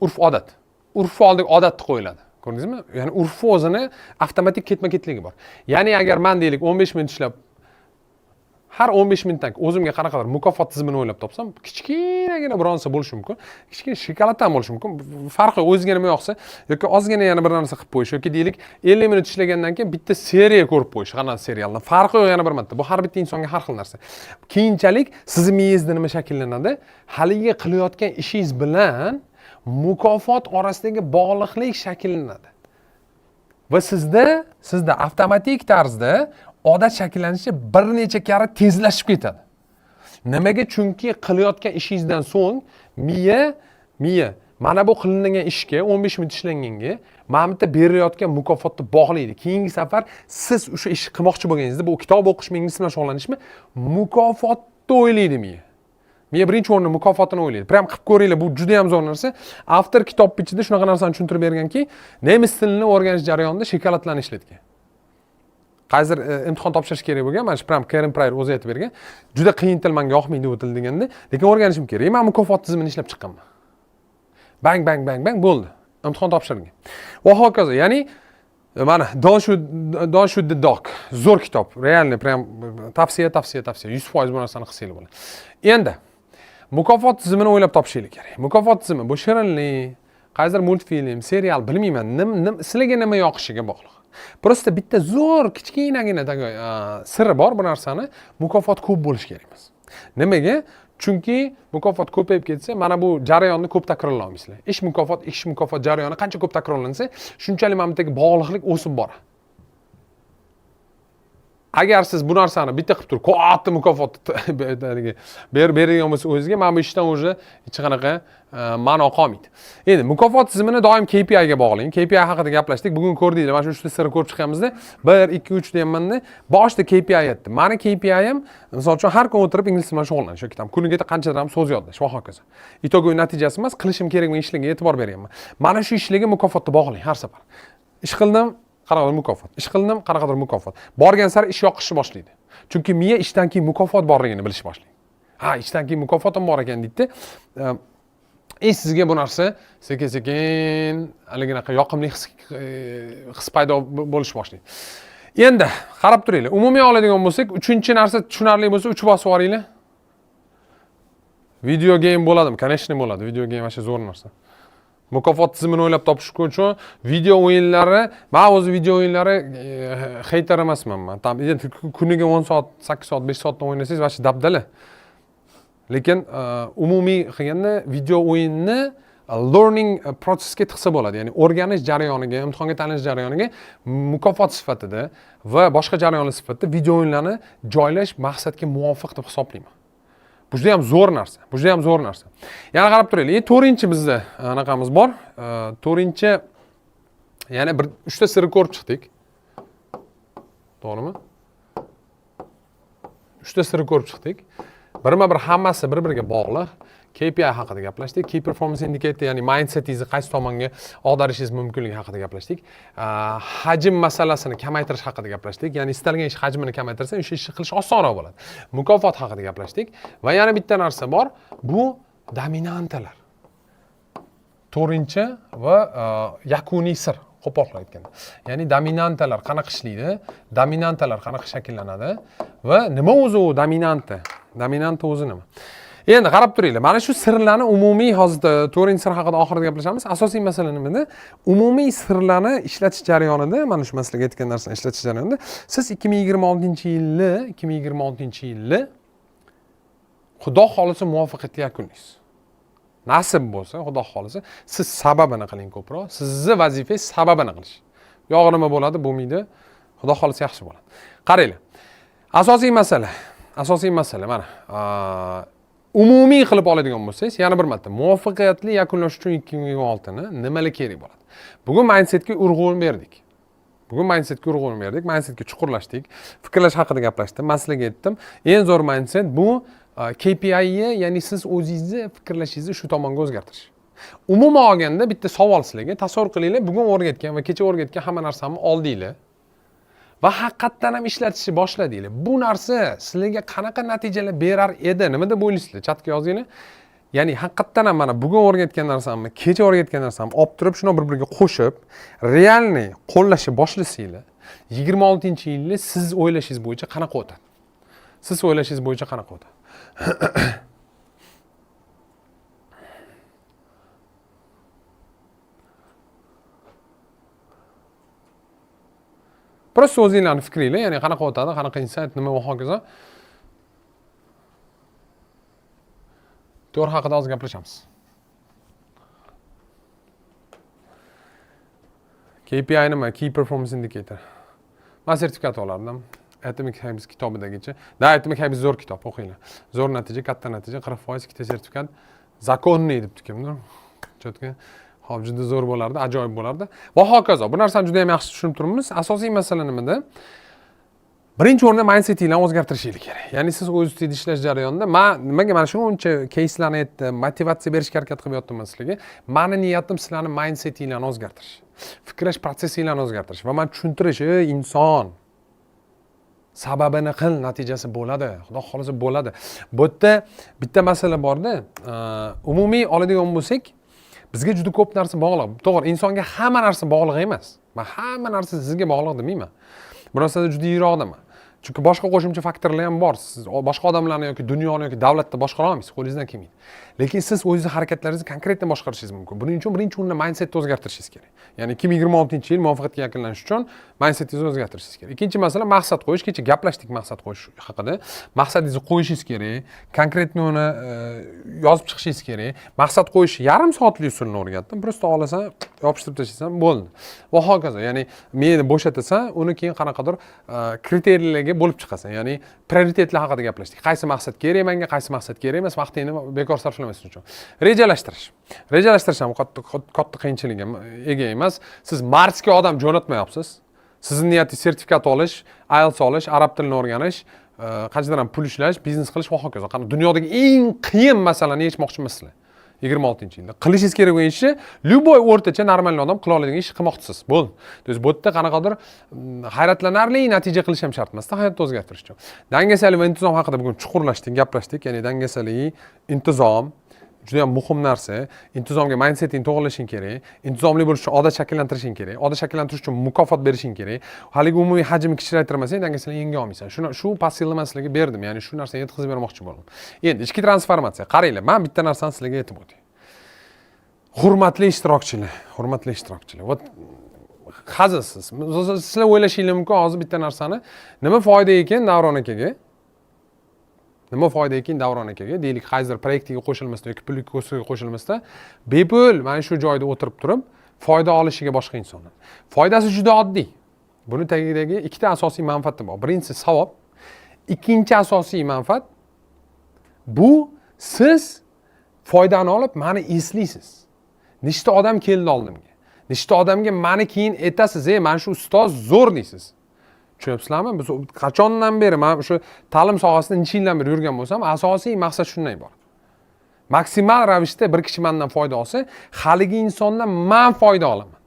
Urf odat. Urfga oldiga odatni qo'yiladi. Ko'rdingizmi? Ya'ni urfga o'zini avtomatik ketma-ketligi bor. Ya'ni agar men deylik 15 minut ishlab har 15 minutdan o'zimga qanaqadir mukofot tizimini o'ylab topsam, kichkinagina bironsa bo'lishi mumkin, kichkina shokoladdan bo'lishi mumkin. Farqi o'ziga nima yoqsa yoki ozgina yana bir narsa qilib qo'yish yoki deylik 50 minut ishlagandan keyin bitta seriya ko'rib qo'yish, qanaqa serialdan. Farqi yo'q yana bir marta. Bu har bitta insonga har xil narsa. Keyinchalik sizning miyangizda nima shakllanadi? Haligi qilayotgan ishingiz bilan mukofot orasidagi bog'liqlik shakllanadi. Va sizda avtomatik tarzda odat shakllanishi bir necha karra tezlashib ketadi. Nimaga? Chunki qilayotgan ishingizdan so'ng miya mana bu qilingan ishga 15 minut ishlanganga mana bitta berilayotgan mukofotni bog'laydi. Keyingi safar siz o'sha ishni qilmoqchi bo'lganingizda, bu kitob o'qish, ingliz bilan shug'ullanishmi, mukofotni o'ylaydi miya. Miya birinchi o'rinda mukofotini o'ylaydi. Prям qilib ko'ringlar, bu juda ham zo'r narsa. Avtor kitob ichida shunaqa narsani tushuntirib berganki, nemis tilini o'rganish jarayonida shokoladlarni ishlatgan. Hozir imtihon topshirish kerak bo'lgan, mana shu Karen Pryor o'zi aytib bergan. Juda qiyin til, menga yoqmaydi bu til deganda, lekin o'rganishim kerak. Men mukofot tizimini ishlab chiqqanman. Bang bo'ldi. imtihon topshirgan va hokazo. Ya'ni mana Don should the dog zo'r kitob, realniy prям tavsiya 100% bu narsani qilsanglar bo'ladi. Endi mukofot tizimini o'ylab topishinglar kerak. Mukofot tizimi bu shirinlik, qaysidir multfilm, serial bilmayman, sizlarga nima yoqishiga bog'liq. Prosta bitta zo'r kichkinagina siri bor bu narsani, mukofot ko'p bo'lishi kerak emas. Nimaga? Chunki mukofot ko'payib ketsa, mana bu jarayonni ko'p takrorlay olmaysizlar. Ish mukofot jarayoni qancha ko'p takrorlansa, shunchalik mana bu bog'liqlik o'sib boradi. Agar siz bu narsani bitta qilib turib, katta mukofot beradigan bo'lsa o'zingizga, mana bu ishdan o'zi hech qanaqa ma'no qolmaydi. Endi mukofot tizimini doim KPI ga bog'lang. KPI haqida gaplashdik. Bugun ko'rdinglar, mana shu 3 ta sirni ko'rib chiqqanimizda 1, 2, 3 deyapman-da. Boshida KPI aytdi. Mani KPI ham, misol uchun har kun o'tirib ingliz tilini shug'ullanish yoki kuniga qanchadan so'z yodlash va hokazo. Itogoviy natijasi emas, qilishim kerak bo'lgan ishlarga e'tibor beryapman. Mana shu ishlarga mukofotni bog'lang har safar. Ish qildim, qanaqadir mukofot. Ish qildim, qanaqadir mukofot. Borgan sari ish yoqishni boshlaydi. Chunki miya ishdan keyin mukofot borligini bilishni boshlaydi. Ha, ishdan keyin mukofotim bor ekan deydi. Sizga bu narsa sekin-sekin haligacha yoqimli his paydo bo'lish boshlaydi. Endi qarab turinglar. Umumiy oladigan bo'lsak, 3-narsa tushunarli bo'lsa 3 bosib yuboringlar. Video game bo'ladimi? Конечно bo'ladi. Video game mana zo'r narsa. Mukofot tizimini o'ylab topish uchun video o'yinlari, men o'zi video o'yinlari hater emasman men. Tam kuniga 10 soat, 8 soat, 5 soatdan o'ynasangiz, mana dabdala. Lekin umumiy qilganda video o'yinni learning processga tiqsa bo'ladi. Ya'ni o'rganish jarayoniga, imtihonga tayinlanish jarayoniga mukofot sifatida va boshqa jarayonlar sifatida video o'yinlarni joylash maqsadga muvofiq deb hisoblayman. Bu juda ham zo'r narsa. Yana qarab turaylik. 4-chi bizda anaqamiz bor. 4-chi yana 3 ta sirni ko'rib chiqdik. To'g'rimi? 3 ta sirni ko'rib chiqdik. Birma-bir hammasi bir-biriga bog'liq. KPI haqida gaplashdik. Key performance indicator, ya'ni mindsetingizni qaysi tomonga ag'darishingiz mumkinligi haqida gaplashdik. Hajm masalasini kamaytirish haqida gaplashdik. Ya'ni istalgan ish hajmini kamaytirsa, o'sha ishni qilish osonroq bo'ladi. Mukofot haqida gaplashdik va yana bitta narsa bor. Bu dominantalar. 4-chi va yakuniy sir. Qo'polroq aytganda. Ya'ni dominantalar qanaqa ishlaydi, dominantalar qanaqa shakllanadi va nima o'zi u dominanta? Dominanta o'zi nima? Endi qarab turinglar. Mana shu sirlarni umumiy hozirda 4-chi sir haqida oxirida gaplashamiz. Asosiy masala nimada? Umumiy sirlarni ishlatish jarayonida, mana shu masalaga aytgan narsani ishlatish jarayonida siz 2026-yilni Xudo xolisa muvaffaqiyatli yakunlaysiz. Nasib bo'lsa, Xudo xolisa, siz sababini qiling ko'proq. Sizning vazifangiz sababini qilish. Yog'i nima bo'ladi, bo'lmaydi. Xudo xolisa yaxshi bo'ladi. Qaranglar. Asosiy masala mana umumiy qilib oladigan bo'lsangiz, yana bir marta muvaffaqiyatli yakunlash uchun 2026 ni nimalar kerak bo'ladi? Bugun mindsetga urg'u berdik. Mindsetga chuqurlashdik. Fikrlash haqida gaplashdim. Men sizlarga aytdim, eng zo'r mindset bu KPI, ya'ni siz o'zingizni fikrlashingizni shu tomonga o'zgartirish. Umuman olganda bitta savol sizlarga, tasavvur qilinglar, bugun o'rgatgan va kecha o'rgatgan hamma narsamni oldinglar va haqiqatdan ham ishlatishni boshladinglar. Bu narsa sizlarga qanaqa natijalar berar edi? Nima deb o'ylaysizlar? Chatga yozinglar. Ya'ni haqiqatdan ham mana bugun o'rgatgan narsamni, kecha o'rgatgan narsamni olib turib, shuni bir-biriga qo'shib, realniy qo'llashni boshlasanglar, 26-yilni siz o'ylashingiz bo'yicha qanaqa o'tadi? Prosta o'zinglarning fikringlar, ya'ni qanaqa o'tadi, qanaqa insight, nima va hokazo. To'g'ri haqida hozir gaplashamiz. KPI nima? Key Performance Indicator. Men sertifikat olardim. Atomic Habits kitobidagicha. Atomic Habits zo'r kitob, o'qinglar. Zo'r natija, katta natija, 40% ikkita sertifikat. Zakonni debdi kimdir. Chotga. Hop, juda zo'r bo'lardi, ajoyib bo'lardi. Va hokazo. Bu narsani juda ham yaxshi tushunib turibmiz. Asosiy masala nimada? Birinchi o'rinda mindsetinglarni o'zgartirishingiz kerak. Ya'ni siz o'z ustida ishlash jarayonida nimaga mana shuncha caselarni aytdim, motivatsiya berishga harakat qilib yotdim sizlarga. Meni niyatim sizlarning mindsetinglarni o'zgartirish. Fikrlash protsessinglarni o'zgartirish va men tushuntirish, inson sababini qil, natijasi bo'ladi. Xudo xolisa bo'ladi. Bu yerda bitta masala borda, umumiy oladigan bo'lsak, Bizga juda ko'p narsa bog'liq. To'g'ri, insonga hamma narsa bog'liq emas. Men hamma narsa sizga bog'liq demayman. Bu narsada juda yiroqdaman. Chunki boshqa qo'shimcha faktorlar ham bor. Siz boshqa odamlarni yoki dunyoni yoki davlatni boshqara olmaysiz, qo'lingizdan kelmaydi. Lekin siz o'zingiz harakatlaringizni konkretdan boshqarishingiz mumkin. Buning uchun birinchi o'rinda mindsetni o'zgartirishingiz kerak. Ya'ni 2026-yil muvaffaqiyatga yaqinlanish uchun mindsetingizni o'zgartirishingiz kerak. Ikkinchi masala maqsad qo'yish. Kecha gaplashdik maqsad qo'yish haqida. Maqsadingizni qo'yishingiz kerak. Konkretni uni yozib chiqishingiz kerak. Maqsad qo'yish yarim soatlik usulni o'rgatdim. Prosta olasan, yopishtirib tashlaysan, bo'ldi. Va hokazo. Ya'ni meni bo'shatasan, uni keyin qanaqadir kriteriyalarga bo'lib chiqasan. Ya'ni prioritetlar haqida gaplashdik. Qaysi maqsad kerak menga, qaysi maqsad kerak emas, vaqtingni bekor sarflamaslik uchun. Rejalashtirish. Rejalashtirish ham katta qiyinchilikga ega emas. Siz Marsga odam jo'natmayapsiz. Sizning niyatingiz sertifikat olish, IELTS olish, arab tilini o'rganish, qanchadan ham pul ishlash, biznes qilish va hokazo. Dunyodagi eng qiyin masalani yechmoqchi emasizlar. 26-yilda qilishingiz kerak bo'lgan ishni любой o'rtacha normal odam qila oladigan ish qilmoqchisiz. Bo'ldi. To есть bu yerda qanaqadir hayratlanarli natija qilish ham shart emas, hayotni o'zgartirish uchun. Dangasalik va intizom haqida bugun chuqurlashdik, gaplashdik. Ya'ni dangasalik, intizom juda ham muhim narsa. Intizomga mindseting to'g'rilashing kerak. Intizomli bo'lish uchun odat shakllantirishing kerak. Odat shakllantirish uchun mukofot berishing kerak. Haligi umumiy hajmni kichiktirmasang, dangasalik yenga olmaysan. Shu pasilni men sizlarga berdim. Ya'ni shu narsani yetkazib bermoqchi bo'ldim. Endi ichki transformatsiya. Qaranglar, men bitta narsani sizlarga aytib o'tay. Hurmatli ishtirokchilar, hurmatli ishtirokchilar. Va hazilsiz. Sizlar o'ylashinglar mumkin hozir bitta narsani nima foyda ekan Davron akaga? Nima foyda ekan Davron akaga? Deylik, qaysidir proyektiga qo'shilmasdan yoki pullik kursiga qo'shilmasdan bepul mana shu joyda o'tirib turib foyda olishiga boshqa insonlar. Foydasi juda oddiy. Buni tagidagi ikkita asosiy manfaati bor. Birinchisi savob, ikkinchi asosiy manfaat bu siz foydani olib meni eslaysiz. Nechta odam keldi oldimga. Nechta odamga meni keyin aytasiz, mana shu ustoz zo'r deysiz. Tushunayapsizlarmi? Biz qachondan beri men shu ta'lim sohasida necha yildan beri yurgan bo'lsam, asosiy maqsad shundan iborat. Maksimal ravishda bir kishi mendan foyda olsa, haligi insondan men foyda olaman.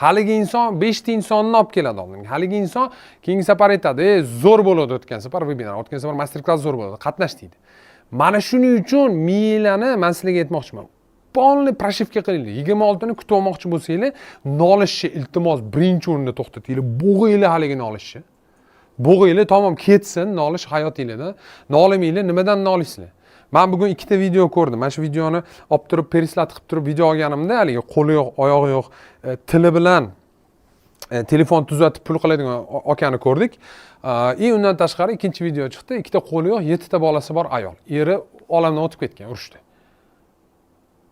Haligi inson 5 ta insonni olib keladi oldimga. Haligi inson keyingi safar aytadi, zo'r bo'ladi o'tgan safar webinar, o'tgan safar master klass zo'r bo'ladi, qatnash deydi. Mana shuning uchun miylarni men sizlarga aytmoqchiman. Polni proshivka qilinglar. 26 ni kutib olmoqchi bo'lsanglar, nolishni iltimos birinchi o'rinda to'xtatinglar. Bo'g'inglar haligi nolishni. Bo'g'inglar tamom ketsin, nolish hayotinglarda. Nolimanglar, nimadan nolisizlar? Men bugun ikkita video ko'rdim. Mana shu videoni olib turib, perislat qilib turib video olganimda, haligi qo'li yo'q, oyog'i yo'q, tili bilan telefon tuzatib pul qiladigan akani ko'rdik. Undan tashqari ikkinchi video chiqdi. Ikkita qo'li yo'q, 7 ta bolasi bor ayol. Eri olamdan o'tib ketgan urushda.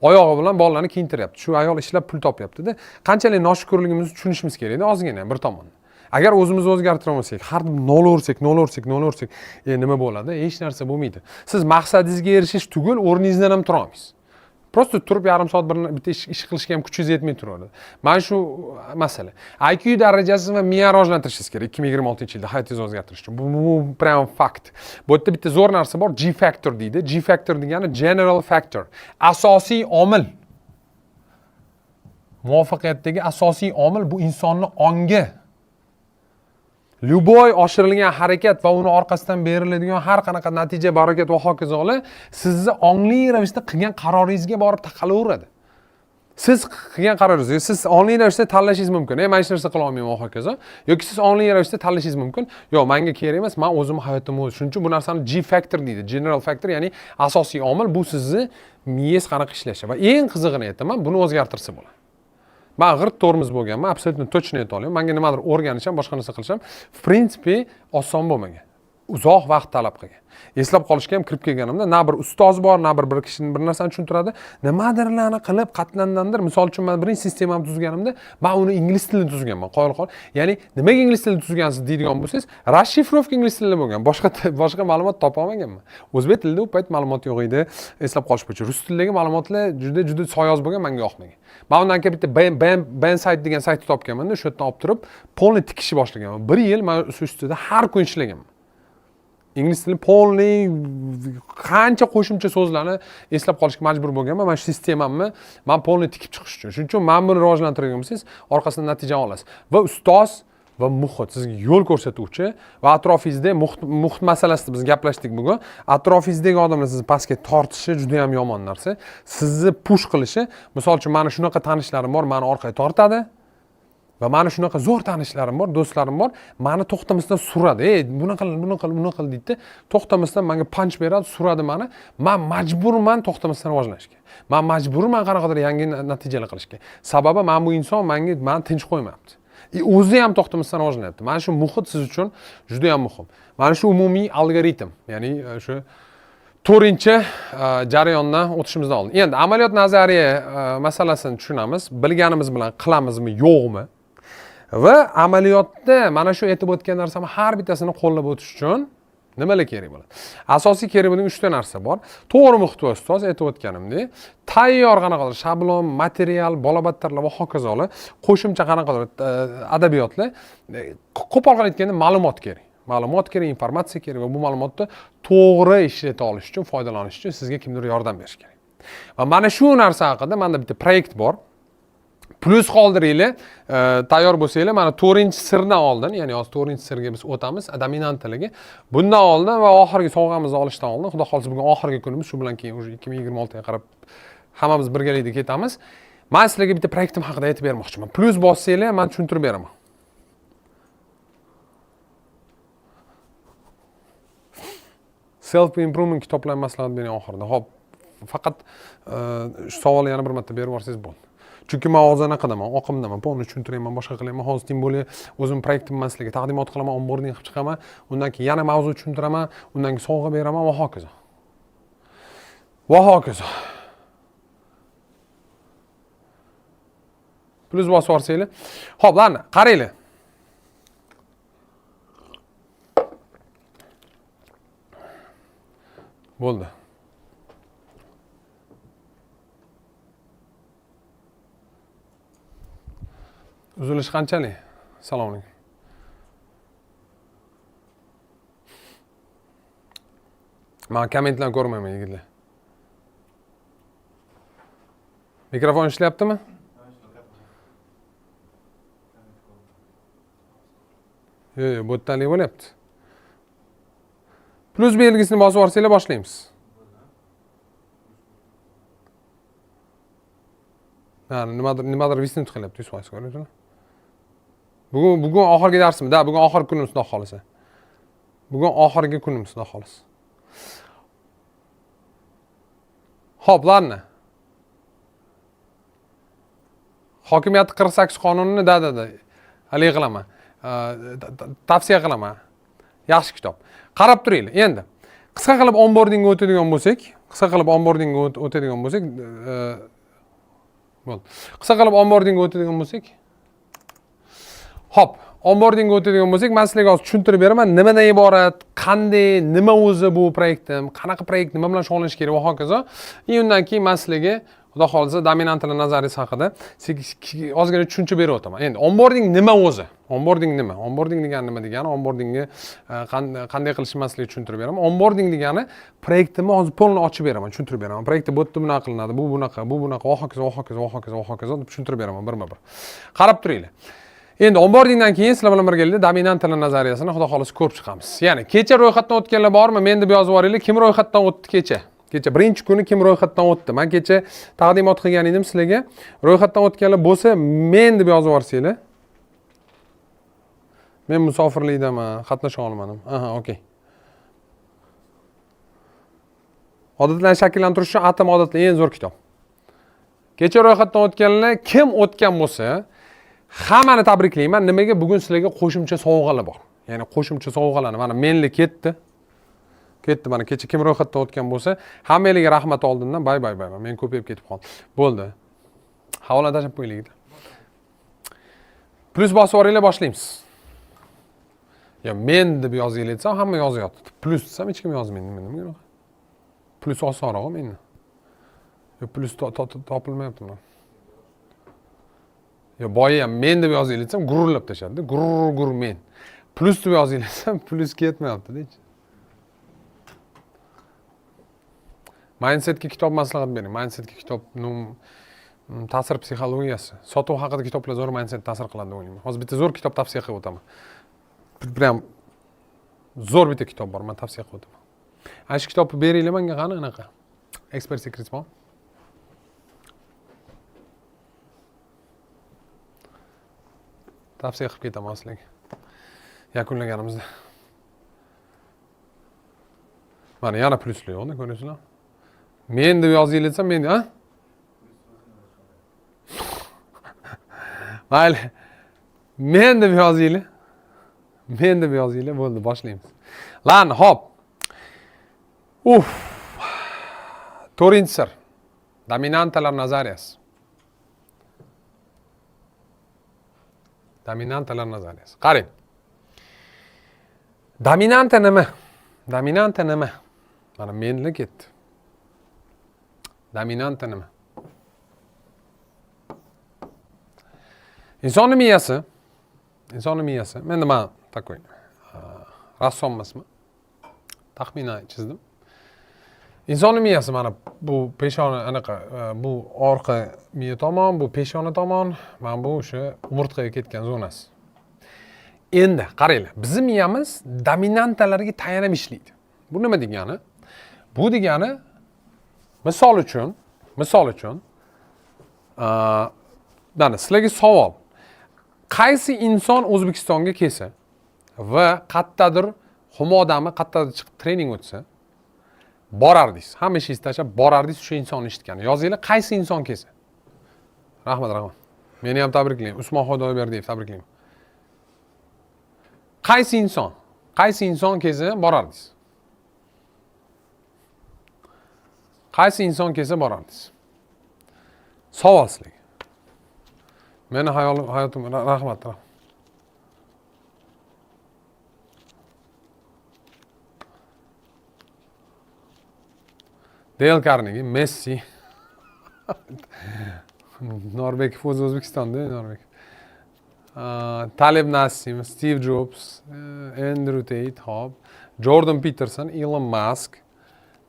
Oyog'i bilan bolalarni kiyintiryapti. Shu ayol ishlab pul topyapti-da. Qanchalik noshukrligimizni tushunishimiz kerak-da, ozgina bir tomondan. Agar o'zimizni o'zgartira olmasak, har doim nolaversak, nima bo'ladi? Hech narsa bo'lmaydi. Siz maqsadingizga erishish tugul o'rningizdan ham tura olmaysiz. Prosta turib yarim soat bitta ish qilishga ham kuchingiz yetmay turaveradi. Mana shu masala. IQ darajasi va miya rivojlantirishingiz kerak 2026-yilda hayotingizni o'zgartirish uchun. Bu prям fakt. Bu yerda bitta zo'r narsa bor, G factor deydi. G factor degani general factor. Asosiy omil. Muvaffaqiyatdagi asosiy omil bu insonning ongi. Любой oshirilgan harakat va uni orqasidan beriladigan har qanaqa natija, barokat va hokazolar sizni ongli ravishda qilgan qaroringizga borib taqalaveradi. Siz qilgan qaroringizga siz ongli ravishda tanlashingiz mumkin. Men hech narsa qila olmayman va hokazo. Yoki siz ongli ravishda tanlashingiz mumkin. Yo'q, menga kerak emas, men o'zim hayotimni o'zim. Shuning uchun bu narsani G factor deydi. General factor, ya'ni asosiy omil bu sizni miyangiz qanaqa ishlashi va eng qizig'ini aytaman, buni o'zgartirsa bo'ladi. Men g'irt tormoz bo'lganman, absolutno точно ayta olaman. Menga nimadir o'rganishim, boshqa narsa qilishim, в принципе, oson bo'lmagan. Uzoq vaqt talab qilgan. Eslab qolishga ham kirib kelganimda na bir ustoz bor, na bir kishini bir narsani tushuntiradi, nimadirlarni qilib qatlandandir. Misol uchun men birinchi sistemamni tuzganimda, men uni ingliz tilida tuzganman. Qoyil qol. Ya'ni nimaga ingliz tilida tuzgansiz deydigan bo'lsangiz, расшифровка ingliz tilida bo'lgan. Boshqa ma'lumot topa olmaganman. O'zbek tilida u payt ma'lumot yo'q edi. Eslab qolish bo'yicha rus tilidagi ma'lumotlar juda soyoz bo'lgan, menga yoqmagan. Men undan keyin bitta Ben sayt degan saytni topganman-da, shu yerdan olib turib, polni tikishni boshlaganman. 1 yil men shu ustida har kun ishlaganman. Ingliz tili polniy qancha qo'shimcha so'zlarni eslab qolishga majbur bo'lganman. Men shu sistemamni men polniy tikib chiqish uchun. Shuning uchun men buni rivojlantirgan bo'lsangiz, orqasidan natija olasiz. Va ustoz va muhit sizga yo'l ko'rsatuvchi va atrofingizda muhit masalasida biz gaplashdik bugun. Atrofingizdagi odamlar sizni pastga tortishi juda ham yomon narsa. Sizni push qilishi, misol uchun mana shunaqa tanishlarim bor, meni orqaga tortadi. Va mana shunaqa zo'r tanishlarim bor, do'stlarim bor, meni to'xtamasdan suradi. Ey, buni qil deydi. To'xtamasdan menga punch beradi, suradi meni. Men majburman to'xtamasdan rivojlanishga. Men majburman qanaqadir yangi natijalar qilishga. Sababi men bu inson meni tinch qo'ymayapti. O'zi ham to'xtamasdan rivojlanyapti. Mana shu muhit siz uchun juda ham muhim. Mana shu umumiy algoritm, ya'ni shu 4-jarayondan o'tishimizdan oldin. Endi amaliyot nazariya masalasini tushunamiz. Bilganimiz bilan qilamizmi, yo'qmi? Va amaliyotda mana shu aytib o'tgan narsani har bittasini qo'llab o'tish uchun nimalar kerak bo'ladi? Asosiy kerak bo'lgan 3 ta narsa bor. To'g'ri muhitva ustoz aytib o'tganimdek, tayyor qanaqadir shablon, material, bolabattarlar va hokazolar, qo'shimcha qanaqadir adabiyotlar, qo'pol qilib aytganda ma'lumot kerak. Ma'lumot kerak, informatsiya kerak va bu ma'lumotni to'g'ri ishlata olish uchun, foydalanish uchun sizga kimdir yordam berish kerak. Va mana shu narsa haqida menda bitta proyekt bor. Plus qoldiringlar, tayyor bo'lsanglar, mana 4-sirdan oldin, ya'ni hozir 4-sirga biz o'tamiz, dominantligi. Bundan oldin va oxirgi sovg'amizni olishdan oldin, xudo xohlasa bugun oxirgi kunimiz, shu bilan keyin 2026 ga qarab hammamiz birgalikda ketamiz. Men sizlarga bitta proyektim haqida aytib bermoqchiman. Plus bossanglar, men tushuntirib beraman. Self improvement kitoblar maslahat bering oxirida. Xo'p, faqat shu savolni yana bir marta berib yuborsangiz bo'ldi. Chunki men hozir qidaman, oqimdaman, ponni tushuntiraman, boshqa qilaman. Hozir tim bo'li o'zim proyektim bilan sizlarga taqdimot qilaman, onboarding qilib chiqaman, undan keyin yana mavzu tushuntiraman, undan keyin sovg'a beraman va hokazo. Va hokazo. Plus bosib yuborsanglar. Xo'p, mana qaranglar. Bo'ldi. Uzilish qanchalik? Assalomu alaykum. Men kommentlarni ko'rmayman, yigitlar. Mikrofon ishlayaptimi? Yo'q, bu yerdanlik bo'lyapti. Plus belgisini bosib yuborsanglar boshlaymiz. Mana nimadir visnut qilyapti, 100% ko'rdingizmi? Bugun oxirgi darsim, bugun oxirgi kunimiz, xudo xolasa. Bugun oxirgi kunimiz, xudo xolasa. Xo'p, larni. Hokimiyat 48 qonunini haligi qilaman. Tavsiya qilaman. Yaxshi kitob. Qarab turinglar. Endi qisqa qilib onboardingga o'tadigan bo'lsak, bo'ldi. Qisqa qilib onboardingga o'tadigan bo'lsak, Xo'p, onboardingga o'tadigan bo'lsak, men sizlarga hozir tushuntirib beraman, nimadan iborat, qanday, nima o'zi bu proyektim, qanaqa proyekt, nima bilan shug'ullanish kerak va hokazo. Undan keyin men sizlarga xudo xolisa dominantlar nazariyasi haqida ozgina tushuncha berib o'taman. Endi onboarding nima o'zi? Onboarding nima? Onboarding degani nima degani? Onboardingni qanday qilishni men sizlarga tushuntirib beraman. Onboarding degani proyektimni hozir polni ochib beraman, tushuntirib beraman. Proyektda bu yerda bunaqa qilinadi, bu bunaqa, va hokazo deb tushuntirib beraman birma-bir. Qarab turinglar. Endi onboardingdan keyin sizlar bilan birgalikda dominantlar nazariyasini xudo xolisa ko'rib chiqamiz. Ya'ni kecha ro'yxatdan o'tganlar bormi? Men deb yozib yuboringlar. Kim ro'yxatdan o'tdi kecha? Kecha birinchi kuni kim ro'yxatdan o'tdi? Men kecha taqdimot qilgan edim sizlarga. Ro'yxatdan o'tganlar bo'lsa, men deb yozib yuborsanglar. Men musofirlikdaman, qatnasha olmadim. Aha, okey. Odatlarni shakllantirish uchun Atom odatlar eng zo'r kitob. Kecha ro'yxatdan o'tganlar kim o'tgan bo'lsa, hammani tabriklayman. Nimaga? Bugun sizlarga qo'shimcha sovg'alar bor. Ya'ni qo'shimcha sovg'alarni mana menli ketdi. Mana kecha kim ro'yxatdan o'tgan bo'lsa, hammangizga rahmat oldindan bay. Men ko'payib ketib qoldim. Bo'ldi. Havola tashab qo'yinglar. Plus bosib yuboringlar, boshlaymiz. Ya men deb yozinglar desam, hamma yozyapti. Plus desam hech kim yozmaydi. Nima? Plus osonroq meni. Yo plus topilmayapti mana. Yo boya ham men deb yozinglar desam, gururlab tashadi. Gurur men. Plus deb yozinglar desam, plus ketmayapti-da. Mindsetga kitob maslahat bering. Mindsetga kitob Ta'sir psixologiyasi. Sotuv haqida kitoblar zo'r mindset ta'sir qiladi deb o'ylayman. Hozir bitta zo'r kitob tavsiya qilib o'taman. Prям zo'r bitta kitob bor, men tavsiya qilib o'taman. Ana shu kitobni beringlar menga qani anaqa. Expert Secrets bor. Tavsiya qilib ketaman sizlarga. Yakunlaganimizda. Mana yana plyusli yo'qda, ko'rasizlar. Men deb yozinglar desam, men, ha? Mayli. Men deb yozinglar. Men deb yozinglar, bo'ldi, boshlaymiz. Lan, hop. To'rtinchi sir. Dominantalar nazariyasi. Dominantalar nazariyasi. Qarang. Dominanta nima? Dominanta nima? Mana menli ketdi. Dominanta nima? Inson miyasi. Men nima takoy? Rassom emasmi? Taxminan chizdim. Inson miyasi mana bu peshona anaqa, bu orqa miya tomon, bu peshona tomon, mana bu o'sha umurtqaga ketgan zonasi. Endi qaranglar, bizning miyamiz dominantalarga tayanib ishlaydi. Bu nima degani? Bu degani misol uchun mana sizlarga savol. Qaysi inson O'zbekistonga kelsa va qayerdadir Humo'dami, qayerdadir chiqib trening o'tsa, borardingiz. Hamma ishingizni tashlab borardingiz o'sha insonni eshitgani. Yozinglar, qaysi inson kelsa. Rahmat. Meni ham tabriklayman. Usmon Xudoyberdiyev tabriklayman. Qaysi inson kelsa borardingiz. Qaysi inson kelsa borardingiz. Savol sizlarga. Meni hayotim rahmat. Dale Carnegie, Messi. Norbekov o'zi O'zbekistonda, Norbek. Taleb Nassim, Steve Jobs, Andrew Tate, hop, Jordan Peterson, Elon Musk,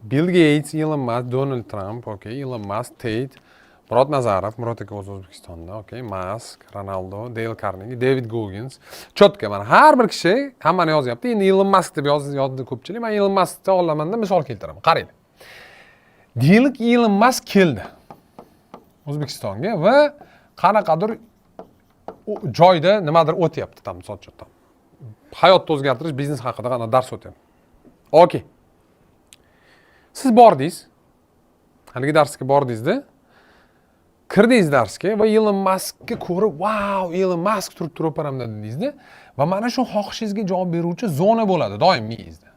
Bill Gates, Elon Musk, Donald Trump, okay, Elon Musk, Tate, Murod Nazarov, Murod aka o'zi O'zbekistonda, okay, Musk, Ronaldo, Dale Carnegie, David Goggins. Cho'tka mana har bir kishi hammani yozyapti. Endi Elon Musk deb yozdi ko'pchilik. Men Elon Muskni olamanda misol keltiraman. Qarang. Deylik Elon Musk keldi O'zbekistonga va qanaqadir joyda nimadir o'tyapti, tam misol uchun. Hayotni o'zgartirish, biznes haqida qana dars o'tyapti. Okay. Siz bordingiz. Haligi darsga bordingiz-da. Kirdingiz darsga va Elon Muskni ko'rib, "Wow, Elon Musk turib o'paramda" dedingiz-da. Va mana shu xohishingizga javob beruvchi zona bo'ladi doim miyangizda.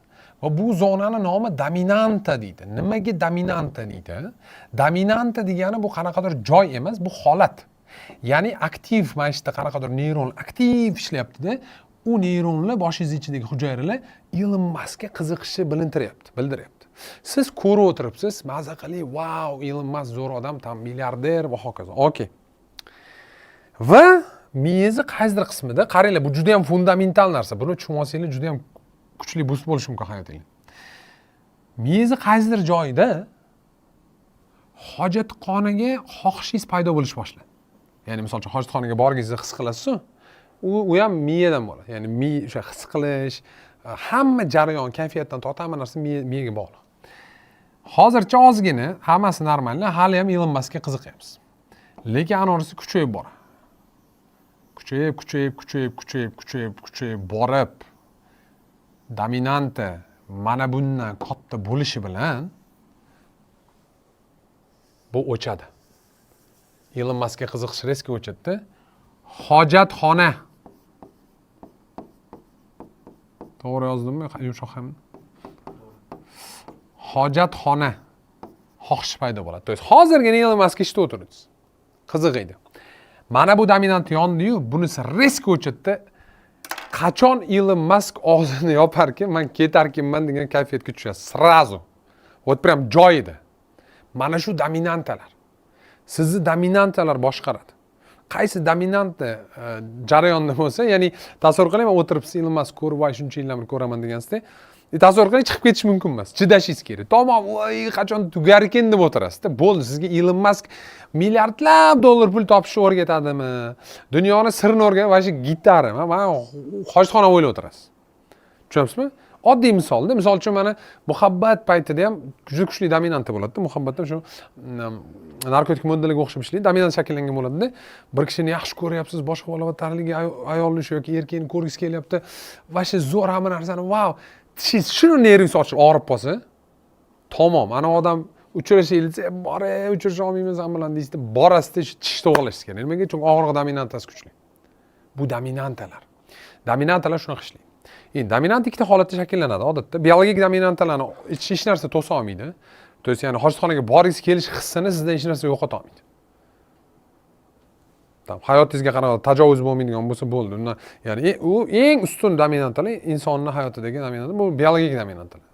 Va bu zonani nomi dominanta deydi. Nimaga dominanta deydi? Dominanta degani bu qanaqadir joy emas, bu holat. Ya'ni aktiv, mana shu qanaqadir neyron aktiv ishlayapti-da. U neyronlar boshingiz ichidagi hujayralar Elon Muskga qiziqishni bildiryapti. Siz ko'rib o'tiribsiz, maza qiling, "Wow, Elon Musk zo'r odam, tam milliarder" va hokazo. Okay. Va miyangiz qaysidir qismida, qaranglar, bu juda ham fundamental narsa. Buni tushunib olsanglar juda ham kuchli boost bo'lishi mumkin hayotingizda. Miyangiz qaysidir joyida hojatxonaga xohishingiz paydo bo'lish boshladi. Ya'ni misol uchun hojatxonaga borgingizni his qilasiz-ku, u ham miyadan bo'ladi. Ya'ni miya o'sha his qilish, hamma jarayon, kayfiyatdan tortib hamma narsa miyaga bog'liq. Hozircha ozgina hammasi normal, hali ham Elon Muskga qiziqyapmiz. Lekin anorisi kuchayib boradi. Kuchayib borib dominanta mana bundan katta bo'lishi bilan bu o'chadi. Elon Muskga qiziqish riski o'chadi. Hojatxona. To'g'ri yozdimmi? Yumshoq ham. Hojatxona. Xohish paydo bo'ladi. To есть hozirgina Elon Musk ishda o'tiribsiz. Qiziq edi. Mana bu dominant yondi-yu, bunisi risk o'chadi. Qachon Elon Musk og'zini yoparkan, men ketarkinman degan kayfiyatga tushasiz. Srazu. Вот прям joyida. Mana shu dominantalar. Sizni dominantalar boshqaradi. Qaysi dominanta jarayonda bo'lsa, ya'ni tasavvur qiling, men o'tiribsiz Elon Musk ko'rib, "Voy, shuncha yillarni ko'raman" degansizda, Tasavvur qiling, chiqib ketish mumkin emas. Chidashingiz kerak. Tamom, voy, qachon tugar ekan deb o'tirasiz-da. Bo'ldi, sizga Elon Musk milliardlab dollar pul topishni o'rgatadimi? Dunyoni sirini o'rgatib, va shu gitara, mana hojatxona o'ylab o'tirasiz. Tushunasizmi? Oddiy misolda, misol uchun mana muhabbat paytida ham juda kuchli dominanti bo'ladi-da. Muhabbatda shu narkotik moddalarga o'xshab ishlaydi, dominant shakllangan bo'ladi-da. Bir kishini yaxshi ko'ryapsiz, boshqa bola tanligi ayolni yoki erkakni ko'rgisi kelyapti. Va shu zo'r hamma narsani, wow, tishingiz shuni nervingiz ochib og'rib qolsa, tamom, ana odam uchrashaylik, bora uchrasha olmaymiz ham bilan deysizda, borasizda tishni to'g'rilashingiz kerak. Nimaga? Chunki og'riq dominantasi kuchli. Bu dominantalar. Dominantalar shunaqa ishlaydi. Endi dominant ikkita holatda shakllanadi odatda. Biologik dominantalarni hech narsa to'sa olmaydi. To есть, ya'ni hojatxonaga boringiz kelish hissini sizdan hech narsa yo'qota olmaydi. Hayotingizga qarab tajovuz bo'lmaydigan bo'lsa bo'ldi. Undan ya'ni u eng ustun dominantalar insonning hayotidagi dominant, bu biologik dominantalar.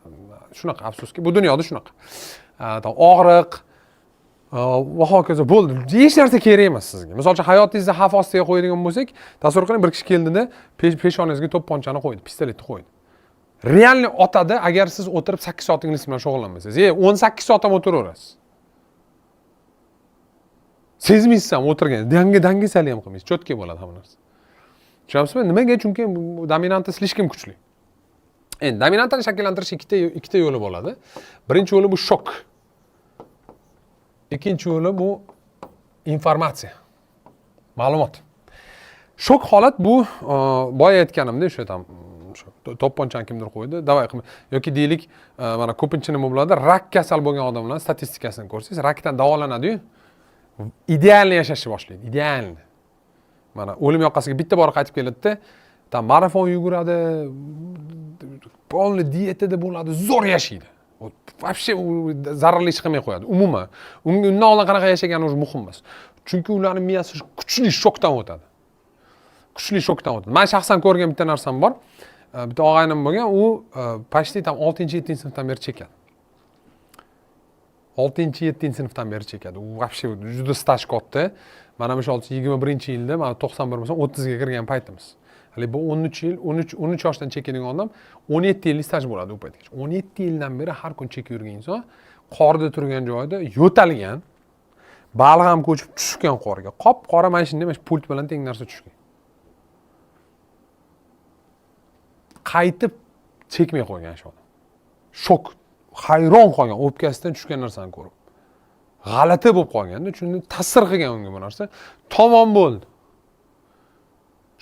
Shunaqa, afsuski, bu dunyoda shunaqa. Og'riq va hokazo bo'ldi. Hech narsa kerak emas sizga. Misol uchun hayotingizni xavf ostiga qo'yadigan bo'lsak, tasavvur qiling, bir kishi keldida peshonangizga to'pponchani qo'ydi, pistoletni qo'ydi. Realni otadi agar siz o'tirib 8 soat ingliz bilan shug'ullanmasangiz. 18 soat ham o'tiraverasiz. Sezmaysiz ham o'tirgan. Dangisali ham qilmaysiz. Cho'tka bo'ladi hamma narsa. Tushunasizmi? Nimaga? Chunki dominanta slishkim kuchli. Endi dominantani shakllantirish ikkita yo'li bo'ladi. Birinchi yo'li bu shok. Ikkinchi yo'li bu informatsiya. Ma'lumot. Shok holat bu boya aytganimdek, o'sha tam to'pponchani kimdir qo'ydi, davay qilma. Yoki deylik, mana ko'pincha nima bo'ladi? Rak kasal bo'lgan odamlar statistikasini ko'rsangiz, rakdan davolanadi-yu. Idealni yashashni boshlaydi. Idealni. Mana o'lim yoqasiga bitta bor qaytib keladi-da, tam marafon yuguradi, polni dietada bo'ladi, zo'r yashaydi. Вообще zararli ish qilmay qo'yadi. Umuman. Undan oldin qanaqa yashagani o'zi muhim emas. Chunki ularning miyasi kuchli shokdan o'tadi. Kuchli shokdan o'tadi. Men shaxsan ko'rgan bitta narsam bor. Bitta og'aynim bo'lgan, u почти tam 6-7-sinfdan beri chekadi. 6-7-sinfdan beri chekadi. U вообще juda staj katta. Mana shu 21-yilda, mana 91 bo'lsa 30 ga kirgan paytimiz. Hali bu 13 yil, 13 yoshdan chekadigan odam 17 yillik staj bo'ladi u paytgacha. 17 yildan beri har kun chekib yurgan inson qorda turgan joyda yo'talgan, balg'am ko'chib tushgan qorga. Qop-qora mana shunday pult bilan teng narsa tushgan. Qaytib chekmay qo'ygan shu odam. Shok, hayron qolgan o'pkasidan tushgan narsani ko'rib. G'alati bo'lib qolganda, chunki ta'sir qilgan unga bu narsa. Tamom bo'ldi.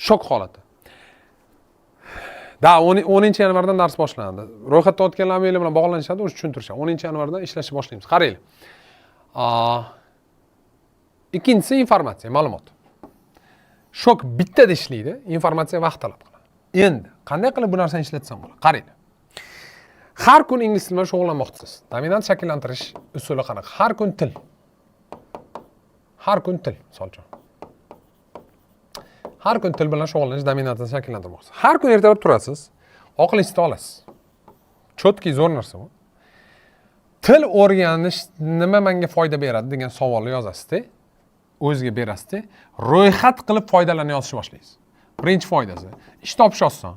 Shok holati. Da 10-yanvardan dars boshlanadi. Ro'yxatda o'tganlar meni bilan bog'lanishadi, o'sha tushuntirishadi. 10-yanvardan ishlashni boshlaymiz. Qaraylik. Ikkinchisi informatsiya, ma'lumot. Shok bittada ishlaydi, informatsiya vaqt talab qiladi. Endi qanday qilib bu narsani ishlatsam bo'ladi? Qarang. Har kun ingliz tili bilan shug'ullanmoqchisiz. Dominant shakllantirish usuli qanaqa? Har kun til. Har kun til, misol uchun. Har kun til bilan shug'ullanish dominantni shakllantirmoqchisiz. Har kun ertalab turasiz, oqlingizda olasiz. Cho'tki zo'r narsa bu. Til o'rganish nima menga foyda beradi degan savolni yozasiz-da, o'zingizga berasiz-da, ro'yxat qilib foydalarni yozishni boshlaysiz. Birinchi foydasi, ish topish oson.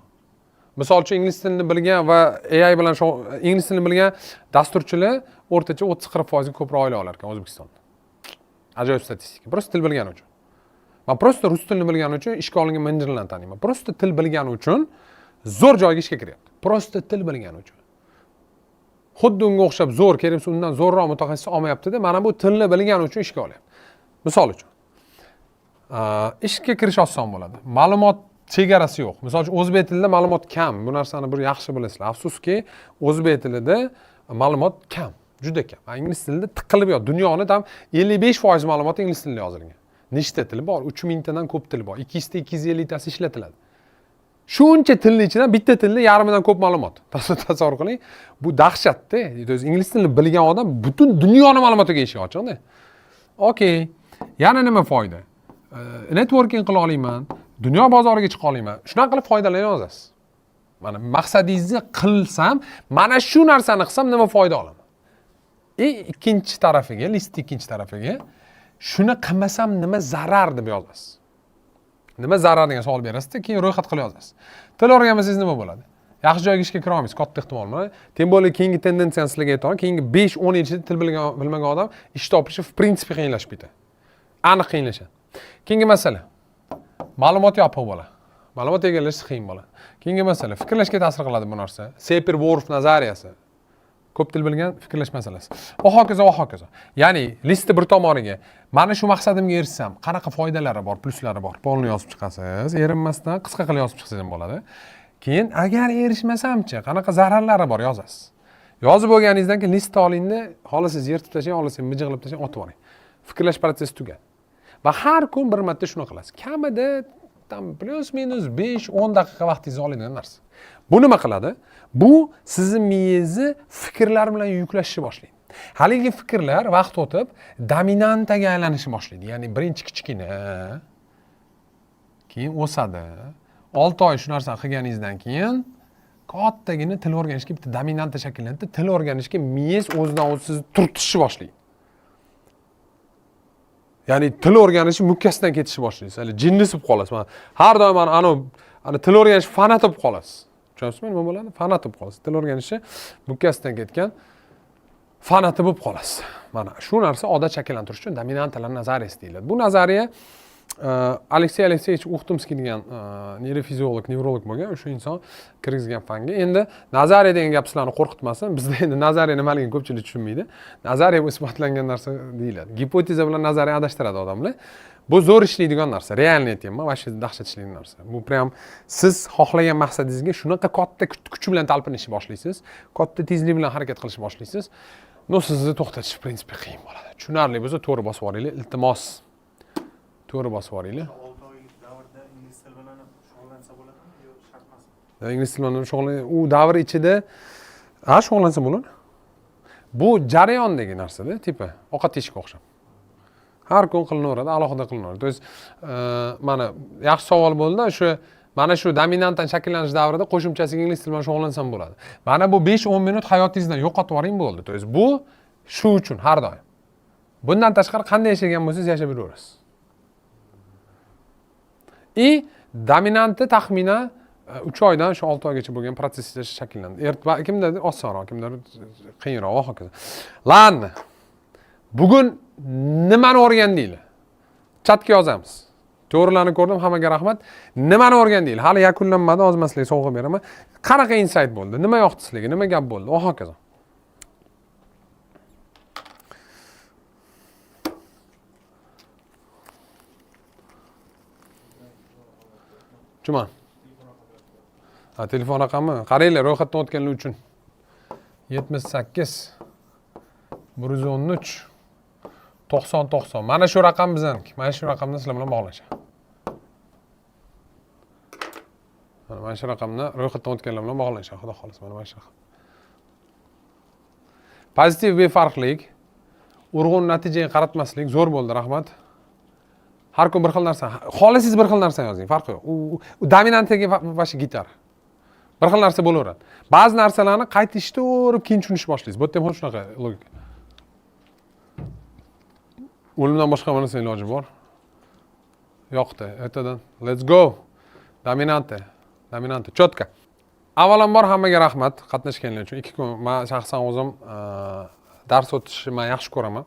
Misol uchun ingliz tilini bilgan va AI bilan ingliz tilini bilgan dasturchilar o'rtacha 30-40% ko'proq oila olar ekan O'zbekistonda. Ajoyib statistika. Prosta til bilgani uchun. Men prosta rus tilini bilgani uchun ishga olingan menejerlarni taniyman. Prosta til bilgani uchun zo'r joyga ishga kiryapti. Prosta til bilgani uchun. Xuddi unga o'xshab zo'r, keraksa undan zo'rroq mutaxassis olmayapti-da, mana bu tilni bilgani uchun ishga olyapti. Misol uchun. Ishga kirish oson bo'ladi. Ma'lumot chegarasi yo'q. Misol uchun o'zbek tilida ma'lumot kam. Bu narsani bir yaxshi bilasizlar. Afsuski, o'zbek tilida ma'lumot kam, juda kam. Ingliz tilida tiqilib yo'q. Dunyoning tam 55% ma'lumoti ingliz tilida yozilgan. Nechta til bor? 3000 tadan ko'p til bor. 200-250 tasi ishlatiladi. Shuncha tilning ichidan bitta tilda yarmidan ko'p ma'lumot. Tasavvur qiling, bu dahshatda. Ingliz tilini bilgan odam butun dunyoning ma'lumotiga eshik ochiqda. Okay. Yana nima foyda? Networking qila olaman, dunyo bozoriga chiqa olaman. Shunaqa qilib foydalana yozasiz. Mana maqsadingizni qilsam, mana shu narsani qilsam nima foyda olaman? Ikkinchi tarafiga, listning ikkinchi tarafiga shuni qilmasam nima zarar deb yozasiz. Nima zarar degan savol berasiz-da, keyin ro'yxat qilib yozasiz. Til o'rganmasangiz nima bo'ladi? yaxshi joyga ishga kira olmaysiz, katta ehtimol bilan. Tem bo'lib keyingi tendensiyani sizlarga aytaman. Keyingi 5-10 yil ichida til bilmagan odam ish topishi в принципе qiyinlashib ketadi. Aniq qiyinlashadi. Keyingi masala. Ma'lumot yopiq bo'ladi. Ma'lumot egallash qiyin bo'ladi. Keyingi masala fikrlashga ta'sir qiladi bu narsa. Sapir-Whorf nazariyasi. Ko'p til bilgan fikrlash masalasi. Va hokazo va hokazo. Ya'ni listni bir tomoniga mana shu maqsadimga erishsam, qanaqa foydalari bor, pluslari bor, polni yozib chiqasiz. Erinmasdan qisqa qilib yozib chiqsangiz ham bo'ladi. Keyin agar erishmasamchi, qanaqa zararlari bor yozasiz. Yozib bo'lganingizdan keyin list olingda, xohlasangiz yirtib tashlang, xohlasangiz mijg'ilib tashlang, otib yuboring. Fikrlash protsessi tugadi. Va har kun bir marta shuni qilasiz. Kamida tam plus minus 5-10 daqiqa vaqtingizni oladigan narsa. Bu nima qiladi? Bu sizning miyangizni fikrlar bilan yuklashni boshlaydi. Haligi fikrlar vaqt o'tib dominantaga aylanishni boshlaydi. Ya'ni birinchi kichkina, keyin o'sadi. 6 oy shu narsani qilganingizdan keyin kattagina til o'rganishga bitta dominanta shakllanadi. Til o'rganishga miyangiz o'zidan o'zi sizni turtishni boshlaydi. Ya'ni til o'rganishi mukkasidan ketishni boshlaysiz. Hali jinnis bo'lib qolasiz. Mana har doim ana til o'rganish fanat bo'lib qolasiz. Tushunasizmi nima bo'ladi? Fanat bo'lib qolasiz. Til o'rganishi mukkasidan ketgan fanati bo'lib qolasiz. Mana shu narsa odat shakllantirish uchun dominantalar nazariyasi deyiladi. Bu nazariya Aleksey Alexeyevich Uxtumskiy degan neyrofiziolog, nevrolog bo'lgan, o'sha inson kirgizgan fanga. Endi nazariya degan gap sizlarni qo'rqitmasin. Bizda endi nazariya nimaligini ko'pchilik tushunmaydi. Nazariya bu isbotlangan narsa deyiladi. Gipoteza bilan nazariya adashtiradi odamlar. Bu zo'r ishlaydigan narsa. Realni aytyapman, va shu dahshat ishlaydigan narsa. Bu prям siz xohlagan maqsadingizga shunaqa katta kuch bilan talpinishni boshlaysiz, katta tezlik bilan harakat qilishni boshlaysiz. No sizni to'xtatish в принципе qiyin bo'ladi. Tushunarli bo'lsa to'g'ri bosib yuboringlar, iltimos. To'g'ri bosib yuboringlar. 6 oylik davrda ingliz tili bilan shug'ullansa bo'ladimi yo shart emasmi? Ingliz tili bilan shug'ullan, u davr ichida shug'ullansa bo'ladi. Bu jarayondagi narsa-da, tipa ovqat yeyishga o'xshab. Har kun qilinaveradi, alohida qilinaveradi. To есть, mana yaxshi savol bo'ldi, mana shu dominantdan shakllanish davrida qo'shimchasiga ingliz tili bilan shug'ullansam bo'ladi. Mana bu 5-10 minut hayotingizdan yo'qotib yuboring bo'ldi. To есть, bu shu uchun har doim. Bundan tashqari qanday yashagan bo'lsangiz yashab yuraverasiz. Dominanti taxminan 3 oydan shu 6 oygacha bo'lgan protsessda shakllandi. Kimdadir osonroq, kimdadir qiyinroq va hokazo. Ладно. Bugun nimani o'rgandinglar? Chatga yozamiz. To'g'rilarni ko'rdim, hammaga rahmat. Nimani o'rgandinglar? Hali yakunlanmadi, hozir men sizlarga sovg'a beraman. Qanaqa insight bo'ldi? Nima yoqdi sizlarga? Nima gap bo'ldi? Va hokazo. Juman. Telefon raqami. Qaranglar, ro'yxatdan o'tganlar uchun. 78 113 90. Mana shu raqam bizniki. Mana shu raqamdan sizlar bilan bog'lashadi. Mana shu raqamdan ro'yxatdan o'tganlar bilan bog'lashadi. Xudo xolisa, mana shu raqam. Pozitiv befarqlik, urg'un natijaga qaratmaslik zo'r bo'ldi, rahmat. Har kun bir xil narsa. Xohlasangiz bir xil narsa yozing, farqi yo'q. U dominantaga vashi gitara. Bir xil narsa bo'laveradi. Ba'zi narsalarni qaytishda o'rib keyin tushunishni boshlaysiz. Bu yerda ham shunaqa logika. O'limdan boshqa narsa iloji bor. Yo'qdi. Ertadan let's go. Dominante. Chotka. Avvalambor hammaga rahmat qatnashganlar uchun. 2 kun men shaxsan o'zim dars o'tishni men yaxshi ko'raman.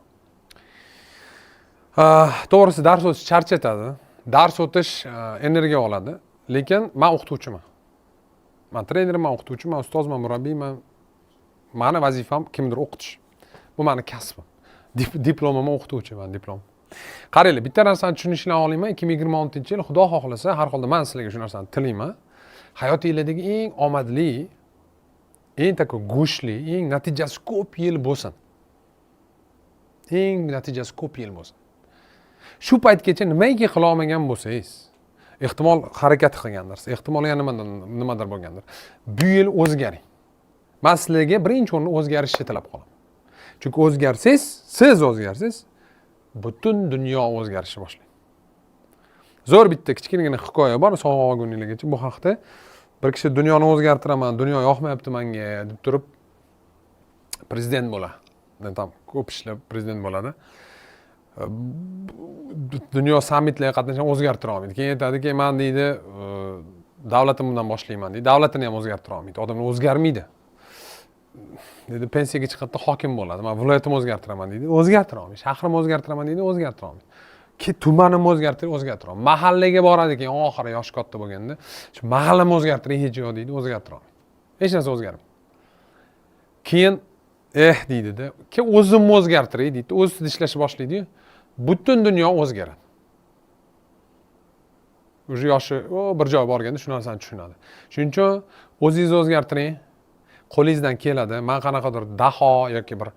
To'g'risi dars o'tish charchatadi. Dars o'tish energiya oladi. Lekin men o'qituvchiman. Men trenerman, o'qituvchiman, ustozman, murabbiyman. Meni vazifam kimdir o'qitish. Bu meni kasbim. Diplomim o'qituvchiman, diplom. Qaranglar, bitta narsani tushunishni olayman. 2026-yil Xudo xohlasa, har holda men sizlarga shu narsani tilayman. Hayotinglardagi eng omadli, eng go'shli, eng natijasi ko'p yil bo'lsin. Shu paytgacha nimaiki qila olmagan bo'lsangiz, ehtimol harakat qilgandirsiz, ehtimol yana nimadir bo'lgandir. Bu yil o'zgaring. Men sizlarga birinchi o'rinda o'zgarishni tilab qolaman. Chunki o'zgarsiz, siz o'zgarsiz, butun dunyo o'zgarishni boshlaydi. Zo'r bitta kichkinagina hikoya bor, sog'lom olguninglargacha bu haqda. Bir kishi dunyoni o'zgartiraman, dunyo yoqmayapti menga deb turib prezident bo'ladi. Tam ko'p ishlab prezident bo'ladi. Dunyo sammitlarga qatnashib o'zgartira olmaydi. Keyin aytadiki, men deydi davlatim bundan boshlayman deydi. Davlatini ham o'zgartira olmaydi. Odamlar o'zgarmaydi. Dedi, pensiyaga chiqadida hokim bo'ladi. Men viloyatimni o'zgartiraman deydi. O'zgartira olmaydi. Shahrimni o'zgartiraman deydi, o'zgartira olmaydi. Tumanimni o'zgartira olmaydi. Mahallaga boradi keyin oxiri yoshi katta bo'lganda, shu mahallamni o'zgartiring hech yo'q deydi, o'zgartira olmaydi. Hech narsa o'zgarmaydi. Keyin deydi-da, keyin o'zimni o'zgartiray deydi. O'zida ishlashni boshlaydi-yu. Butun dunyo o'zgaradi. O'sha yoshi bir joyga borganda shu narsani tushunadi. Shuning uchun o'zingizni o'zgartiring. Qo'lingizdan keladi. Men qanaqadir daho yoki bir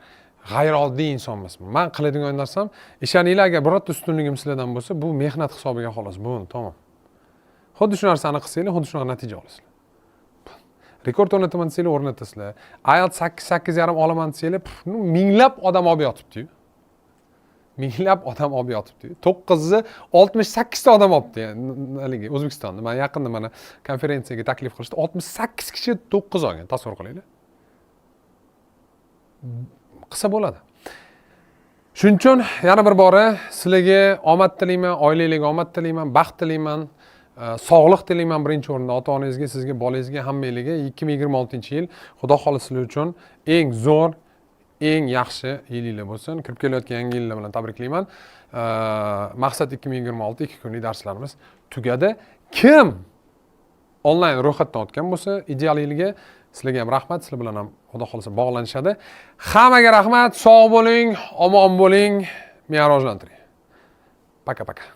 g'ayrioddiy inson emasman. Men qiladigan narsam, ishoninglar, agar birorta ustunligim sizlardan bo'lsa, bu mehnat hisobiga xolos, bu tamom. Xuddi shu narsani qilsanglar, xuddi shunaqa natija olasizlar. Rekord o'rnataman desanglar, o'rnatasizlar. IELTS 8.5 olaman desanglar, minglab odam olib yotibdi-yu. Minglab odam olib yotibdi. 968 ta odam olibdi, haligi O'zbekistonda. Men yaqinda mana konferensiyaga taklif qilishdi. 68 kishi 9 olgan, tasavvur qilinglar. Qilsa bo'ladi. Shuning uchun yana bir bora sizlarga omad tilayman, oilangizga omad tilayman, baxt tilayman, sog'lik tilayman birinchi o'rinda ota-onangizga, sizga, bolangizga, hammangizga 2026-yil Xudo xolisi sizlar uchun eng zo'r, eng yaxshi yilinglar bo'lsin. Kirib kelayotgan yangi yillar bilan tabriklayman. Maqsad 2026 2 kunlik darslarimiz tugadi. Kim onlayn ro'yxatdan o'tgan bo'lsa, ideal yilga sizlarga ham rahmat, sizlar bilan ham Xudo xolisa bog'lanishadi. Hammaga rahmat, sog' bo'ling, omon bo'ling, meni rivojlantiring. Paka.